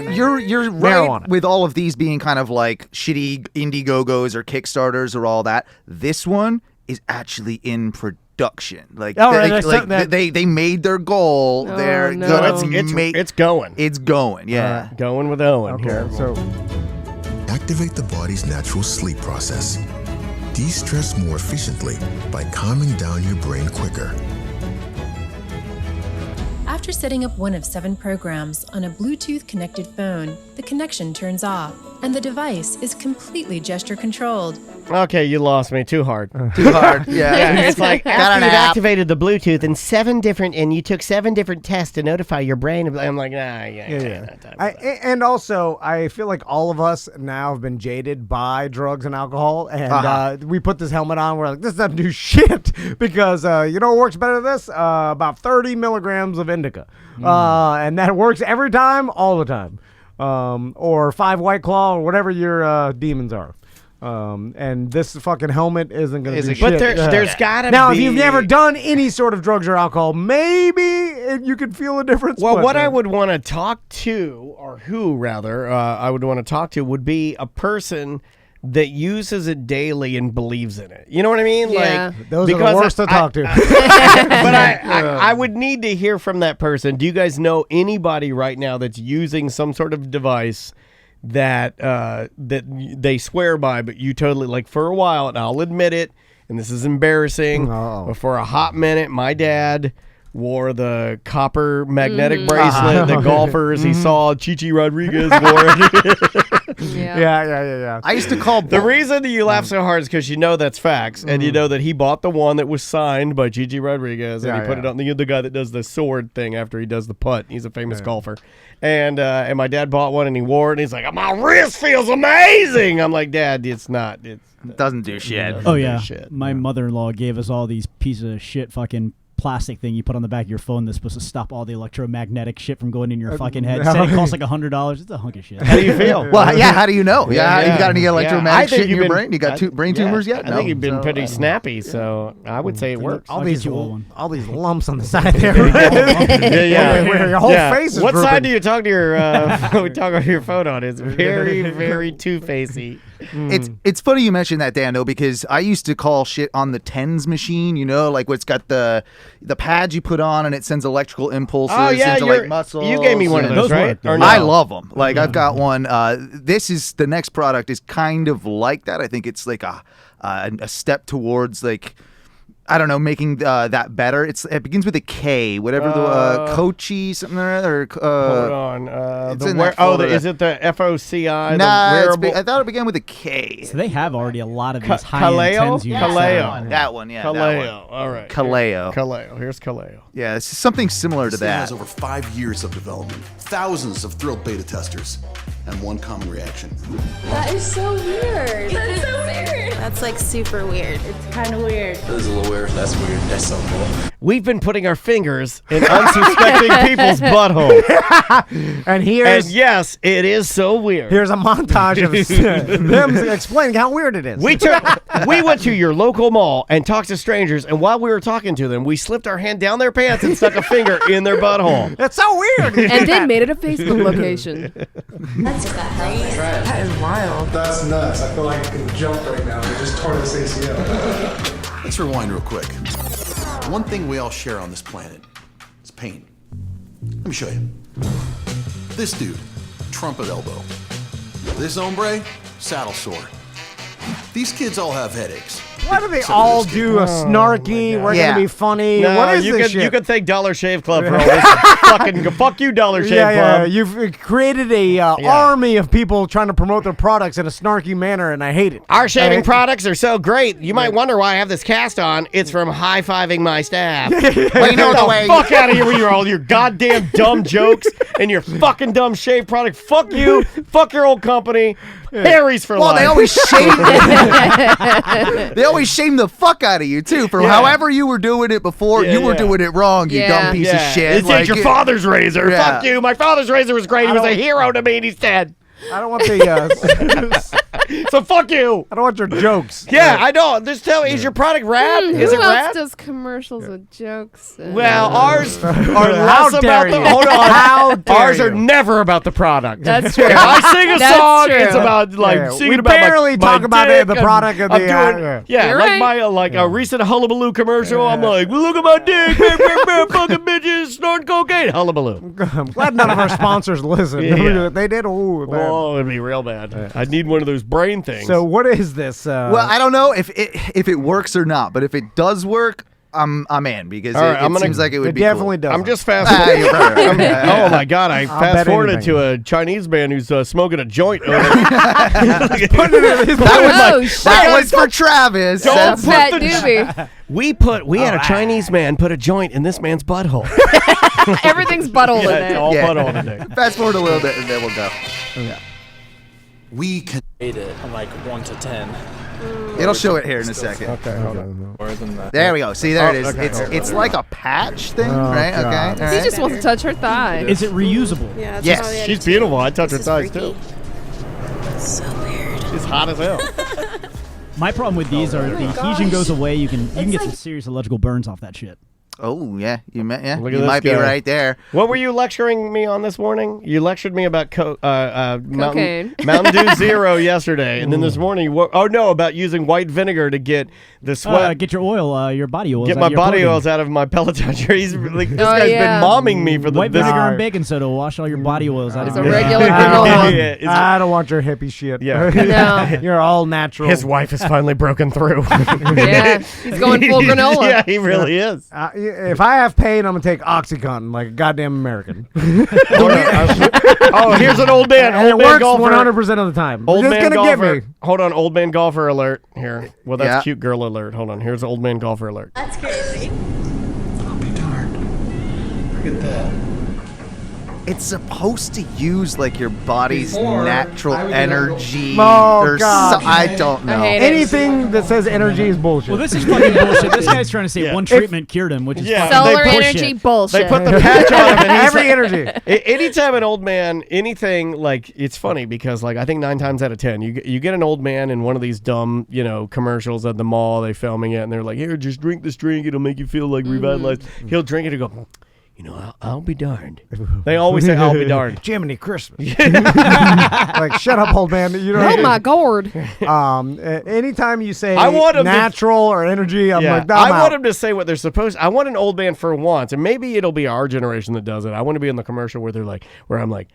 H: right
E: marijuana.
H: with all of these being kind of like shitty Indiegogos or Kickstarters or all that. This one is actually in production. Like,
E: Oh, right, that's something
H: they made their goal.
F: Oh,
H: They're
F: no.
H: gonna
D: It's going.
H: It's going. Yeah.
D: Going with Owen
E: Okay,
D: here.
E: so
U: Activate the body's natural sleep process. De-stress more efficiently by calming down your brain quicker.
V: After setting up one of 7 programs on a Bluetooth connected phone, the connection turns off, and the device is completely gesture controlled.
D: Okay, you lost me too hard.
H: Too hard. Yeah.
D: It's like
I: After
D: after
I: you've
D: you've
I: activated the Bluetooth and you took 7 different tests to notify your brain. I'm like, nah, yeah.
E: And also, I feel like all of us now have been jaded by drugs and alcohol, and we put this helmet on. We're like, this doesn't do shit because you know what works better than this? About 30 milligrams of indica, and that works every time, all the time, or 5 White Claw or whatever your demons are. And this fucking helmet isn't going to do shit.
I: But there's gotta
E: now,
I: be...
E: if you've never done any sort of drugs or alcohol, maybe you could feel a difference.
D: Well,
E: but,
D: what I would want to talk to, or who rather, I would want to talk to would be a person that uses it daily and believes in it. You know what I mean?
F: Yeah.
D: Like
E: those are the worst to talk to.
D: But I would need to hear from that person. Do you guys know anybody right now that's using some sort of device that that they swear by, but you totally, like, for a while, and I'll admit it, and this is embarrassing, but for a hot minute, my dad wore the copper magnetic bracelet that golfers he saw Chichi Rodriguez wore it.
E: Yeah.
H: I used to call
D: The reason that you laugh so hard is because you know that's facts, and you know that he bought the one that was signed by Chichi Rodriguez, and he put it on the guy that does the sword thing after he does the putt. He's a famous golfer. And my dad bought one, and he wore it, and he's like, my wrist feels amazing. I'm like, Dad, it's not. It
H: doesn't do shit.
G: Oh yeah, my mother-in-law gave us all these pieces of shit fucking plastic thing you put on the back of your phone that's supposed to stop all the electromagnetic shit from going in your fucking head. Said it costs like $100. It's a hunk of shit.
D: How do you feel?
H: Well, yeah. How do you know? Yeah. You got any electromagnetic shit in your
D: been-
H: brain? You got brain tumors yet?
D: I think you've been pretty snappy, so I would say it works.
E: all
G: I'll
E: these
G: get you all one.
E: all these lumps on the side there.
D: Yeah.
E: Your whole face is
D: What
E: drooping.
D: side do you talk to your your phone on? It's very, very two-facey.
H: It's funny you mentioned that, Dan, though, because I used to call shit on the TENS machine, you know, like what's got the pads you put on and it sends electrical impulses into like muscles.
D: You gave me one of those, right? Or no?
H: I love them. Like I've got one. This is the next product is kind of like that. I think it's like a step towards like I don't know, making that better. It begins with a K, whatever the Kochi something or
D: hold on.
H: It's in that folder.
D: Is it the FOCI?
H: Nah,
D: the wearable?
H: I thought it began with a K.
G: So they have already a lot of these high-end tens units.
H: That one, yeah.
D: Kaleo. All right.
H: Kaleo.
D: Kaleo. Here's Kaleo.
H: Yeah, it's something similar to
A: This thing
H: that.
A: has over 5 years of development, thousands of thrilled beta testers, and one common reaction.
B: That is so weird. That's so weird. That's like super weird. It's kind of weird.
A: This is a little weird. That's weird. That's so cool.
D: We've been putting our fingers in unsuspecting people's buttholes.
E: And
D: yes, it is so weird.
E: Here's a montage of them explaining how weird it is.
D: We went to your local mall and talked to strangers, and while we were talking to them, we slipped our hand down their pants and stuck a finger in their butthole.
E: That's so weird.
F: And then made it a Facebook location.
B: That's crazy. That is wild.
M: That's nuts. I feel like I can jump right now. I just tore this ACL.
A: Let's rewind real quick. One thing we all share on this planet is pain. Let me show you. This dude, trumpet elbow. This hombre, saddle sore. These kids all have headaches.
E: Why do they all do a snarky? We're going to be funny.
D: No,
E: what is
D: you
E: this
D: could,
E: shit?
D: You could thank Dollar Shave Club for all this fucking fuck you, Dollar Shave Club.
E: Yeah, you've created a army of people trying to promote their products in a snarky manner, and I hate it.
I: Our shaving products are so great. You might wonder why I have this cast on. It's from high-fiving my staff.
D: Well, you know the way. Fuck out of here with all your goddamn dumb jokes and your fucking dumb shave product. Fuck you. Fuck your old company. Harry's for life.
H: They always shame the fuck out of you too for however you were doing it before. You were doing it wrong, you dumb piece of shit.
D: It's your father's razor. Fuck you. My father's razor was great. He was a hero to me, and he's dead.
E: I don't want the.
D: So fuck you.
E: I don't want your jokes.
D: Yeah, I know. Just tell me, is your product rap? Is it
F: Who else
D: rap?
F: does commercials with jokes?
D: Well, ours are less about the. Hold on. Ours are never about the product.
F: That's true.
D: If I sing a
F: That's
D: song,
F: true.
D: it's about singing
E: we
D: about
E: barely talk about
D: dick
E: the
D: and
E: product of
D: I'm
E: the.
D: doing,
F: You're right.
D: a recent Hullabaloo commercial. I'm like, look at my dick, fucking bitches snorting cocaine. Hullabaloo.
E: I'm glad none of our sponsors listen.
D: Yeah.
E: They did.
D: Oh, it'd be real bad. I need one of those brain things.
E: So what is this?
H: Well, I don't know if it works or not, but if it does work, I'm in because it seems like it would be
E: definitely
H: cool.
E: does.
D: I'm just fast. Oh my god! I fast forwarded to a Chinese man who's smoking a joint.
H: That was for Travis.
D: Don't put
F: Fat
D: the
F: doobie.
D: We had a Chinese man put a joint in this man's butthole.
F: Everything's butthole in
D: It's
F: it.
D: all butthole today.
H: Fast forward a little bit and then we'll go.
A: We can
M: Rate it on like 1 to 10.
H: It'll show it here in a second.
E: Okay, hold on.
M: More than that.
H: There we go. See, there it is.
E: Okay,
H: It's like a patch thing, right?
E: God.
H: Okay. All
F: He
H: right.
F: just wants to touch her thigh.
G: Is it reusable?
R: Yeah,
H: Yes.
D: She's beautiful. I touch her thighs too.
R: So weird.
D: She's hot as hell.
G: My problem with these are the adhesion goes away. You can get some serious electrical burns off that shit.
H: Oh yeah, you
D: Look at
H: might
D: this
H: be
D: guy.
H: right there.
D: What were you lecturing me on this morning? You lectured me about
F: Cocaine.
D: Mountain Dew Zero yesterday, and then this morning, about using white vinegar to get the sweat.
G: Get your oil, your body oils.
D: Get
G: out
D: my
G: of your
D: body
G: clothing.
D: oils out of my Peloton. This guy's
F: yeah.
D: been momming me for
G: White
D: this.
G: vinegar and baking soda will wash all your body oils out of
F: It's
G: your
F: a regular
E: I
F: granola.
E: don't, I don't want your hippie shit.
D: Yeah.
F: No.
E: You're all natural.
D: His wife has finally broken through.
F: Yeah, he's going full granola.
D: Yeah, he really is.
E: If I have pain, I'm gonna take OxyContin like a goddamn American.
D: Here's an old man.
E: And
D: Old
E: it
D: man
E: works
D: golfer.
E: 100% of the time.
D: Old
E: it's
D: man
E: gonna
D: golfer.
E: get me.
D: Hold on, old man golfer alert. Here. Well, that's
H: Yeah.
D: cute girl alert. Hold on. Here's old man golfer alert.
R: That's crazy.
A: I'll be darned. Look at that.
H: It's supposed to use like your body's natural energy.
E: Oh,
H: or
E: God.
H: I don't know.
F: I hate it.
E: Anything that says energy is bullshit.
G: Well, this is fucking bullshit. This guy's trying to say
D: Yeah.
G: one treatment cured him, which is
D: Yeah.
G: fucking
F: Solar
D: They push
F: energy
G: it.
F: bullshit.
D: They put the patch on him, and he's
E: Every energy.
D: Anytime an old man, anything like it's funny because like I think 9 times out of 10, you get an old man in one of these dumb commercials at the mall. They filming it and they're like, here, just drink this drink. It'll make you feel like revitalized. He'll drink it and go, I'll be darned. They always say, I'll be darned.
E: Jiminy Christmas. Like, shut up, old man. You know.
F: Oh my god.
E: Anytime you say
D: I want him to-
E: natural or energy, I'm like,
D: I
E: I'm
D: want
E: out.
D: him to say what they're supposed. I want an old man for once, and maybe it'll be our generation that does it. I want to be in the commercial where I'm like,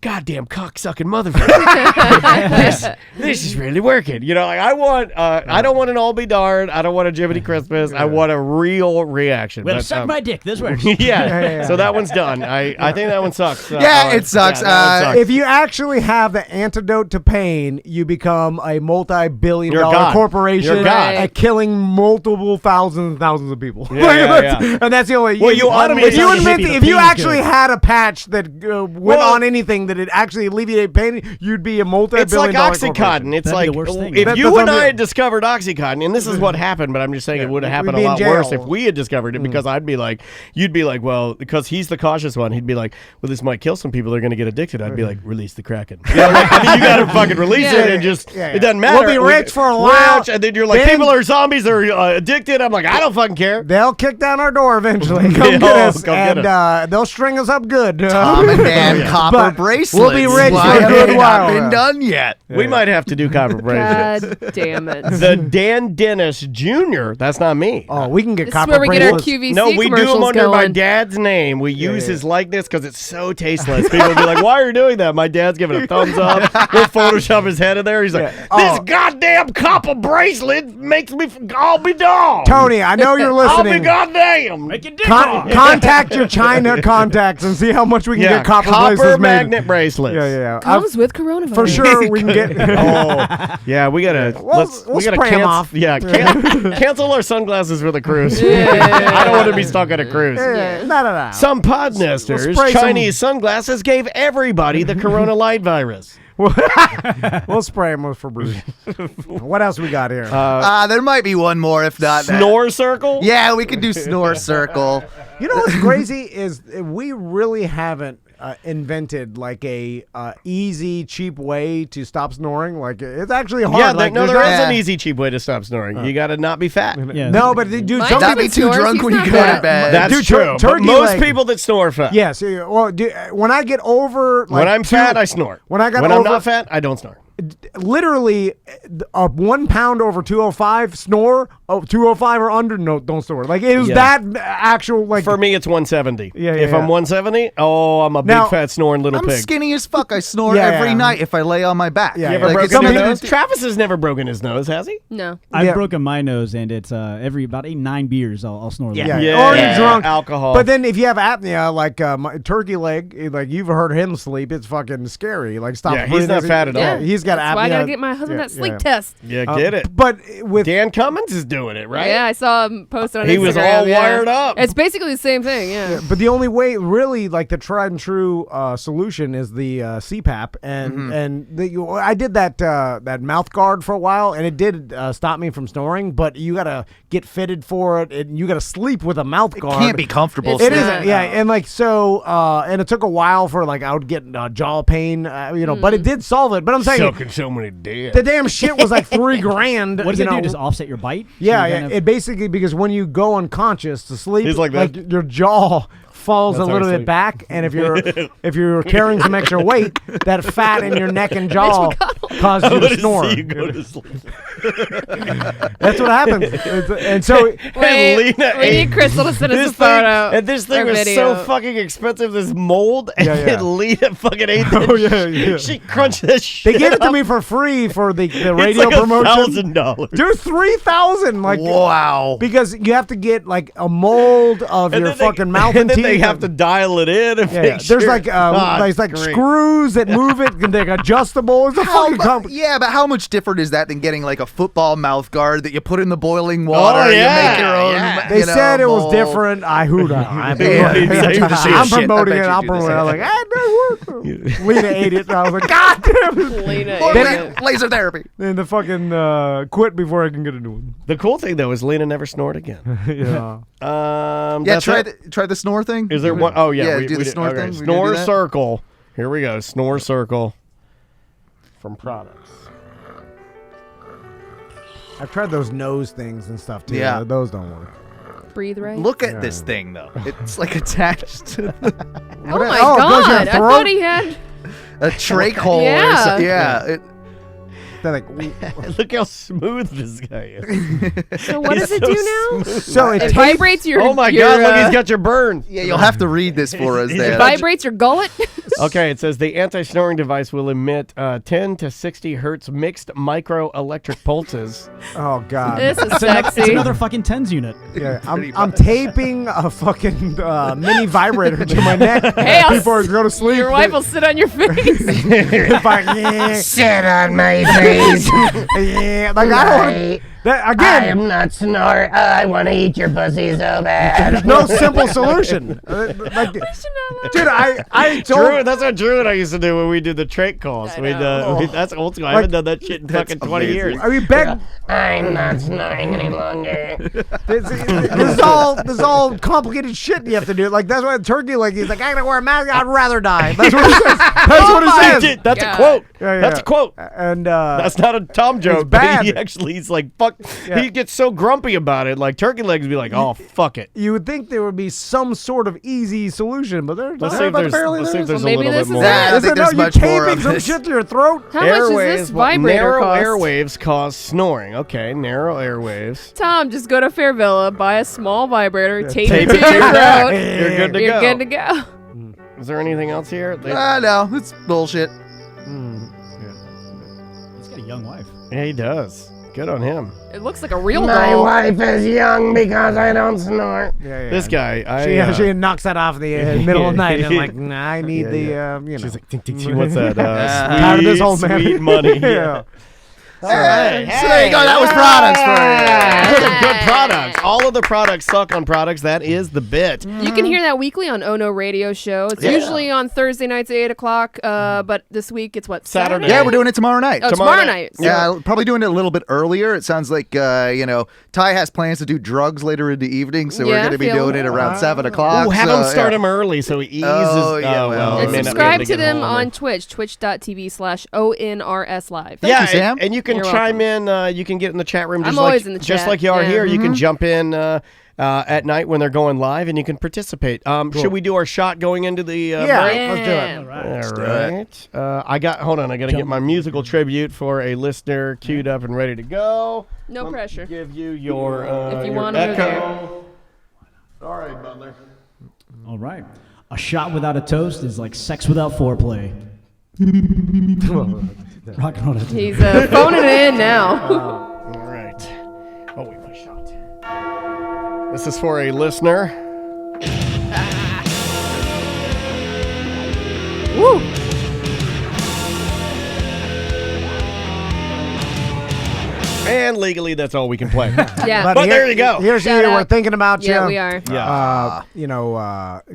D: goddamn cocksucking motherfucker. this is really working. You know, like I want, I don't want an all be darned. I don't want a Jiminy Christmas. I want a real reaction.
G: Well, suck my dick. This works.
D: Yeah. So that one's done. I think that one sucks.
H: It sucks.
E: If you actually have the antidote to pain, you become a multi-billion-dollar
D: God.
E: corporation
D: You're God.
E: at killing multiple thousands and thousands of people.
D: Yeah.
E: And that's the only.
D: Well,
E: if you actually had a patch that went on anything that it actually alleviated pain, you'd be a multi-billion-dollar
D: It's like Oxycontin. It's like if you and I had discovered Oxycontin, and this is what happened, but I'm just saying it would have happened a lot worse if we had discovered it, because I'd be like, you'd be like, well, because he's the cautious one, he'd be like, well, this might kill some people. They're going to get addicted. I'd be like, release the Kraken. You know, like, I mean, you got to fucking release it and just, it doesn't matter.
E: We'll be rich for a while.
D: And then you're like, people are zombies, they're addicted. I'm like, I don't fucking care.
E: They'll kick down our door eventually. Come get us. And they'll string us up good.
H: Tom and Dan copper bracelets.
E: We'll be rich for a good while.
H: Not been done yet.
D: We might have to do copper bracelets.
F: God damn it.
D: The Dan Dennis Jr., that's not me.
E: Oh, we can get
F: This is
E: copper
F: where we get our
E: bracelets.
F: QVC
D: No, we do them
F: commercials
D: under my
F: going.
D: dad's name. We use his likeness because it's so tasteless. People will be like, why are you doing that? My dad's giving a thumbs up. We'll Photoshop his head in there. He's like, this goddamn copper bracelet makes me all be dog.
E: Tony, I know you're listening.
D: I'll be goddamn.
G: Make your dick hard.
E: Contact your China contacts and see how much we can get copper bracelets made.
D: magnet bracelets.
E: Yeah.
F: Comes with coronavirus.
E: For sure, we can get.
D: Yeah, we gotta.
E: We'll
D: we gotta
E: spray 'em off.
D: Yeah, cancel our sunglasses for the cruise. I don't want to be stuck on a cruise.
E: No.
D: Some pod nesters,
E: spray
D: Chinese sunglasses gave everybody the corona light virus.
E: We'll spray them with Febreze. What else we got here?
H: There might be one more, if not that.
D: Snore circle?
H: Yeah, we could do snore circle.
E: You know what's crazy is we really haven't invented like a easy, cheap way to stop snoring. Like it's actually hard.
D: Yeah,
E: like,
D: there is
E: not-
D: an easy, cheap way to stop snoring. You got to not be fat.
G: Yeah.
E: No, but dude,
F: Mine
E: some
H: Not
F: doesn't
H: be too
F: snore,
H: drunk
F: he's
H: when you
F: not
H: go
F: fat.
H: to bed.
D: That's
E: Dude,
D: true. But
E: turkey
D: most
E: leg.
D: people that snore fat.
E: Yes. Well, dude, when I get over, like,
D: When I'm fat, I snore.
E: When I got
D: when
E: over,
D: I'm not fat, I don't snore.
E: literally, 1 pound over 205 snore. 205 or under, no, don't snore. Like it was that actual like.
D: For me, it's 170.
E: Yeah,
D: if I'm 170, I'm a big
E: Now,
D: fat snoring little
H: I'm
D: pig.
H: skinny as fuck. I snore
E: Yeah,
H: every
E: yeah.
H: night if I lay on my back.
E: Yeah,
D: You ever
H: Like,
D: broken
H: it's
D: your
H: nothing-
D: nose? Travis has never broken his nose, has he?
F: No.
G: I've
E: Yeah.
G: broken my nose, and it's every about 8-9 beers I'll snore.
E: Yeah,
D: Yeah,
E: or you're drunk.
D: alcohol.
E: But then if you have apnea, like my turkey leg, like you've heard him sleep, it's fucking scary. Like stop.
D: Yeah, he's
E: breathing.
D: not fat at all.
E: Yeah, he's got
F: That's
E: apnea.
F: why I gotta get my husband that sleep test.
D: Yeah, get it.
E: But with
D: Dan Cummins is doing it, right?
F: Yeah, I saw him post on Instagram.
D: He was all
F: yeah.
D: wired up.
F: It's basically the same thing, yeah.
E: but the only way, really, like the tried and true solution is the CPAP, and I did that mouth guard for a while, and it did stop me from snoring. But you gotta get fitted for it, and you gotta sleep with a mouth guard.
H: Can't be comfortable.
E: It
H: sleeping.
E: isn't, yeah, and like so, and it took a while for like I would get jaw pain, but it did solve it. But I'm saying
D: Soaking so many dead.
E: the damn shit was like $3,000.
G: What does
E: you
G: it
E: know?
G: do? Just offset your bite?
E: Yeah,
G: So you
E: yeah.
G: kind of-
E: It basically, because when you go unconscious to sleep,
D: He's like that.
E: your jaw falls
D: That's
E: a
D: how I
E: little bit
D: sleep.
E: back, and if you're carrying some extra weight, that fat in your neck and jaw causes you to snore.
D: See you go to sleep.
E: That's what happens. And so
F: Wait,
D: Lena
F: we
D: ate
F: need Crystal to send us a
D: this thing,
F: photo.
D: and this thing
F: or
D: was
F: video.
D: so fucking expensive. This mold, and
E: Yeah, yeah.
D: Lena fucking ate that.
E: Oh, yeah.
D: She crunched that shit.
E: they gave it to
D: up.
E: me for free for the
D: It's
E: radio
D: like
E: promotion.
D: $1,000.
E: Dude, $3,000. Like
H: Wow.
E: because you have to get like a mold of
D: And
E: your
D: then they-
E: fucking mouth
D: and
E: and
D: then
E: teeth.
D: they have to dial it in. And
E: Yeah,
D: make
E: yeah.
D: sure.
E: There's like there's like
D: great.
E: screws that move it, and they're adjustable. It's a fucking
H: Yeah, but how much different is that than getting like a football mouth guard that you put in the boiling water?
D: Oh,
H: and
D: yeah,
H: you make your own.
D: yeah.
E: They
H: you know,
E: said it was
H: mold.
E: different. I hoota. I'm
H: Yeah,
E: promoting it.
H: I
E: I'm
H: bet you do the
E: promoting it.
H: same
E: I'm like, that worked. Lena ate it. And I was like, God damn it.
F: Lena
H: Well,
F: ate
E: Then-
F: it.
H: laser therapy.
E: And the fucking quit before I can get a new one.
D: The cool thing though is Lena never snored again.
E: Yeah.
H: Yeah,
D: that's
H: try
D: it.
H: try the snore thing.
D: Is there one? Oh yeah,
H: Yeah,
D: we,
H: do
D: we
H: the
D: did-
H: snore
D: okay.
H: thing. We gonna
D: Snore
H: do that?
D: circle. Here we go. Snore circle from products.
E: I've tried those nose things and stuff too.
H: Yeah.
E: Those don't work.
F: Breathe right.
H: Look at this thing though. It's like attached to
F: Oh my
E: it goes in your
F: god! I
E: throat?
F: thought he had.
H: a trach hole. Or
F: Yeah.
H: something. Yeah. It,
E: They're like,
D: Look how smooth this guy is.
F: So what
D: He's
F: does it
D: so
F: do now?
D: smooth.
E: so it
F: It
E: tastes.
F: vibrates your.
D: Oh my
F: your,
D: god! Look, he's got your burn.
H: yeah, you'll have to read this for us,
F: It
H: Dan.
F: vibrates your gullet.
D: Okay, it says the anti-snoring device will emit 10 to 60 hertz mixed microelectric pulses.
E: Oh God,
F: This is
G: It's
F: sexy.
G: another fucking tens unit.
E: Yeah, I'm taping a fucking mini vibrator to my neck
F: Hey,
E: before I go to sleep.
F: Your wife will sit on your face.
E: If I,
I: Sit on my face.
E: yeah, like I don't. That,
I: I
E: again,
I: am not snore. I want to eat your pussy so bad.
E: there's no simple solution. Like, dude, I told.
D: Drew, that's what Drew and I used to do when we did the trait calls. That's old school. I haven't done that shit in fucking 20 years.
E: I mean, beg.
I: I'm not snoring any longer.
E: This is all complicated shit you have to do. Like that's why Turkey, like he's like, I gotta wear a mask. I'd rather die. That's what he says. That's what he says.
D: That's a quote.
E: Yeah,
D: That's a quote.
E: And
D: that's not a Tom joke.
E: bad.
D: But he's like, fuck. Yeah. He gets so grumpy about it. Like Turkey Legs would be like, oh, fuck it.
E: You would think there would be some sort of easy solution, but there's
D: Let's see if there's a
F: maybe
D: little
F: this
D: bit
F: is
D: more.
F: it.
H: I think there's much more of
E: some
H: this.
E: shit to your throat.
F: How much does this vibrator
D: narrow
F: cost?
D: airwaves cause snoring. Okay, narrow airwaves.
F: Tom, just go to Fairvilla, buy a small vibrator, tape
D: Tape
F: it
D: it
F: to
D: to
F: your
D: your
F: throat.
D: You're good to
F: You're
D: go.
F: good to go.
D: Is there anything else here?
H: No, it's bullshit.
G: He's got a young wife.
D: Yeah, he does. Good on him.
F: It looks like a real
I: My
F: doll.
I: wife is young because I don't snore.
E: Yeah.
D: This guy,
E: She knocks that off the middle of the night. And I'm like, nah, I need you know.
D: She's like, tink, tink, tink, what's that?
E: Tired of this old man.
D: Sweet money.
E: Yeah.
D: All right.
H: So there you go. That was products for you.
D: Good products. All of the products suck on products. That is the bit.
F: You can hear that weekly on Ono Radio Show. It's usually on Thursday nights at 8 o'clock, but this week it's what, Saturday?
H: Yeah, we're doing it tomorrow night.
F: Oh, tomorrow night.
H: Yeah, probably doing it a little bit earlier. It sounds like, Ty has plans to do drugs later in the evening, so we're
F: Yeah,
H: going to be
F: feel
H: doing it around 7 o'clock.
D: Ooh, have him start him early so he eases.
H: Oh, yeah, well.
F: And
H: May not be
F: subscribe
H: able to
F: to
H: get
F: them
H: home.
F: on Twitch, twitch.tv/ONRS Live.
D: Yeah,
H: you, Sam.
D: and you can
F: You're
D: chime in. You can get in the chat room. Just
F: I'm always
D: like,
F: in the
D: just
F: chat,
D: like you are
F: yeah.
D: here. You can jump in at night when they're going live, and you can participate. Should we do our shot going into the break?
E: Let's do it.
D: All right. I got to get my musical tribute for a listener queued up and ready to go.
F: No pressure.
D: Give you your
F: If you
D: your
F: want to go
D: echo. All right, Butler.
G: All right. A shot without a toast is like sex without foreplay. Rock and roll.
F: He's phoning it in now.
D: All right. Oh, wait, my shot. This is for a listener.
F: Woo!
D: And legally, that's all we can play.
F: Yeah.
D: But there you go.
E: Here's
F: Shout
E: you. We're
F: out.
E: thinking about you.
F: Yeah, we are.
D: Yeah.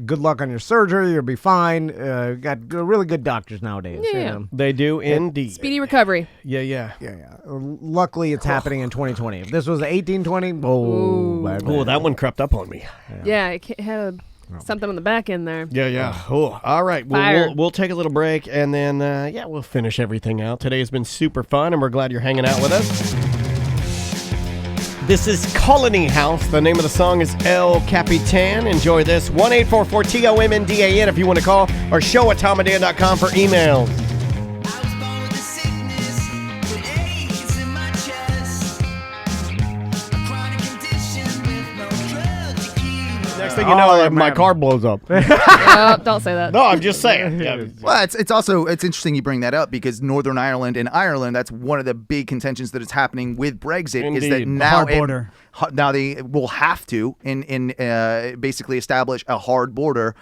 E: Good luck on your surgery. You'll be fine. Got really good doctors nowadays.
F: Yeah.
E: You know.
D: They do indeed.
F: Speedy recovery.
D: Yeah.
E: Luckily, it's happening in 2020. If this was 1820, oh,
D: that one crept up on me.
F: Yeah, it had something on the back end there.
D: Yeah. Oh, all right.
F: Fire.
D: We'll take a little break, and then, we'll finish everything out. Today has been super fun, and we're glad you're hanging out with us. This is Colony House. The name of the song is El Capitan. Enjoy this. 1-844-TOMNDAN if you want to call, or show@tomadan.com for emails. Next thing you know, my car blows up.
F: Don't say that.
D: No, I'm just saying. Yeah.
H: Well, it's interesting you bring that up because Northern Ireland and Ireland, that's one of the big contentions that is happening with Brexit is that
D: Indeed.
H: now
G: Hard border.
H: now they will have to basically establish a hard border,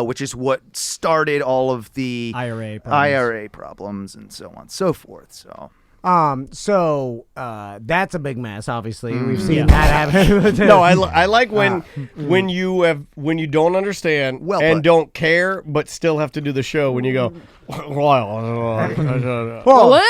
H: which is what started all of the IRA problems and so on and so forth. So
E: that's a big mess. Obviously, we've seen that happen.
D: No, I like when you don't understand and don't care, but still have to do the show. When you go,
F: Well,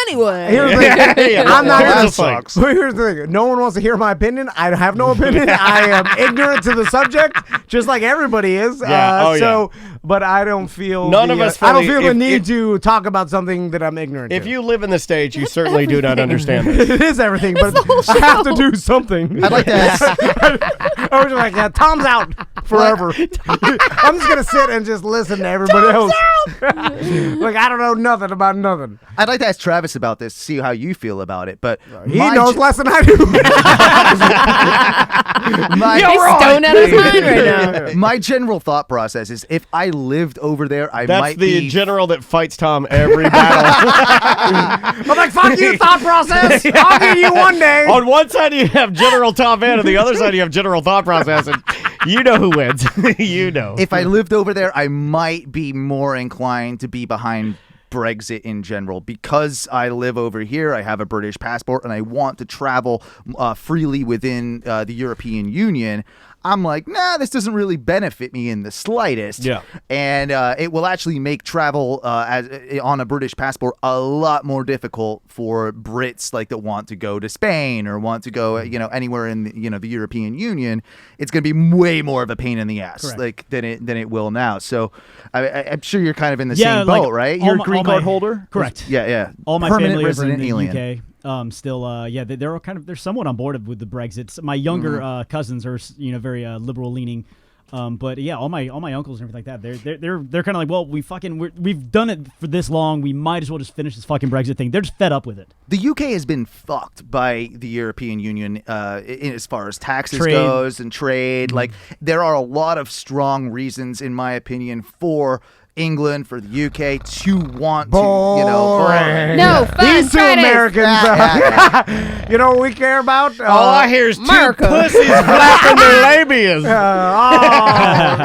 F: anyway.
E: Here's the thing.
D: Yeah,
E: I'm not
D: that
E: gonna
D: sucks.
E: But here's the thing. No one wants to hear my opinion. I have no opinion. I am ignorant to the subject, just like everybody is. But I don't feel
D: None of us
E: I don't
D: fully-
E: feel the
D: if-
E: need to talk about something that I'm ignorant
D: If
E: to.
D: you live in the States, you certainly do not understand this.
E: It is everything, but I have to do something.
H: I'd like to ask.
E: I was like, Tom's out. forever. I'm just gonna sit and just listen to everybody else. Like I don't know nothing about nothing.
H: I'd like to ask Travis about this, see how you feel about it. But
E: He knows less than I do.
F: He's stoned out of his mind right now.
H: My general thought process is if I lived over there, I
D: That's
H: might
D: the
H: be.
D: general that fights Tom every battle.
E: I'm like, fuck you, thought process. I'll get you one day.
D: On one side you have General Tom Van, on the other side you have General Thought Process, and you know who wins. You know.
H: If I lived over there, I might be more inclined to be behind Brexit in general. Because I live over here, I have a British passport, and I want to travel freely within the European Union. I'm like, nah, this doesn't really benefit me in the slightest.
D: Yeah.
H: And it will actually make travel on a British passport a lot more difficult for Brits like that want to go to Spain or want to go, anywhere in the European Union. It's going to be way more of a pain in the ass than it will now. So I'm sure you're kind of in the same boat, right? You're a green card holder?
G: Correct.
H: Yeah.
G: All my
H: Permanent
G: family
H: resident
G: over in the
H: alien.
G: UK. Still, they're all they're somewhat on board with the Brexit. My younger cousins are, very liberal leaning, but yeah, all my uncles and everything like that. They're kind of like, well, we've done it for this long. We might as well just finish this fucking Brexit thing. They're just fed up with it.
H: The UK has been fucked by the European Union as far as taxes
G: Trade.
H: goes and trade. Like there are a lot of strong reasons, in my opinion, for England, for the UK to want to,
F: No,
E: These two Americans, you know what we care about?
D: All I hear is two
F: America.
D: pussies flapping their labias.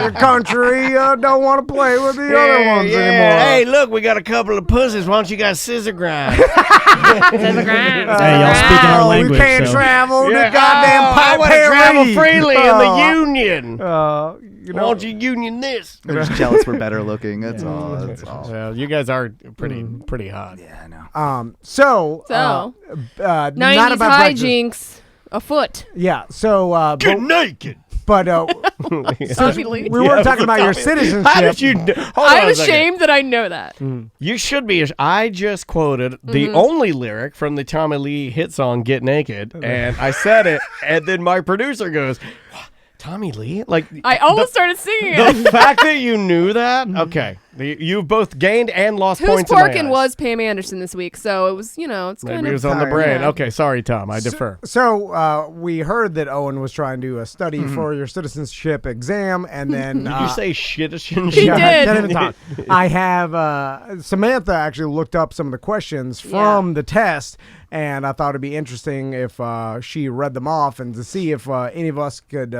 E: Your country don't want to play with the other ones anymore.
D: Hey, look, we got a couple of pussies. Why don't you guys scissor grind?
F: Scissor grind.
G: Hey, y'all speaking our language.
E: We can't
G: so.
E: travel the
D: Yeah.
E: goddamn
D: I
E: pipe
D: want to travel freely in the union. Why don't you union this?
H: They're just jealous we're better looking. That's all.
D: Well, you guys are pretty hot.
H: Yeah, I know.
E: Not
F: 90s
E: about Brexit.
F: hijinks afoot.
E: Yeah, so
D: Get naked.
E: But
F: Tommy Lee.
E: we weren't talking about your citizenship.
D: How did you? Hold on
F: I'm
D: a second.
F: ashamed that I know that.
D: You should be. I just quoted the only lyric from the Tommy Lee hit song "Get Naked," and I said it, and then my producer goes, "Tommy Lee?" Like
F: I almost started singing it.
D: the fact that you knew that. Okay, you've both gained and lost
F: Who's
D: points. in my
F: Porkin
D: eyes.
F: was Pam Anderson this week, so it was, it's kind
D: Maybe
F: of.
D: it was on the brain.
F: Yeah.
D: Okay, sorry, Tom. I defer.
E: So we heard that Owen was trying to study for your citizenship exam, and then
D: Did you say shitizenship?
F: He did.
E: can't even talk. I have Samantha actually looked up some of the questions from the test, and I thought it'd be interesting if she read them off and to see if any of us could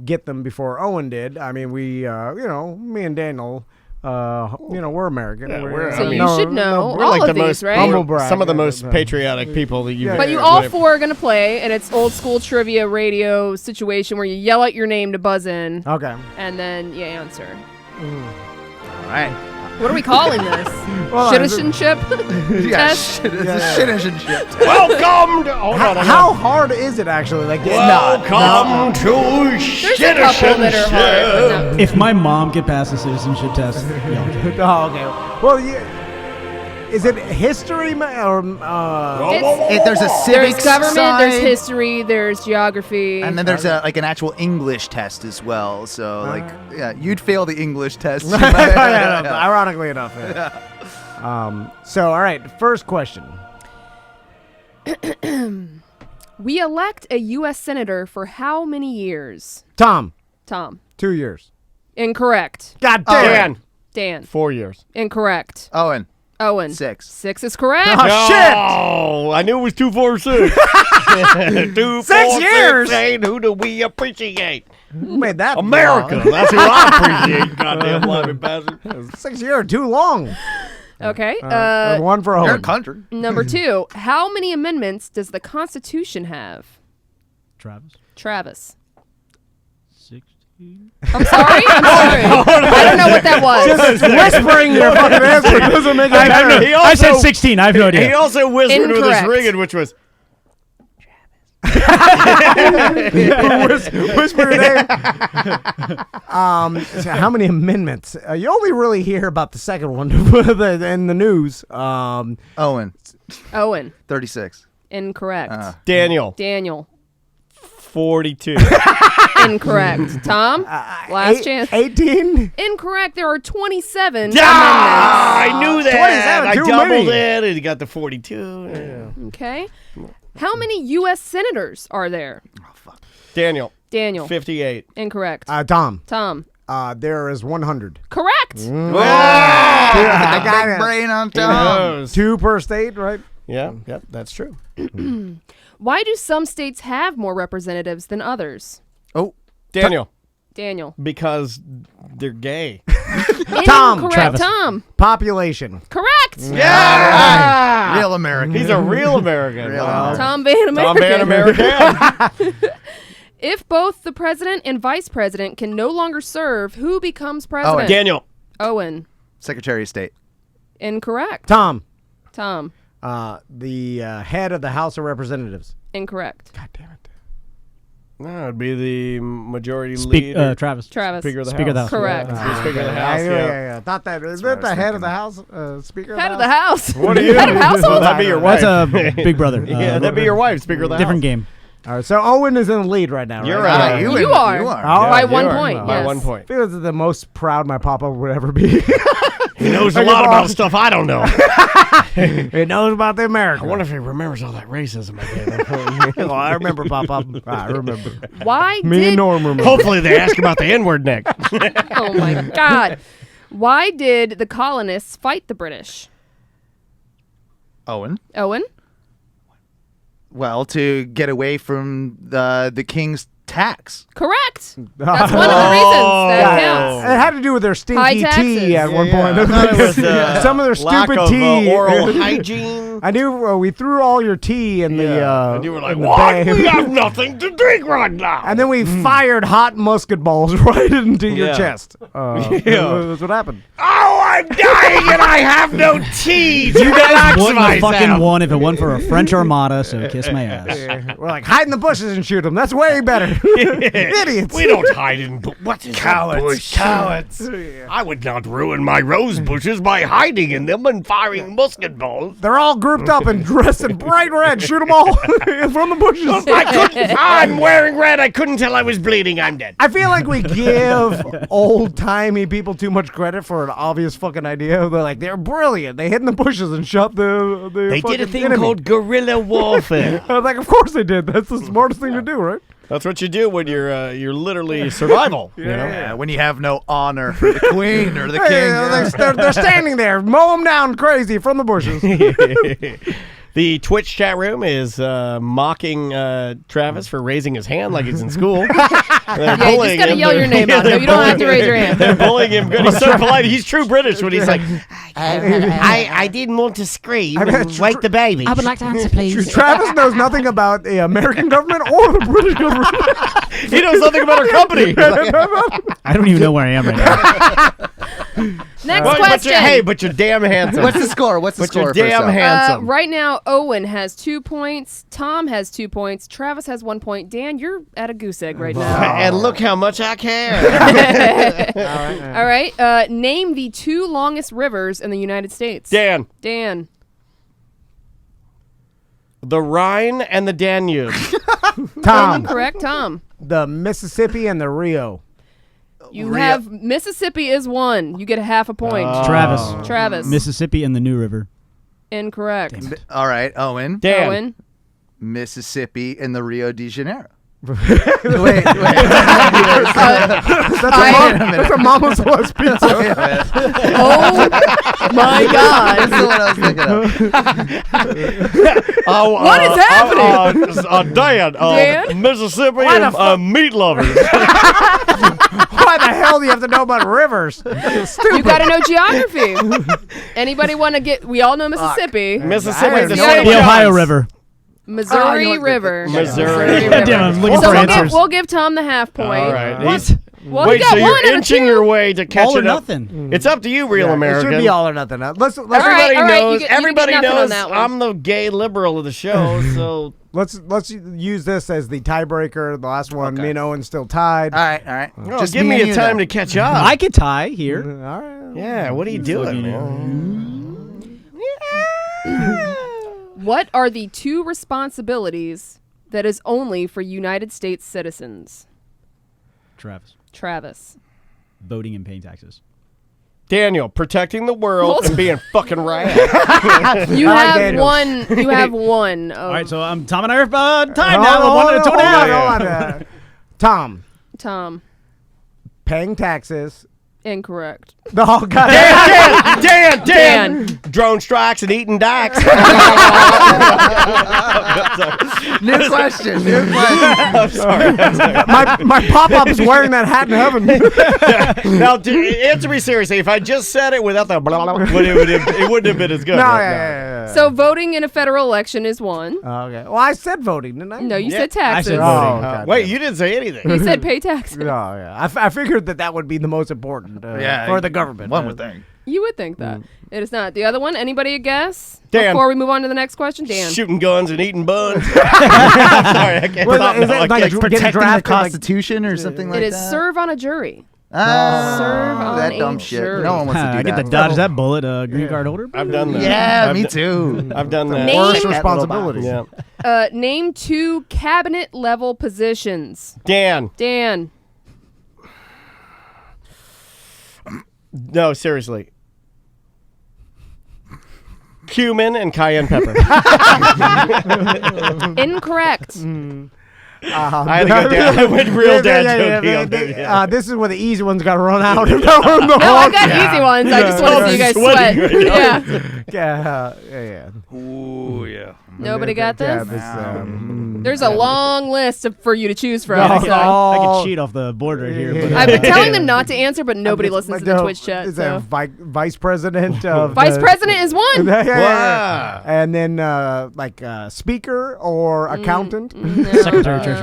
E: get them before Owen did. I mean, we, me and Daniel. We're American.
F: So you should know
D: We're
F: all
D: like
F: of
D: the
F: these,
D: most,
F: right?
D: some of the most patriotic people that you've.
F: But you all four are going to play, and it's old school trivia radio situation where you yell out your name to buzz in.
E: Okay.
F: And then you answer.
H: All right.
F: What are we calling this? Citizenship test?
H: Citizenship.
D: Welcome to. Hold on,
E: How hard is it actually? Like,
D: welcome to
F: There's a couple that are hard. But no.
G: If my mom could pass the citizenship test,
E: Oh, okay. Well, is it history or?
H: There's a civics
F: There's government,
H: side,
F: there's history, there's geography.
H: and then there's an actual English test as well. So you'd fail the English test.
E: Ironically enough. Yeah. So, all right. First question.
F: We elect a U.S. senator for how many years?
E: Tom. 2 years.
F: Incorrect.
E: God damn.
F: Dan.
D: 4 years.
F: Incorrect.
H: Owen.
F: 6. 6 is correct.
E: Oh, shit.
D: Oh, I knew it was 2, 4, 6. 2,
E: 6
D: 4,
E: years.
D: 6, 8. Who do we appreciate?
E: Who made that?
D: America.
E: long?
D: That's who I appreciate. Goddamn lying bastard.
E: 6 years too long.
F: Okay.
E: One for Owen.
H: Your country.
F: Number 2. How many amendments does the Constitution have? Travis.
G: 60.
F: I'm sorry. I don't know what that was.
E: Just whispering your fucking answer doesn't make it better.
G: I said 16. I have no idea.
D: He also whispered with his
F: Incorrect.
D: ringing, which was.
E: Whisper your name. So how many amendments? You only really hear about the second one in the news.
H: Owen.
F: 36.
H: 36.
F: Incorrect.
D: Daniel.
F: 40.
D: 42.
F: Incorrect. Tom, last chance.
E: 18?
F: Incorrect. There are 27 amendments.
D: I knew that.
E: 27,
D: I
E: too
D: doubled
E: many.
D: it, and he got the 42.
F: Okay. How many U.S. senators are there?
D: Daniel.
F: 58. Incorrect.
E: Tom.
F: Tom.
E: There is 100.
F: Correct.
E: I got
H: Big
E: it.
H: brain on Tom.
E: 2 per state, right?
D: Yeah, that's true.
F: Why do some states have more representatives than others?
H: Oh,
D: Daniel.
F: Daniel.
D: Because they're gay.
E: Tom.
F: Incorrect.
E: Travis.
F: Tom.
E: Population.
F: Correct.
D: Yeah.
H: Real American.
D: He's a real American. Wow.
F: Tom Van American.
D: Tom Van American.
F: If both the president and vice president can no longer serve, who becomes president?
D: Daniel.
F: Owen.
H: Secretary of State.
F: Incorrect.
E: Tom.
F: Tom.
E: The head of the House of Representatives.
F: Incorrect.
E: God damn it.
D: No, it'd be the majority leader.
G: Travis.
F: Travis.
D: Speaker of the
G: Speaker of the
D: House.
G: House.
F: Correct.
D: Yeah. Speaker of the House.
E: Yeah. Thought that. Is that the head of the House? Speaker
F: Head
E: of
F: of
E: the
F: the house.
D: What are you?
F: Head of household?
D: Well, that'd be your wife.
G: That's a big brother.
D: Yeah, that'd be your wife, Speaker of the
G: Different
D: House.
G: game.
E: All right, so Owen is in the lead right now.
D: You're
E: right.
D: right.
F: You
H: You
F: are.
H: are.
F: By
D: Yeah,
F: 1
D: you are.
F: point.
D: By
F: Yes.
D: 1 point.
E: I feel this is the most proud my papa would ever be.
D: He knows a lot about stuff I don't know.
E: He knows about the
D: I
E: America.
D: wonder if he remembers all that racism I did.
E: Oh, I remember, Papa. I remember.
F: Why
E: Me
F: did...
E: and Norm remember.
D: Hopefully they ask about the N-word next.
F: Oh, my God. Why did the colonists fight the British?
H: Owen.
F: Owen?
H: Well, to get away from the king's tax.
F: Correct. That's one of the reasons that counts.
E: It had to do with their
F: High
E: stinky
F: taxes.
E: tea at one
D: Yeah,
E: point.
D: I thought it was,
E: Some of their
D: lack
E: stupid
D: of,
E: tea.
D: oral hygiene.
E: I knew we threw all your tea in the.
D: And you were like,
E: in the
D: what?
E: bay.
D: We have nothing to drink right now.
E: And then we fired hot musket balls right into your
D: Yeah.
E: chest. That's what happened.
D: Oh, I'm dying and I have no tea.
G: You guys wouldn't have fucking won if it wasn't for a French Armada, so kiss my ass.
E: We're like, hide in the bushes and shoot them. That's way better. Idiots.
D: We don't hide in what is
E: Cowards.
D: a bush? Cowards. I would not ruin my rose bushes by hiding in them and firing musket balls.
E: They're all grouped up and dressed in bright red. Shoot them all from the bushes.
D: I couldn't. I'm wearing red. I couldn't tell I was bleeding. I'm dead.
E: I feel like we give old-timey people too much credit for an obvious fucking idea. They're like, they're brilliant. They hid in the bushes and shot the
D: They did a
E: fucking
D: thing
E: enemy.
D: called guerrilla warfare.
E: I was like, of course they did. That's the smartest thing to do, right?
D: That's what you do when you're literally survival. You know?
H: Yeah, when you have no honor for the queen or the king.
E: They're standing there, mow them down crazy from the bushes.
D: The Twitch chat room is mocking Travis for raising his hand like he's in school.
F: Yeah, you just gotta yell your name out. No, you don't have to raise your hand.
D: They're bullying him. Good. He's so polite. He's true British when he's like,
I: I didn't want to scream and wake the baby.
B: I would like to answer, please.
E: Travis knows nothing about the American government or the British government.
D: he knows nothing about our company.
G: I don't even know where I am right now.
F: Next
D: But
F: question.
D: but you're damn handsome.
H: What's the score? What's the
D: But
H: score?
D: you're
H: for
D: damn
H: yourself?
D: handsome.
F: Right now, Owen has 2 points. Tom has 2 points. Travis has 1 point. Dan, you're at a goose egg right now.
D: And look how much I care.
F: All right. Name the 2 longest rivers in the United States.
D: Dan.
F: Dan.
D: The Rhine and the Danube.
E: Tom.
F: Correct, Tom.
E: The Mississippi and the Rio.
F: You have Mississippi is 1. You get a half a point.
G: Travis.
F: Travis.
G: Mississippi and the New River.
F: Incorrect.
H: All right, Owen.
D: Dan.
F: Owen.
H: Mississippi and the Rio de Janeiro.
E: That's a Mama's Was pizza.
F: Oh my God.
H: That's what I was thinking of.
F: What is happening?
D: Dan. Mississippi and meat lovers.
E: Why the hell do you have to know about rivers? Stupid.
F: You got to know geography. Anybody want to get? We all know Mississippi.
D: Mississippi, the
G: The Ohio River.
F: Missouri River.
D: Missouri.
F: River.
G: Damn, I'm looking
F: So
G: for answers.
F: we'll give Tom the half point.
D: All right.
G: What?
F: Well,
D: Wait,
F: he got
D: so
F: 1
D: you're
F: out of
D: inching
F: 2.
D: your way to catch
G: All or
D: it up?
G: nothing.
D: It's up to you, real
E: Yeah,
D: American.
E: It should be all or nothing. Let's
D: Everybody
F: all right,
D: knows.
F: you get
D: Everybody
F: nothing on
D: knows.
F: that one.
D: I'm the gay liberal of the show. So
E: let's use this as the tiebreaker. The last one, me and Owen still tied.
H: All right.
D: no,
H: Just
D: give
H: me
D: me
H: and
D: a
H: you
D: time
H: then.
D: to catch up.
G: I could tie here.
E: All right.
D: Yeah. What are you doing, man?
F: What are the 2 responsibilities that is only for United States citizens?
G: Travis. Voting and paying taxes.
D: Daniel, protecting the world and being fucking rad.
F: You have one. You have one.
G: All right, so Tom and I are tied now.
E: Hold on,
G: 2.5.
E: Tom.
F: Tom.
E: Paying taxes.
F: Incorrect.
E: Oh, God.
D: Dan. Drone strikes and eating dykes.
H: New question.
D: I'm sorry.
E: My pop-up's wearing that hat in heaven.
D: Now, answer me seriously. If I just said it without the blah, blah, blah, it wouldn't have been as good.
E: No,
D: right?
E: yeah.
F: So voting in a federal election is one.
E: Okay. Well, I said voting, didn't I?
F: No, you said taxes.
D: I said voting. Wait, you didn't say anything.
F: He said pay taxes.
E: No, yeah. I figured that would be the most important for the government.
H: One would think.
F: You would think that. It is not. The other one, anybody a guess?
D: Dan.
F: Before we move on to the next question, Dan.
D: Shooting guns and eating buns. Sorry, I can't stop
E: is
D: now.
E: it
D: I
E: like
D: can't-
H: Protecting the
E: drafted, like-
H: Constitution or something like
F: It
H: that?
F: is serve on a jury.
H: Serve
F: on
H: that
F: a
H: dumb shit.
F: jury.
H: No one wants to do
G: I
H: that.
G: get to dodge that bullet, green card holder.
D: I've done that.
H: Yeah,
D: I've
H: me
D: d-
H: too.
D: I've done that.
F: Name-
E: Worst responsibility.
D: Yeah.
F: Name 2 cabinet level positions.
D: Dan. No, seriously. Cumin and cayenne pepper.
F: Incorrect.
D: I had to go down. I went real dad jokey on there. Yeah.
E: This is where the easy ones got to run out.
F: No, I got easy ones. I just want to see you guys sweat.
E: Yeah.
D: Ooh, yeah.
F: Nobody got this?
E: Yeah,
F: There's a long list for you to choose from.
E: No,
F: so.
G: I can cheat off the board right here. But,
F: I've been telling them not to answer, but nobody listens to the Twitch chat.
E: Is
F: So.
E: that vice president of
F: Vice president is one.
E: Yeah. And then speaker or accountant,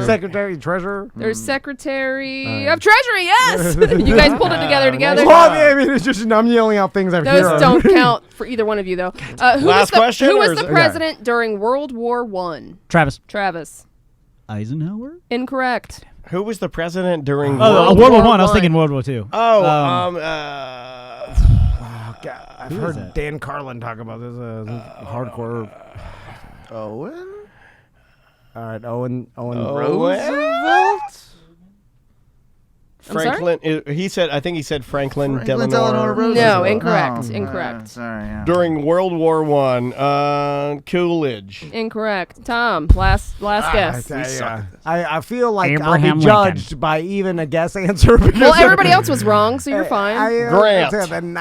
E: secretary, treasurer.
F: There's secretary of treasury. Yes, you guys pulled it together.
E: Well, I mean, it's just I'm yelling out things I've heard.
F: Those don't count for either one of you, though. Who
D: Last question,
F: Who
D: or
F: was
D: is
F: the
D: it-
F: president during World War I?
G: Travis. Eisenhower?
F: Incorrect.
D: Who was the president during
G: World War I? I was thinking World War II.
D: Oh,
E: God, I've heard Dan Carlin talk about this. Hardcore.
H: Owen?
E: All right, Owen
H: Roosevelt?
D: Franklin. He said. I think he said Franklin Delano
H: Delano Roosevelt.
F: No, incorrect.
H: Oh,
F: Incorrect.
H: Sorry. Yeah.
D: during World War I. Coolidge.
F: Incorrect. Tom, last guess.
E: I feel like
G: Abraham
E: I'll be judged by even a guess answer.
F: Well, everybody else was wrong, so you're fine.
D: Grant.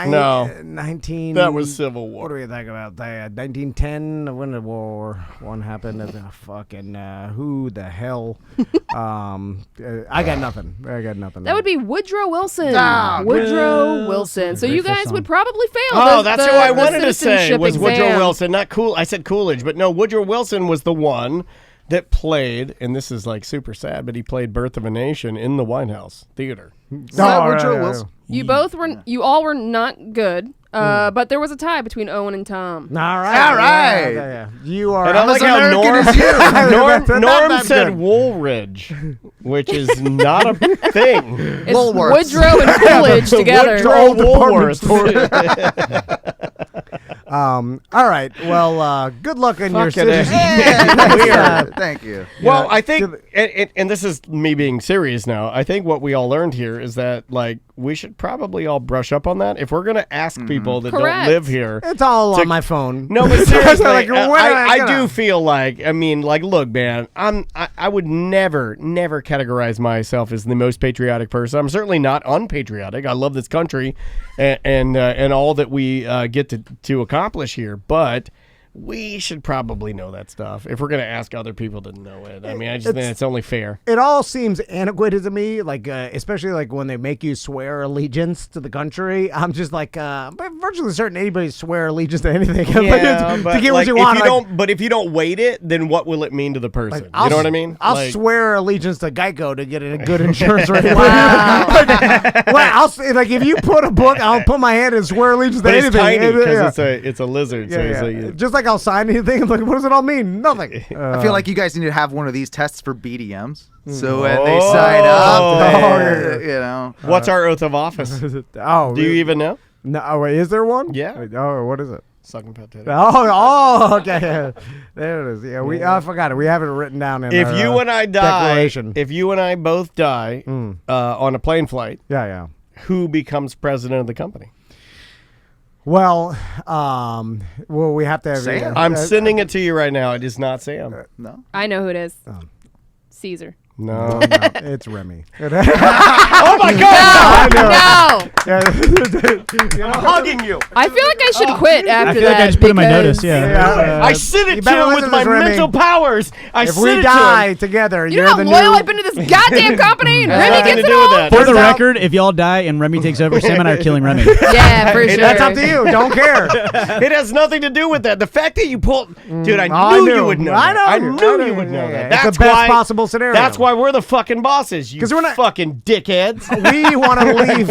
D: No.
E: 19.
D: That was Civil War.
E: What do we think about that? 1910, when did World War I happen? Fucking who the hell? I got nothing.
F: That would be Woodrow Wilson.
E: Ah,
F: Woodrow Wilson. So you guys would probably fail.
D: Oh, that's who I wanted to say
F: citizenship
D: was Woodrow
F: exam.
D: Wilson, not Cool. I said Coolidge, but no, Woodrow Wilson was the one that played, and this is like super sad, but he played Birth of a Nation in the White House Theater.
H: Is that Woodrow Wilson?
F: You all were not good. But there was a tie between Owen and Tom.
E: All right.
H: Yeah.
E: You are.
D: And I like how
H: American as you.
D: Norm said Woolridge, which is not a thing.
F: It's Woodrow and Coolidge together.
D: Woodrow Woolworth.
E: All right. Well, good luck in your citizenship.
H: Thank you.
D: Well, I think, and this is me being serious now, I think what we all learned here is that, like, we should probably all brush up on that. If we're going to ask people that
F: Correct.
D: don't live here.
E: It's all on my phone.
D: No, but seriously,
E: Like,
D: I do feel like, I mean, like, look, man, I would never categorize myself as the most patriotic person. I'm certainly not unpatriotic. I love this country and all that we get to accomplish here, but we should probably know that stuff if we're going to ask other people to know it. I mean, I just think it's only fair.
E: It all seems antiquated to me, like especially like when they make you swear allegiance to the country. I'm just like, but virtually certain anybody swear allegiance to anything.
D: Yeah, but
E: to get
D: like,
E: what you
D: if
E: want.
D: you don't, but if you don't weight it, then what will it mean to the person?
E: Like,
D: you know what I mean?
E: I'll
D: Like,
E: swear allegiance to Geico to get a good insurance rate. Like if you put a book, I'll put my hand and swear allegiance to
D: but it's
E: anything.
D: tiny because
E: Yeah.
D: it's a lizard. So
E: Yeah,
D: it's
E: yeah.
D: like,
E: Just like I'll sign anything. I'm like, what does it all mean? Nothing.
H: I feel like you guys need to have one of these tests for BDMs. So when they sign up, you know.
D: What's our oath of office?
E: Oh,
D: do you even know?
E: No, wait, is there one?
D: Yeah.
E: Oh, what is it?
D: Sucking fat titty.
E: Okay. There it is. Yeah, I forgot it. We have it written down in
D: If
E: our,
D: you and I die,
E: declaration.
D: if you and I both die on a plane flight, who becomes president of the company?
E: Well, we have to have
H: Sam.
D: I'm sending it to you right now. It is not Sam.
H: No.
F: I know who it is. Caesar.
E: No, it's Remy.
D: Oh my God!
F: No!
D: I'm hugging you.
F: I feel like I should quit after
G: I feel
F: that.
G: like I just put in my
F: because-
G: notice. Yeah.
D: I sent it
E: You
D: to
E: better
D: him
E: listen
D: with
E: to
D: my
E: this, Remy.
D: mental powers. I
E: If
D: sent
E: we
D: it to
E: die
D: him.
E: together,
F: You
E: you're
F: know
E: the
F: how loyal
E: new.
F: I've been to this goddamn company, and Remy
D: nothing
F: gets
D: to
F: it
D: do with
F: all?
D: that.
G: For the
E: Turns out-
G: record, if y'all die and Remy takes over, Sam and I are killing Remy.
F: Yeah, for sure.
E: That's up to you. Don't care.
D: It has nothing to do with that. The fact that you pulled, dude, I
E: I
D: knew
E: knew.
D: you would know.
E: I
D: that.
E: know.
D: I knew you would know
E: Yeah,
D: that.
E: it's
D: That's
E: the best
D: why,
E: possible scenario.
D: That's why we're the fucking bosses. You
E: 'Cause we're not-
D: fucking dickheads.
E: We want to leave.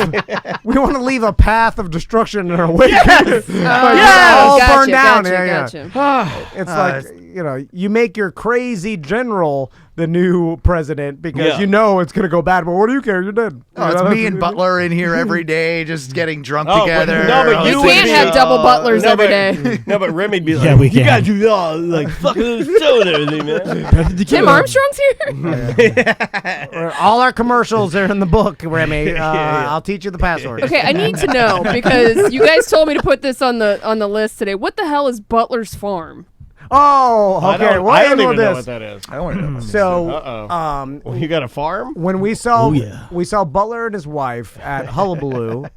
E: We want to leave a path of destruction in our wake.
D: Yes.
E: All
F: Gotcha,
E: burned down.
F: gotcha.
E: It's like you make your crazy general the new president because you know it's gonna go bad. But what do you care? You're dead.
H: Oh, it's me and Butler in here every day, just getting drunk
D: Oh,
H: together.
D: but
F: We
D: you
F: can't
D: would
F: have
D: be,
F: double butlers every day.
D: No, but Remy'd be like,
G: Yeah, we
D: you
G: can.
D: gotta do all like fucking show and everything, man.
F: Tim Armstrong's here?
E: All our commercials are in the book, Remy. I'll teach you the password.
F: Okay, I need to know because you guys told me to put this on the list today. What the hell is Butler's Farm?
E: Oh, okay.
D: I don't even know
E: this.
D: what that is.
H: I want to know.
E: So,
D: Well, you got a farm?
E: when we saw we saw Butler and his wife at Hullabaloo, which,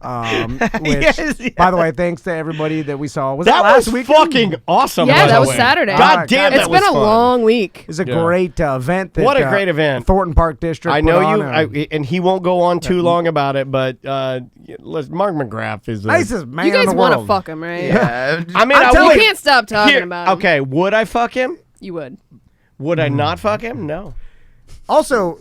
D: Yes, yeah.
E: by the way, thanks to everybody that we saw. Was
D: That
E: it last
D: was
E: week?
D: fucking awesome.
F: Yeah,
D: by
F: that
D: the
F: was
D: way.
F: Saturday.
D: God damn,
F: It's
D: that
F: been
D: was
F: a
D: fun.
F: long week.
E: It's a great event. That,
D: What a great event.
E: Thornton Park District.
D: I
E: put
D: know
E: on,
D: you, and he won't go on too long about it, but Mark McGrath is the
E: nicest man
F: You
E: in
F: guys
E: the
F: want to
E: world.
F: fuck him, right?
H: Yeah.
D: I mean,
F: You can't stop talking
D: Here,
F: about him.
D: Okay, would I fuck him?
F: You would.
D: Would I not fuck him? No.
E: Also,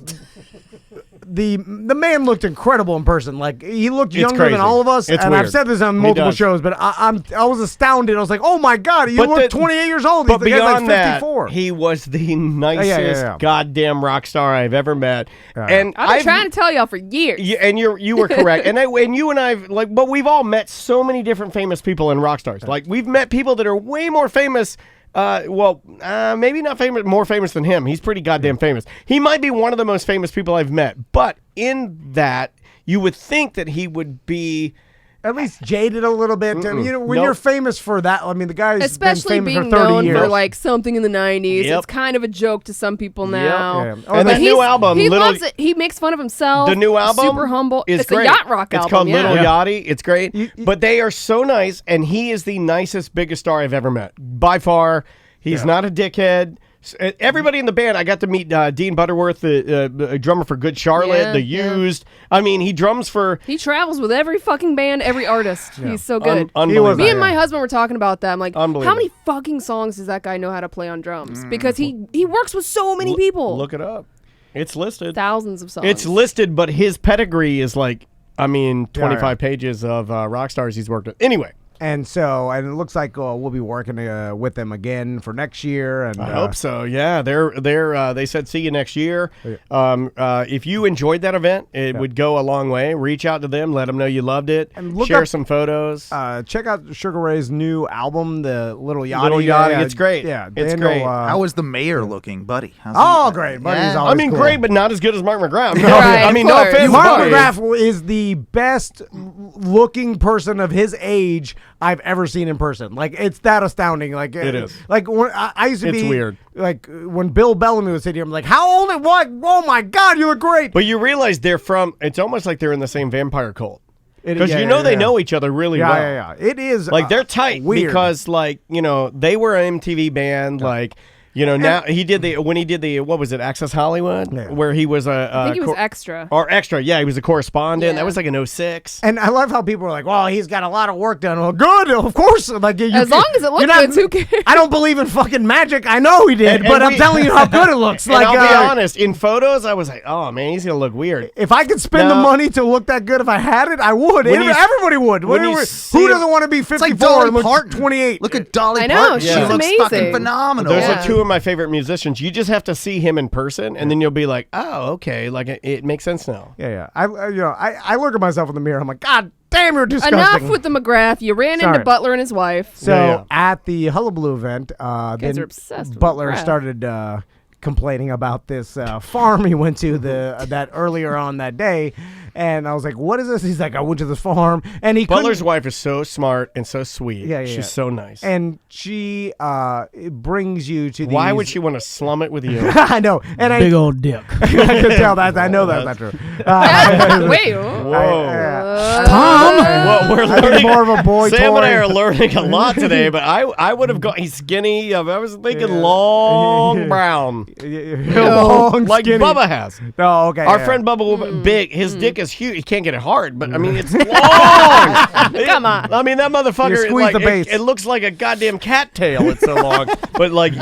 E: the man looked incredible in person. Like he looked
D: It's
E: younger
D: crazy.
E: than all of us.
D: It's
E: and
D: weird.
E: I've said this on
D: He
E: multiple
D: does.
E: shows, but I was astounded. I was like, oh my god, you
D: But
E: look
D: the-
E: 28 years old.
D: But
E: He's the guy's
D: beyond
E: like
D: that,
E: 54.
D: he was the nicest
E: yeah.
D: goddamn rock star I've ever met.
E: Yeah.
D: And
F: I've been trying to tell y'all for years.
D: and you were correct. and you and I but we've all met so many different famous people and rock stars. Like we've met people that are way more famous. Maybe not famous, more famous than him. He's pretty goddamn famous. He might be one of the most famous people I've met. But in that, you would think that he would be
E: at least jaded a little bit. And, you know, when
D: Nope.
E: you're famous for that, I mean, the guy's
F: Especially
E: been famous
F: being
E: for 30
F: known
E: years.
F: for like something in the 90s.
D: Yep.
F: It's kind of a joke to some people now.
E: Yeah.
D: And
F: But
D: the new album,
F: he
D: Little-
F: loves it. He makes fun of himself.
D: The new album,
F: super humble.
D: is
F: It's
D: great.
F: a yacht rock album.
D: It's called
F: yeah.
D: Little Yachty. It's great. But they are so nice, and he is the nicest, biggest star I've ever met by far. He's not a dickhead. Everybody in the band, I got to meet Dean Butterworth, the drummer for Good Charlotte,
F: Yeah,
D: The
F: yeah.
D: Used. I mean, he drums for.
F: He travels with every fucking band, every artist. He's so good.
D: Unbelievable.
F: Me and my husband were talking about that. I'm like, how
D: Unbelievable.
F: many fucking songs does that guy know how to play on drums? Because he works with so many people.
D: Look it up. It's listed.
F: Thousands of songs.
D: It's listed, but his pedigree is like, 25
E: yeah.
D: pages of rock stars he's worked with. Anyway.
E: And it looks like we'll be working with them again for next year. And
D: I hope so. Yeah, they said see you next year. If you enjoyed that event, it would go a long way. Reach out to them, let them know you loved it,
E: And look
D: share
E: up-
D: some photos.
E: check out Sugar Ray's new album, the Little Yachty.
D: Little Yachty, it's great.
E: Yeah,
D: It's
E: Daniel,
D: great.
H: How was the mayor looking, buddy? How's he?
E: Great. Buddy's
H: Yeah.
E: always cool.
D: great, but not as good as Mark McGrath.
F: Right,
D: I mean,
F: of
D: no
F: course.
D: offense.
E: Mark
D: buddy.
E: McGrath is the best looking person of his age I've ever seen in person. Like, it's that astounding. Like,
D: It is.
E: Like, when I used to
D: It's
E: be
D: weird.
E: Like, when Bill Bellamy was sitting here, I'm like, how old? What? Oh my God, you look great.
D: But you realize it's almost like they're in the same vampire cult.
E: It-
D: Because
E: yeah,
D: they
E: yeah.
D: know each other really
E: Yeah,
D: well.
E: yeah. It is
D: Like, they're tight
E: weird.
D: because, they were an MTV band, now he did what was it, Access Hollywood, where he was
F: I think he was extra.
D: Or extra, yeah, he was a correspondent.
F: Yeah.
D: That was like an 06.
E: And I love how people are like, well, he's got a lot of work done. Well, good, of course. Like,
F: As long as it looks good, who cares?
E: I don't believe in fucking magic. I know he did, but I'm telling you how good it looks.
D: And
E: Like,
D: I'll be honest, in photos, I was like, oh man, he's gonna look weird.
E: if I could spend the
D: No.
E: money to look that good, if I had it, I would.
D: When you-
E: Everybody would.
D: when you
E: Who
D: see
E: doesn't want to be
H: It's
E: 54
H: like Dolly
E: and look
H: Parton.
E: 28?
H: Look at Dolly
F: I know,
H: Parton.
F: she's
H: She looks
F: amazing.
H: fucking phenomenal.
D: There's
F: Yeah.
D: two of my favorite musicians. You just have to see him in person, and then you'll be like, oh, okay, like it makes sense now.
E: Yeah. I look at myself in the mirror. I'm like, God damn, you're disgusting.
F: Enough with the McGrath. You ran into Butler and his wife.
E: So at the Hullabaloo event,
F: guys are obsessed with
E: Butler
F: McGrath.
E: started complaining about this farm he went to that earlier on that day. And I was like, what is this? He's like, I went to this farm. And
D: Butler's wife is so smart and so sweet.
E: Yeah.
D: She's so nice.
E: And she brings you to these...
D: Why would she want to slum it with you?
E: I know. And
G: Big old dick.
E: I can tell that. I know that's not true.
F: Wait.
D: Whoa.
E: Tom!
D: Well, we're
E: I think
D: learning.
E: more of a boy
D: Sam
E: toy.
D: and I are learning a lot today, but I would have gone... He's skinny. I was thinking long brown.
E: Long,
D: like
E: skinny.
D: Bubba has.
E: Oh, okay.
D: Our
E: yeah.
D: friend Bubba, big. His dick is huge. He can't get it hard, but I mean, it's long.
F: Come on.
D: I mean, that motherfucker,
E: You squeeze
D: like,
E: the base.
D: it looks like a goddamn cat tail. It's so long. But, like,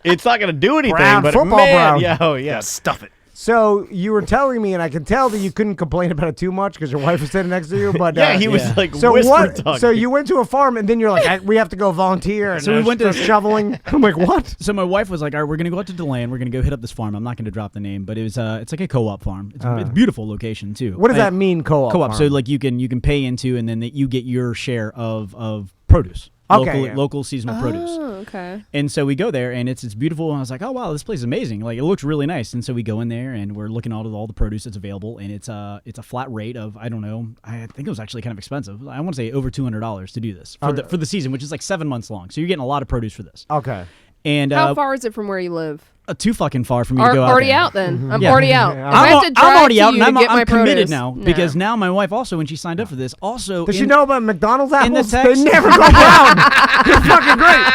D: it's not going to do anything.
E: Brown,
D: but,
E: football
D: man,
E: brown.
D: yeah, oh, yeah. Stuff it.
E: So you were telling me, and I can tell that you couldn't complain about it too much because your wife was sitting next to you. But
D: Yeah, he was, like,
E: so
D: whisper
E: what?
D: talking.
E: So you went to a farm, and then you're like, we have to go volunteer. And
G: So we went to
E: shoveling. I'm like, what?
G: So my wife was like, all right, we're going to go out to DeLand. We're going to go hit up this farm. I'm not going to drop the name, but it was it's like a co-op farm. It's a beautiful location, too.
E: What does that mean, co-op?
G: Co-op.
E: farm?
G: So like you can pay into, and then you get your share of produce.
E: Okay,
G: Local seasonal produce.
F: Oh, okay.
G: And so we go there, and it's beautiful. And I was like, oh wow, this place is amazing. Like it looks really nice. And so we go in there, and we're looking at all the produce that's available, and it's a flat rate of I don't know. I think it was actually kind of expensive. I want to say over $200 to do this for the season, which is like 7 months long. So you're getting a lot of produce for this.
E: Okay.
G: And
F: How far is it from where you live?
G: Too fucking far for me to go out
F: Already
G: there.
F: out then. I'm
G: Yeah.
F: already out. If I
G: I'm,
F: have to drive
G: already
F: to
G: out,
F: you
G: and
F: to get my
G: I'm committed
F: produce,
G: now
F: no.
G: because now my wife also, when she signed up for this, also
E: Does she know about McDonald's
G: in the
E: apples? They
G: text-
E: never go brown. They're fucking great.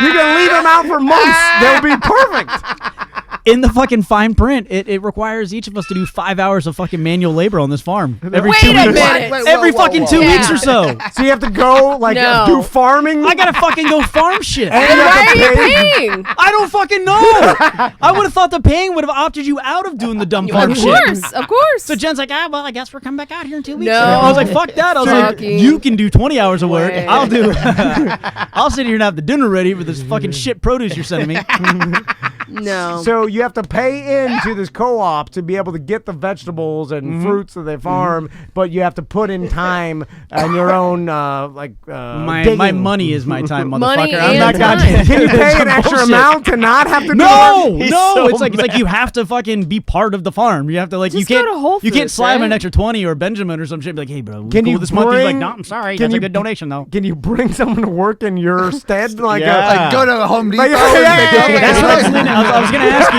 E: You can leave them out for months. They'll be perfect.
G: in the fucking fine print, it requires each of us to do 5 hours of fucking manual labor on this farm every
F: Wait
G: 2
F: a
G: weeks.
F: minute.
G: Every fucking 2 weeks or so.
E: So you have to go
F: No.
E: do farming.
G: I gotta fucking go farm shit.
E: And
F: Then
E: you have
F: why are
E: to
F: you
E: pay-
F: paying?
G: I don't fucking know. I would have thought the paying would have opted you out of doing the dumb farm
F: Of
G: shit.
F: course, of course.
G: So Jen's like, well, I guess we're coming back out here in 2 weeks.
F: No.
G: I was like, fuck that. I was like,
F: Fucking
G: you can do 20 hours of work.
F: way.
G: I'll sit here and have the dinner ready for this fucking shit produce you're sending me.
F: No.
E: So you have to pay into this co-op to be able to get the vegetables and fruits that they farm, but you have to put in time and your own
G: My
E: digging.
G: money is my time, motherfucker.
F: Money
G: I'm
F: and
G: not
F: time.
G: goddamn.
E: Can you pay
G: Some
E: an extra
G: bullshit.
E: amount to not have to do
G: No,
E: it?
D: He's
G: no,
D: so
G: it's like
D: mad.
G: you have to fucking be part of the farm. You have to
F: Just
G: you
F: go
G: can't
F: to Whole
G: you can't
F: Foods,
G: slide him an
F: right?
G: extra 20 or Benjamin or some shit. Be like, hey, bro,
E: Can
G: cool
E: you
G: this month? He's like,
E: bring-
G: no, I'm sorry.
E: can
G: That's
E: you-
G: a good donation though.
E: Can you bring someone to work in your stead? Like
D: Yeah.
H: Go to Home Depot.
E: Like,
H: and
E: yeah,
H: pick up
E: yeah,
G: That's
H: the-
G: what I was going to ask you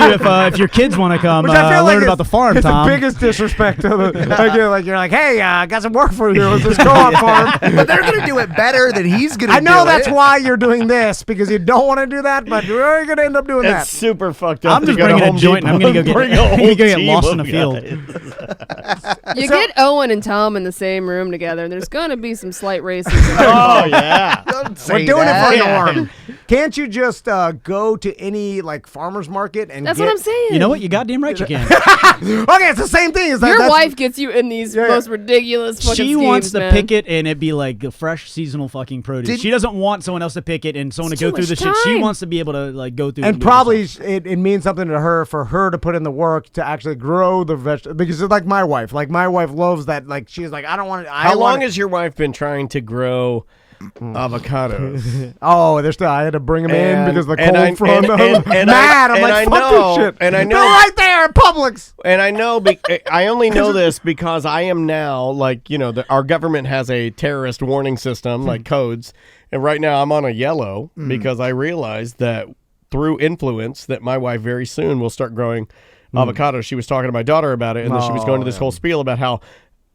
G: if your kids want to come
E: Which I feel like
G: learn
E: is-
G: about the farm,
E: it's
G: Tom.
E: the biggest disrespect to the you're like, hey, I got some work for you with this co-op farm.
H: But they're gonna do it better than he's gonna.
E: I know
H: do
E: that's
H: it.
E: why you're doing this because you don't want to do that, but you're going to end up doing that.
D: It's super fucked up.
G: I'm just
D: to go to
G: bringing a
D: Home
G: joint and I'm
D: Depot
G: going to go
D: bring
G: get,
D: a
G: I'm
D: whole
G: gonna get
D: team
G: lost
D: of
G: in the field.
D: guys.
F: You get Owen and Tom in the same room together, and there's going to be some slight racism.
D: Oh yeah.
H: Don't
E: We're
H: say
E: doing
H: that.
E: it for Norm. Can't you just go to any like farmer's market and
F: That's
E: get...
F: what I'm saying.
G: You know what? You goddamn right you can.
E: Okay, it's the same thing. Is that
F: Your
E: that's-
F: wife gets you in these most ridiculous fucking
G: She
F: schemes,
G: wants to
F: man.
G: pick it and it be like the fresh seasonal fucking produce.
H: Did-
G: She doesn't want someone else to pick it and someone
F: It's
G: to go
F: too
G: through the
F: much
G: shit. She
F: time.
G: wants to be able to like go through
E: And
G: do
E: probably
G: herself.
E: it means something to her for her to put in the work to actually grow the vegetable because it's like my wife. Like my wife loves that. Like she's like, I don't want to.
D: How long has your wife been trying to grow avocados?
E: Oh, they're still. I had to bring them in because the
D: and
E: cold front.
D: and
E: Mad. I'm like, fuck this shit.
D: And I know,
E: They're right there at Publix.
D: And I know, I only know this because I am now, like, our government has a terrorist warning system, like codes. And right now I'm on a yellow because I realized that through influence that my wife very soon will start growing avocados. She was talking to my daughter about it, and then she was going to this whole spiel about how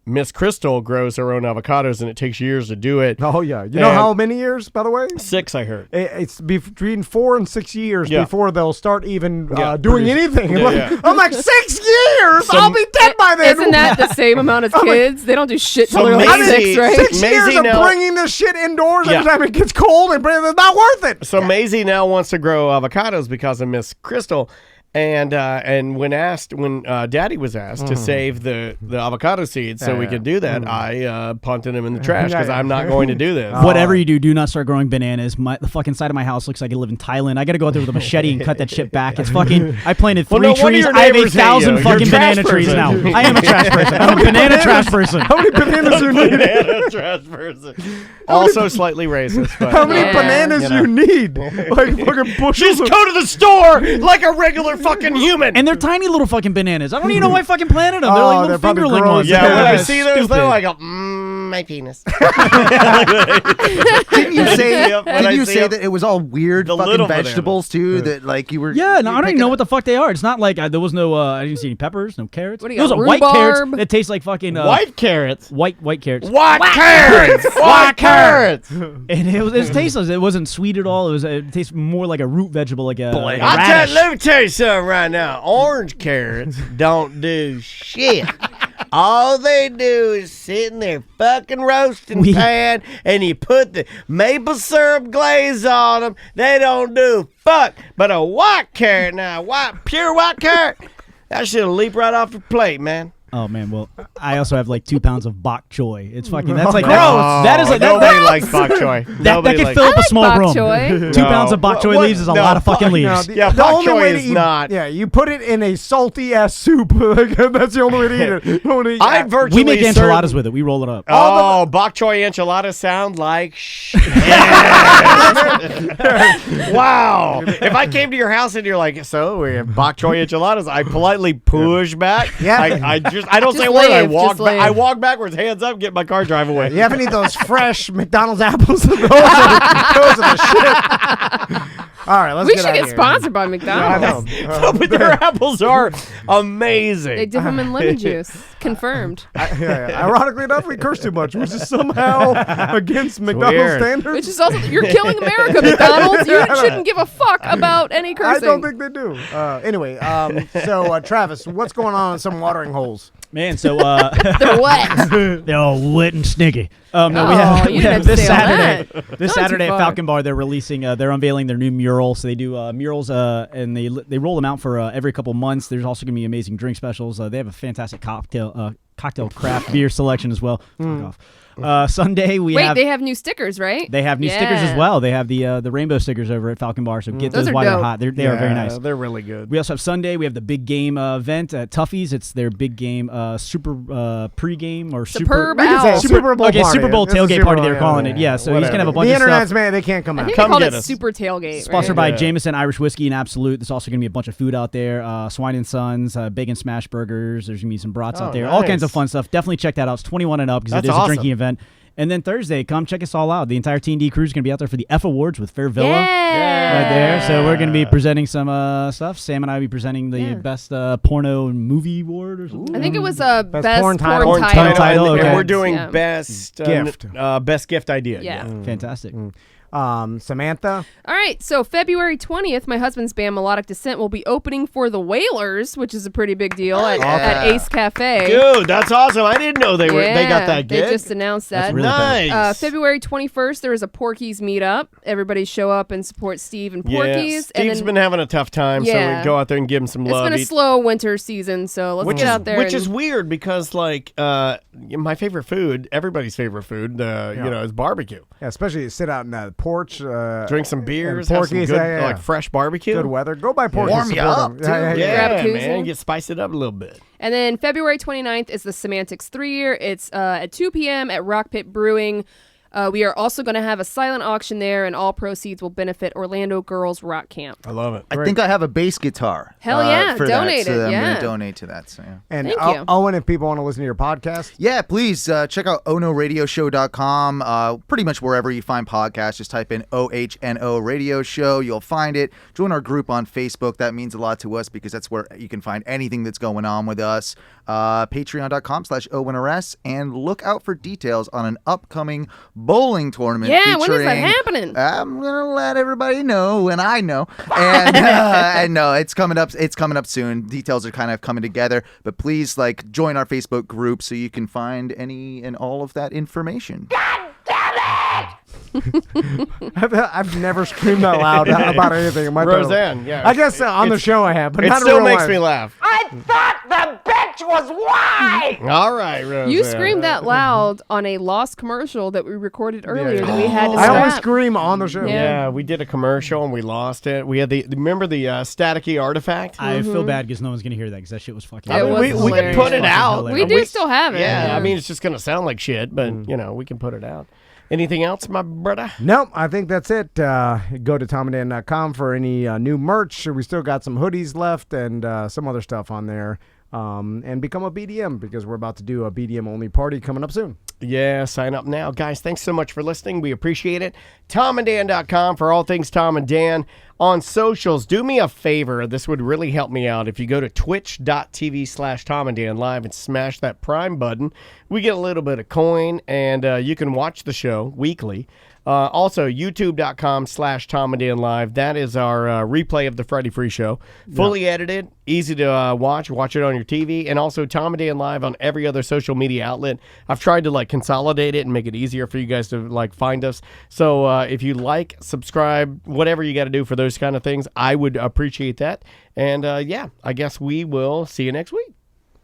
D: Miss Crystal grows her own avocados, and it takes years to do it.
E: Oh, yeah. You know how many years, by the way?
D: 6, I heard.
E: It's between 4 and 6 years
D: Yeah.
E: before they'll start even doing
D: produce.
E: anything.
D: Yeah,
E: Like,
D: yeah.
E: I'm like, 6 years? I'll be dead by then.
F: Isn't that the same amount as kids? They don't do shit till they're like
D: Maisie-
F: 6, right?
E: 6 years
D: Maisie
E: of
D: now-
E: bringing this shit indoors every
D: Yeah.
E: time it gets cold and it's not worth it.
D: So Maisie now wants to grow avocados because of Miss Crystal. And when Daddy was asked to save the avocado seeds so we could do that, I punted them in the trash because I'm not going to do this.
G: Whatever you do not start growing bananas. The fucking side of my house looks like I live in Thailand. I got to go out there with a machete and cut that shit back. It's fucking. I planted 3 trees. I have 8,000 fucking banana trees now. I am a trash person. I'm a banana trash person.
E: How many bananas you need?
D: Banana trash person. Also slightly racist. But,
E: how many bananas you need? Like fucking bushels.
D: Just go to the store like a regular fucking human.
G: And they're tiny little fucking bananas. I don't even know why I fucking planted them. They're like little fingerling ones.
D: Yeah, when I see those though, I go, my penis.
H: Didn't you say that it was all weird fucking vegetables too? That like you were.
G: Yeah, no, I don't even know what the fuck they are. It's not like there was no. I didn't see any peppers, no carrots.
F: What do you
G: Those
F: got,
G: are white carrots
F: rhubarb?
G: that taste like fucking
D: white carrots.
G: White carrots.
D: White carrots. White carrots.
G: And it was tasteless. It wasn't sweet at all. It tastes more like a root vegetable, like a. Like a
D: let me tell you something right now. Orange carrots don't do shit. All they do is sit in their fucking roasting pan, and you put the maple syrup glaze on them. They don't do fuck. But a white carrot now, pure white carrot, that shit'll leap right off the plate, man.
G: Oh man, well, I also have like 2 pounds of bok choy. It's fucking. That's like
D: gross.
G: That is like
D: nobody likes bok choy.
G: That can fill up a small room. 2 pounds of bok choy leaves is a lot of fucking leaves.
E: No,
D: Yeah,
E: the
D: bok
E: only
D: choy
E: way to
D: is
E: eat,
D: not.
E: Yeah, you put it in a salty ass soup. That's the only way to eat it. You don't wanna eat
D: I
E: that.
D: virtually
G: We make enchiladas with it. We roll it up.
D: Oh, bok choy enchiladas sound like shit. Wow. If I came to your house and you're like, so we have bok choy enchiladas, I politely push back.
E: Yeah.
D: I don't say a word. I walk back. I walk backwards, hands up, get my car, drive away.
E: You haven't eaten those fresh McDonald's apples? those are the shit. All right, let's
F: We
E: get
F: should
E: out
F: get
E: of here.
F: sponsored by McDonald's.
D: No, but their apples are amazing.
F: They dip them in lemon juice. Confirmed.
E: Ironically enough, we curse too much, which is somehow against McDonald's
D: weird.
E: standards.
F: Which is also, you're killing America, McDonald's. You shouldn't give a fuck about any cursing.
E: I don't think they do. Anyway, so Travis, what's going on in some watering holes?
G: Man, so
F: They're wet.
G: they're all wet and stinky.
F: Oh, you didn't have to
G: this
F: say all
G: Saturday.
F: that.
G: This
F: Gone
G: Saturday
F: too
G: at
F: far.
G: Falcon Bar, they're releasing. They're unveiling their new mural. So they do murals, and they roll them out for every couple months. There's also gonna be amazing drink specials. They have a fantastic cocktail craft beer selection as well. Fuck off. Sunday we
F: Wait,
G: have.
F: they have new stickers, right?
G: They have new stickers as well. They have the rainbow stickers over at Falcon Bar. So get
F: Those
G: those
F: are
G: while they're
F: dope.
G: hot. They are very nice.
D: They're really good.
G: We also have Sunday. We have the big game event at Tuffy's. It's their big game, super pregame or
F: Superb
E: We can say
F: Owl.
E: Super Bowl
G: okay,
E: party.
G: Super Bowl
E: It's a
G: tailgate
E: Super
G: party.
E: Bowl,
G: They're calling it. Yeah, so he's gonna have a bunch
E: The
G: of
E: internet's
G: stuff.
E: man, they can't come
F: I
E: out.
F: think
D: Come
F: they called
D: get
F: it
D: us.
F: Super Tailgate.
G: Sponsored
F: right?
G: by Jameson Irish Whiskey and Absolute. There's also going to be a bunch of food out there. Swine and Sons, Bacon Smash Burgers. There's going to be some brats out there. All
D: nice.
G: kinds of fun stuff. Definitely check that out. It's 21 and up because it
D: That's
G: is
D: awesome.
G: a drinking event. And then Thursday, come check us all out. The entire T&D crew is going to be out there for the F Awards with Fair Villa. Right there. So we're going to be presenting some stuff. Sam and I will be presenting the best porno movie award or something.
F: I think it was best
E: porn title.
F: porn
G: Porn title,
D: And
G: okay.
D: we're doing
F: Yeah.
D: best
E: Gift.
D: best gift idea.
F: Yeah.
G: Fantastic.
E: Samantha?
F: All right, so February 20th, my husband's band Melodic Descent will be opening for the Whalers, which is a pretty big deal at Ace Cafe.
D: Dude, that's awesome. I didn't know they got that
F: They
D: gig.
F: just announced that.
G: That's really
D: nice.
F: February 21st, there is a Porky's meetup. Everybody show up and support Steve and Porky's.
D: Yeah, Steve's been having a tough time, so
F: Yeah.
D: we go out there and give him some
F: It's
D: love.
F: been a slow winter season, so let's get out there.
D: Which is weird because, like, my favorite food, everybody's favorite food, is barbecue.
E: Yeah, especially sit out in that porch.
D: Drink some beers,
E: and
D: have some
E: Porky's,
D: good, like, fresh barbecue.
E: Good weather. Go by Porky's.
H: Warm you
E: support
H: up,
E: them.
H: too.
F: Grab a
D: Yeah,
F: koozie.
D: man, get spiced it up a little bit.
F: And then February 29th is the Semantics 3-year. It's at 2 p.m. at Rock Pit Brewing. We are also going to have a silent auction there, and all proceeds will benefit Orlando Girls Rock Camp.
D: I love it.
H: I think I have a bass guitar.
F: Hell yeah,
H: for
F: donate
H: that, so
F: it,
H: I'm
F: yeah.
H: going to donate to that. So yeah.
E: And
F: Thank you.
E: Owen, if people want to listen to your podcast,
H: Yeah, please check out onoradioshow.com. Pretty much wherever you find podcasts, just type in OHNO Radio Show. You'll find it. Join our group on Facebook. That means a lot to us because that's where you can find anything that's going on with us. Patreon.com/ONRS. And look out for details on an upcoming bowling tournament.
F: Yeah, when is that
H: featuring-
F: happening?
H: I'm gonna let everybody know when I know, and no, it's coming up. It's coming up soon. Details are kind of coming together, but please join our Facebook group so you can find any and all of that information.
E: I've never screamed out loud about anything in my
D: Roseanne, yeah.
E: I guess on the show I have, but
D: it
E: not in
D: still
E: real
D: makes
E: life.
D: me laugh.
J: I thought the bitch was white.
D: All right, Roseanne.
F: You screamed that loud on a Lost commercial that we recorded earlier that we had to
E: I
F: scrap.
E: always scream on the show.
D: Yeah, we did a commercial and we lost it. We had remember the staticky artifact?
G: I feel bad because no one's gonna hear that because that shit was fucking.
D: I mean, we can put it out.
F: We do still have it.
D: Yeah, I mean, it's just going to sound like shit, but, we can put it out. Anything else, my brother?
E: Nope, I think that's it. Go to tomanddan.com for any new merch. We still got some hoodies left and some other stuff on there. And become a BDM because we're about to do a BDM-only party coming up soon.
D: Yeah, sign up now. Guys, thanks so much for listening. We appreciate it. TomandDan.com for all things Tom and Dan. On socials, do me a favor. This would really help me out. If you go to twitch.tv/TomandDanLive and smash that Prime button, we get a little bit of coin, and you can watch the show weekly. Also, youtube.com/TomandDanLive. That is our replay of the Friday Free Show. Fully edited, easy to watch. Watch it on your TV. And also Tom and Dan Live on every other social media outlet. I've tried to consolidate it and make it easier for you guys to find us. So if you subscribe, whatever you got to do for those kind of things, I would appreciate that. And I guess we will see you next week.